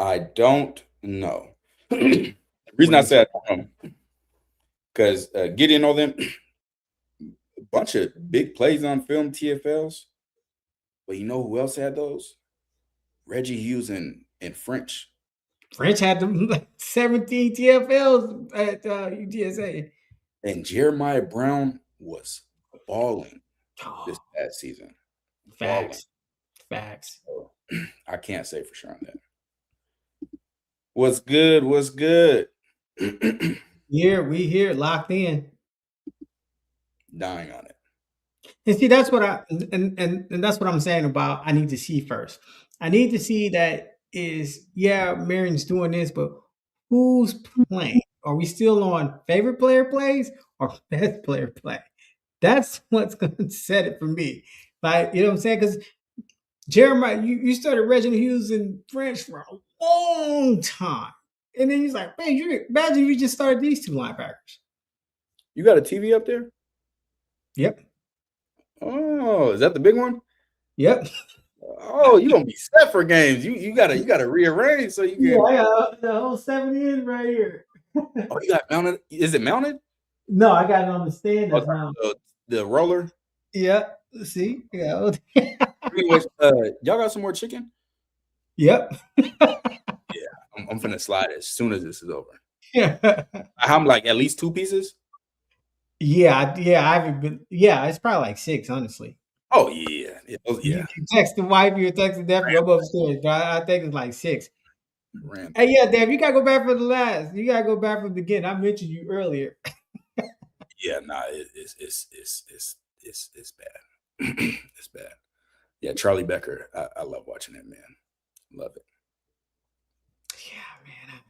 [SPEAKER 2] I don't know. The reason I said I don't know, because Gideon all them, a bunch of big plays on film, TFLs. But you know who else had those? Reggie Hughes and French.
[SPEAKER 1] French had them 17 TFLs at UTSA.
[SPEAKER 2] And Jeremiah Brown was balling this past season.
[SPEAKER 1] Facts.
[SPEAKER 2] Balling.
[SPEAKER 1] Facts.
[SPEAKER 2] So, I can't say for sure on that. What's good? What's good?
[SPEAKER 1] We here, locked in.
[SPEAKER 2] Dying on it.
[SPEAKER 1] And see, that's what and that's what I'm saying about I need to see first. I need to see that Marion's doing this, but who's playing? Are we still on favorite player plays or best player play? That's what's gonna set it for me. Like, you know what I'm saying? Because Jeremiah, you started Reginald Hughes and French for a long time. And then he's like, man, imagine if you just started these two linebackers.
[SPEAKER 2] You got a TV up there?
[SPEAKER 1] Yep.
[SPEAKER 2] Oh, is that the big one?
[SPEAKER 1] Yep.
[SPEAKER 2] Oh, you gonna be set for games. You gotta rearrange so you can.
[SPEAKER 1] Yeah, I got the whole 7 in right here.
[SPEAKER 2] Oh, you got mounted? Is it mounted?
[SPEAKER 1] No, I got it on the stand that's mounted.
[SPEAKER 2] The roller.
[SPEAKER 1] Yep. See? Yeah.
[SPEAKER 2] Anyways, y'all got some more chicken?
[SPEAKER 1] Yep.
[SPEAKER 2] Yeah, I'm finna slide as soon as this is over.
[SPEAKER 1] Yeah.
[SPEAKER 2] I'm like at least 2 pieces.
[SPEAKER 1] Yeah. I haven't been. Yeah, it's probably like 6, honestly.
[SPEAKER 2] Oh yeah. Yeah.
[SPEAKER 1] You text the wife, you text the nephew, I'm upstairs. But I think it's like 6.
[SPEAKER 2] Random.
[SPEAKER 1] Hey, yeah, Dave, you gotta go back for the last. You gotta go back from the beginning. I mentioned you earlier.
[SPEAKER 2] Yeah, nah, it's bad. It's bad. Yeah, Charlie Becker. I love watching that, man. Love it.
[SPEAKER 1] Yeah, man.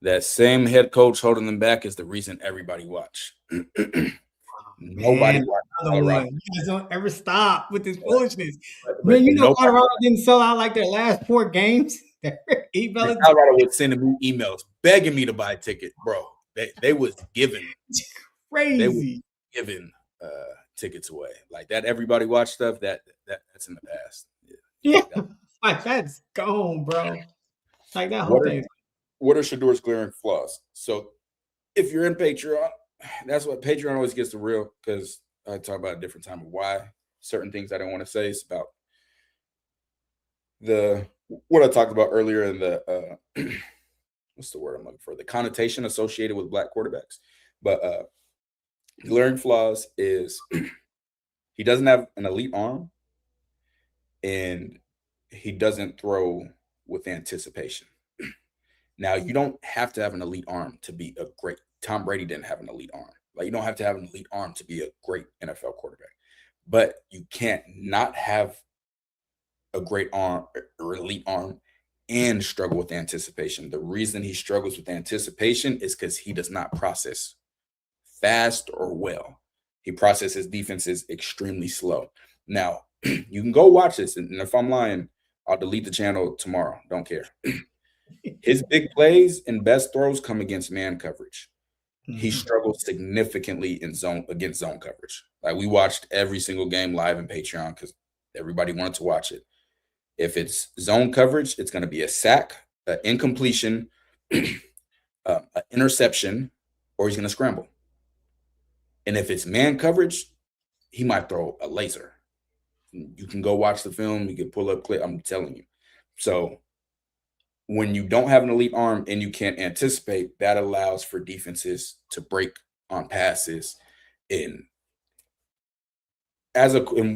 [SPEAKER 2] That same head coach holding them back is the reason everybody watch. Nobody watched Colorado.
[SPEAKER 1] You guys don't ever stop with this foolishness.
[SPEAKER 2] But
[SPEAKER 1] Man, you know Colorado didn't sell out like their last 4 games.
[SPEAKER 2] Colorado was sending me emails begging me to buy a ticket, bro. They was giving
[SPEAKER 1] crazy.
[SPEAKER 2] They were giving tickets away like that. Everybody watch stuff that's in the past.
[SPEAKER 1] Yeah, like that's gone, bro. Like that whole thing.
[SPEAKER 2] What are Shador's glaring flaws? So, if you're in Patreon, that's what Patreon always gets the real, because I talk about a different time of why certain things I don't want to say. It's about what I talked about earlier in the what's the word I'm looking for? The connotation associated with black quarterbacks. But glaring flaws is he doesn't have an elite arm, and he doesn't throw with anticipation. Now, you don't have to have an elite arm to be a great. Tom Brady didn't have an elite arm. Like, you don't have to have an elite arm to be a great NFL quarterback. but you can't not have a great arm or elite arm and struggle with anticipation. The reason he struggles with anticipation is because he does not process fast or well. He processes defenses extremely slow. Now, you can go watch this, and if I'm lying, I'll delete the channel tomorrow. Don't care. His big plays and best throws come against man coverage. He struggles significantly in zone against zone coverage. Like, we watched every single game live in Patreon because everybody wanted to watch it. If it's zone coverage, it's going to be a sack, an incompletion, an interception, or he's going to scramble. And if it's man coverage, he might throw a laser. You can go watch the film. You can pull up clip. I'm telling you. So when you don't have an elite arm and you can't anticipate, that allows for defenses to break on passes. And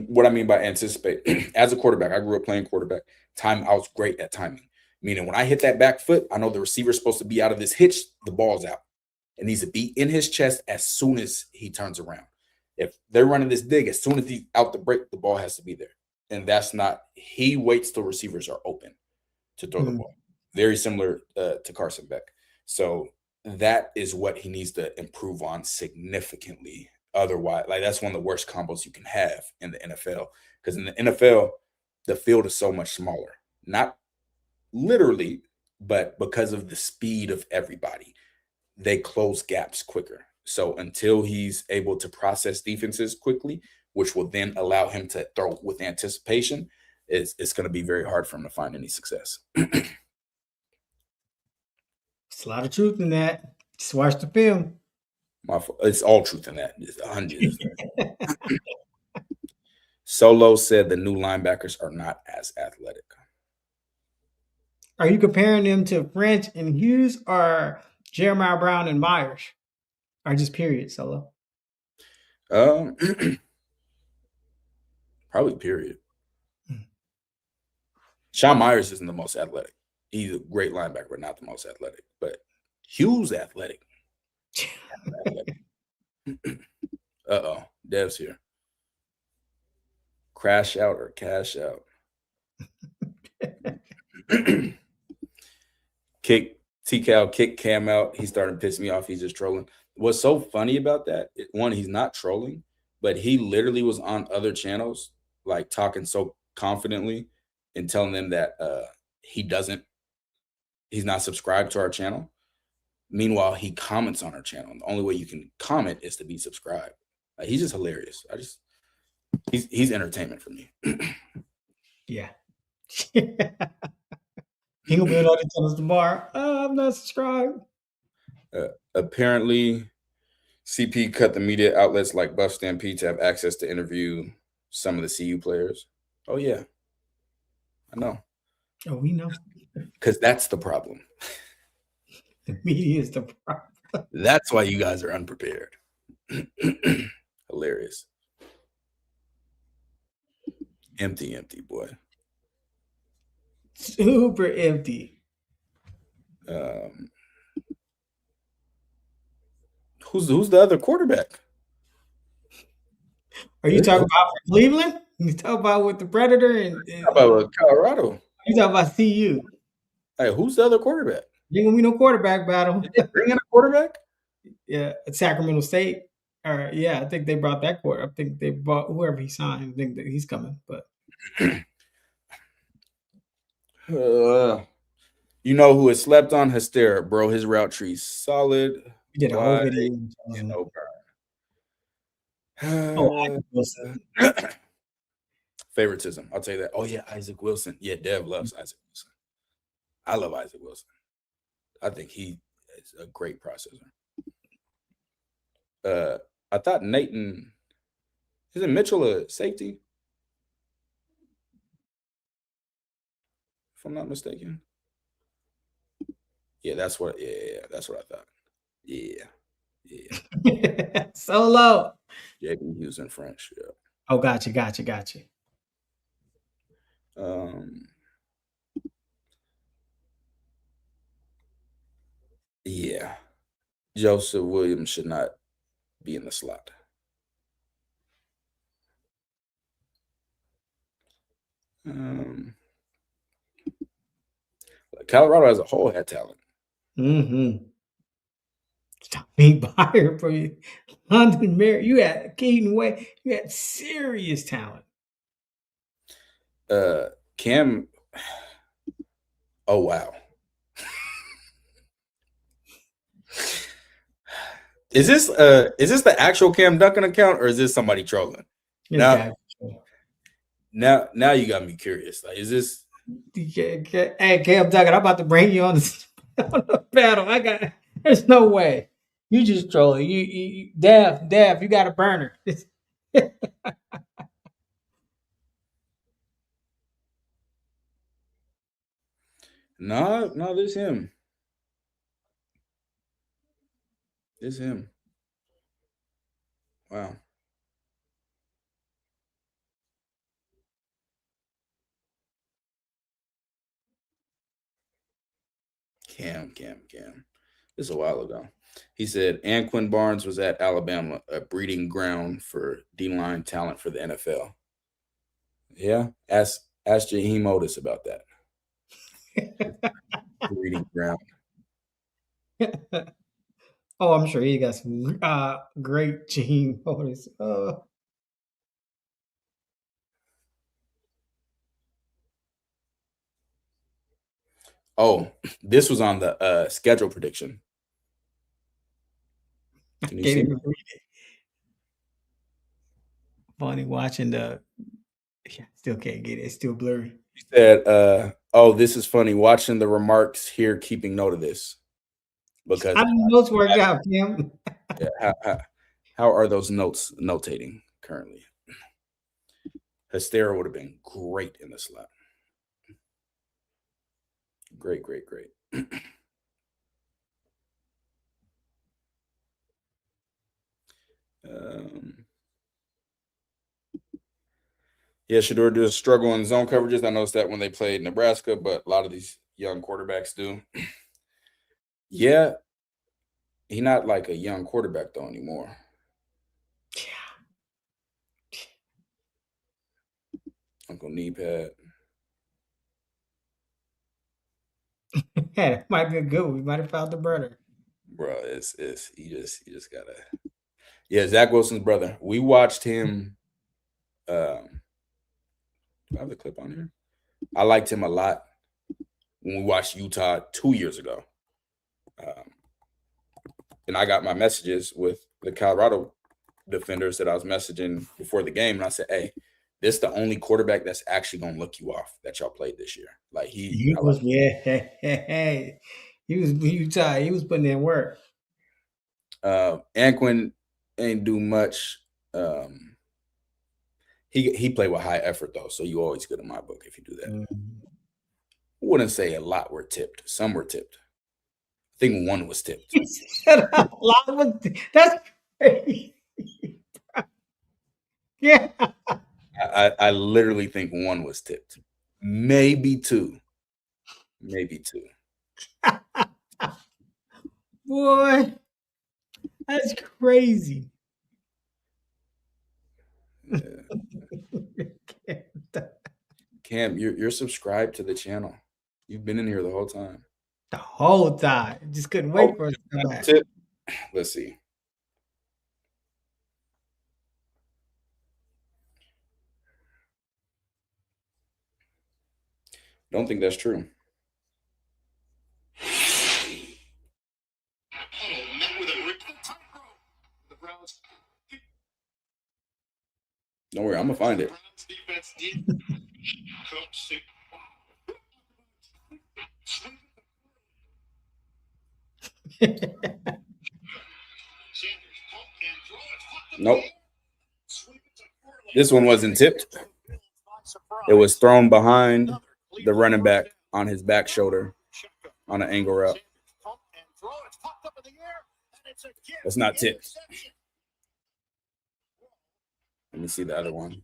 [SPEAKER 2] what I mean by anticipate, as a quarterback, I grew up playing quarterback. I was great at timing. Meaning when I hit that back foot, I know the receiver's supposed to be out of this hitch. The ball's out. It needs to be in his chest as soon as he turns around. If they're running this dig, as soon as he's out the break, the ball has to be there. And that's not, he waits till receivers are open to throw the ball. Very similar to Carson Beck. So that is what he needs to improve on significantly. Otherwise, like, that's one of the worst combos you can have in the NFL. Because in the NFL, the field is so much smaller. Not literally, but because of the speed of everybody, they close gaps quicker. So until he's able to process defenses quickly, which will then allow him to throw with anticipation, it's going to be very hard for him to find any success.
[SPEAKER 1] It's a lot of truth in that. Just watch the film.
[SPEAKER 2] It's all truth in that. It's 100. Solo said the new linebackers are not as athletic.
[SPEAKER 1] Are you comparing them to French and Hughes or Jeremiah Brown and Myers? Or just period, Solo?
[SPEAKER 2] Probably period. Sean Myers isn't the most athletic. He's a great linebacker, but not the most athletic. But Hughes athletic. Uh-oh. Dev's here. Crash out or cash out. Kick Cam out. He's starting to piss me off. He's just trolling. What's so funny about that? One, he's not trolling, but he literally was on other channels, like, talking so confidently and telling them that he's not subscribed to our channel. Meanwhile, he comments on our channel. And the only way you can comment is to be subscribed. Like, he's just hilarious. He's entertainment for me.
[SPEAKER 1] Yeah. He gonna be on other channels tomorrow. I'm not subscribed.
[SPEAKER 2] Apparently, CP cut the media outlets like Buff Stampede to have access to interview some of the CU players. Oh, yeah. I know.
[SPEAKER 1] Oh, we know.
[SPEAKER 2] Because that's the problem.
[SPEAKER 1] The media is the problem.
[SPEAKER 2] That's why you guys are unprepared. Hilarious. Empty, boy.
[SPEAKER 1] Super empty.
[SPEAKER 2] Who's the other quarterback?
[SPEAKER 1] Are you talking about for Cleveland? You talking about with the Predator and
[SPEAKER 2] How about Colorado?
[SPEAKER 1] you talking about CU?
[SPEAKER 2] Hey, who's the other quarterback?
[SPEAKER 1] Ain't gonna be no quarterback battle.
[SPEAKER 2] Did they bring in a quarterback?
[SPEAKER 1] Yeah, Sacramento State. Or yeah, I think they brought that quarter. I think they brought whoever he signed. I think that he's coming, but
[SPEAKER 2] you know who has slept on? Hystera, bro. His route tree solid.
[SPEAKER 1] he did a whole video. Oh,
[SPEAKER 2] Favoritism. I'll tell you that. Oh, yeah, Isaac Wilson. Yeah, Dev loves Isaac Wilson. I love Isaac Wilson. I think he is a great processor. I thought Nathan, isn't Mitchell a safety? If I'm not mistaken. Yeah, that's what I thought. Yeah.
[SPEAKER 1] Solo.
[SPEAKER 2] JB Hughes in French. Yeah.
[SPEAKER 1] Oh, gotcha.
[SPEAKER 2] Yeah. Joseph Williams should not be in the slot. Colorado as a whole had talent.
[SPEAKER 1] Mm-hmm. Stop being fired for you. London Mary, you had Keaton Way, you had serious talent.
[SPEAKER 2] Cam. Oh wow. Is this the actual Cam Duncan account or is this somebody trolling?
[SPEAKER 1] This guy.
[SPEAKER 2] Now you got me curious. Like, is this?
[SPEAKER 1] Hey, Cam Duncan, I'm about to bring you on the panel. There's no way. You just trolling. Dev, you got a burner.
[SPEAKER 2] No, this him. This him. Wow. Cam. This is a while ago. He said Anquin Barnes was at Alabama, a breeding ground for D-line talent for the NFL. Yeah, ask Jaheim Otis about that. Breeding ground.
[SPEAKER 1] Oh, I'm sure he got some great Gene Otis.
[SPEAKER 2] Oh, this was on the schedule prediction. Can you see?
[SPEAKER 1] Even read it. Funny watching the. Yeah, still can't get it. It's still blurry.
[SPEAKER 2] He said, "Oh, this is funny. Watching the remarks here, keeping note of this because
[SPEAKER 1] How do notes work out, Kim?
[SPEAKER 2] yeah, how are those notes notating currently? Hystera would have been great in the slot. Great. Yeah, Shador does struggle in zone coverages. I noticed that when they played Nebraska, but a lot of these young quarterbacks do. Yeah, he's not like a young quarterback though anymore. Uncle Knee Pad.
[SPEAKER 1] Yeah, that might be a good one. We might have found the burner.
[SPEAKER 2] Bro, it's you just gotta. Yeah, Zach Wilson's brother. We watched him. Do I have the clip on here? I liked him a lot when we watched Utah 2 years ago. And I got my messages with the Colorado defenders that I was messaging before the game, and I said, "Hey, this is the only quarterback that's actually gonna look you off that y'all played this year." Like
[SPEAKER 1] He was, hey. He was Utah. He was putting in work.
[SPEAKER 2] Anquin ain't do much. He played with high effort though, so you always good in my book if you do that.
[SPEAKER 1] Mm-hmm.
[SPEAKER 2] I wouldn't say a lot were tipped. Some were tipped. I think one was tipped.
[SPEAKER 1] That's crazy. Yeah.
[SPEAKER 2] I literally think one was tipped. Maybe two.
[SPEAKER 1] Boy, that's crazy.
[SPEAKER 2] Yeah. Cam, you're subscribed to the channel. You've been in here the whole time.
[SPEAKER 1] The whole time. Just couldn't wait for us to come back.
[SPEAKER 2] Tip. Let's see. Don't think that's true. Don't worry, I'm gonna find it. Nope. This one wasn't tipped. It was thrown behind the running back on his back shoulder on an angle route. It's not tipped. Let me see the other one.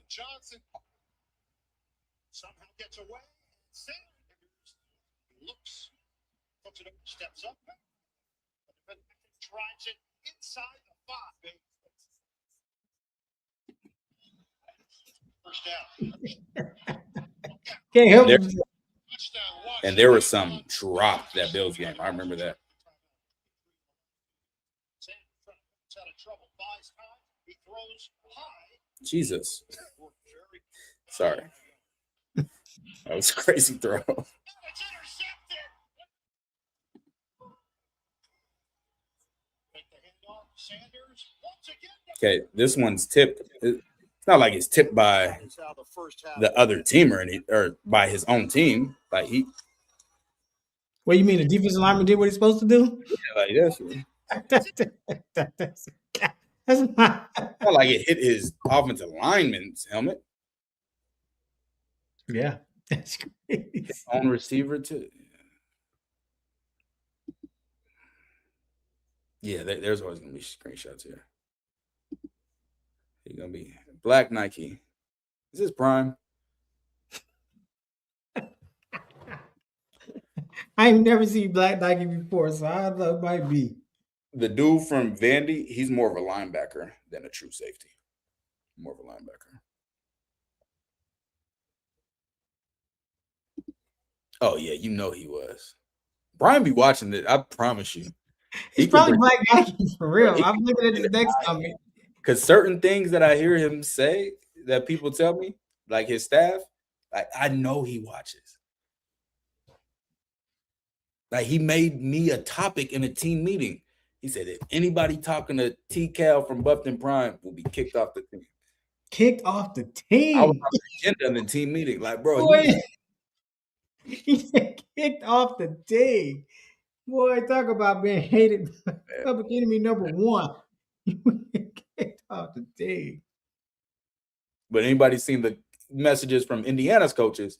[SPEAKER 2] Somehow gets away. Looks, steps up, drives it inside the 5. First down.
[SPEAKER 1] Can't help
[SPEAKER 2] There,
[SPEAKER 1] himself.
[SPEAKER 2] and there was some drop that Bills game. I remember that. Jesus. Sorry. That was a crazy throw. Okay, this one's tipped. It's not like it's tipped by the other team or by his own team. Like
[SPEAKER 1] What you mean? The defensive lineman did what he's supposed to do?
[SPEAKER 2] like this.
[SPEAKER 1] That's not.
[SPEAKER 2] Not like it hit his offensive lineman's helmet.
[SPEAKER 1] Yeah, that's crazy.
[SPEAKER 2] His own receiver too. Yeah, there's always gonna be screenshots here. He's gonna be black Nike. Is this Prime?
[SPEAKER 1] I ain't never seen black Nike before, so I thought it might be.
[SPEAKER 2] The dude from Vandy, he's more of a linebacker than a true safety. More of a linebacker. Oh yeah, you know he was. Brian be watching it. I promise you.
[SPEAKER 1] He's probably black Nike for real. I'm looking at his next comment.
[SPEAKER 2] Because certain things that I hear him say that people tell me, like his staff, like I know he watches. Like he made me a topic in a team meeting. He said if anybody talking to T-Cal from Buffton Prime will be kicked off the team.
[SPEAKER 1] Kicked off the team.
[SPEAKER 2] I was on the agenda in the team meeting. Like, bro,
[SPEAKER 1] he said kicked off the team. Boy, talk about being hated. Public enemy number one. Kicked off the team.
[SPEAKER 2] But anybody seen the messages from Indiana's coaches?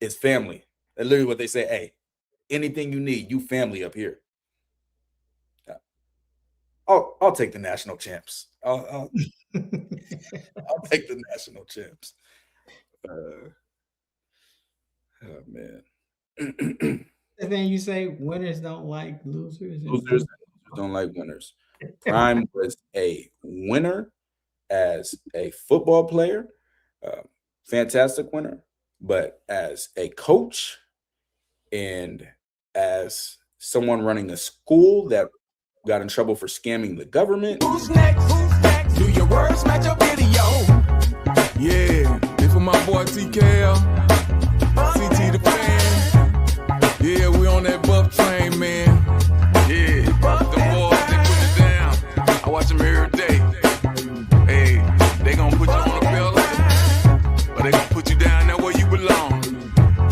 [SPEAKER 2] It's family. That's literally what they say. Hey, anything you need, you family up here. I'll take the national champs. I'll take the national champs. Oh man.
[SPEAKER 1] And then you say winners don't like losers.
[SPEAKER 2] Losers don't like winners. Prime was a winner as a football player, fantastic winner, but as a coach and as someone running a school that got in trouble for scamming the government.
[SPEAKER 3] Who's next? Who's next? Do your words match your video? Yeah, this for my boy TKL, CT the fan. Yeah, we on that buff train, man. Yeah, the boys, they put it down. I watch them every day. Hey, they gonna put you on a pedal, or they gonna put you down there where you belong.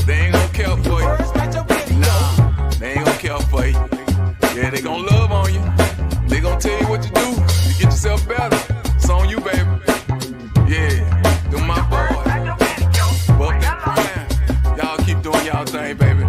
[SPEAKER 3] They ain't gonna care for you. Nah, they ain't gonna care for you. Yeah, they gonna love on you. They gonna tell you what to do to get yourself better. It's on you, baby. Yeah, do my boy. Buff that prime. Y'all keep doing y'all thing, baby.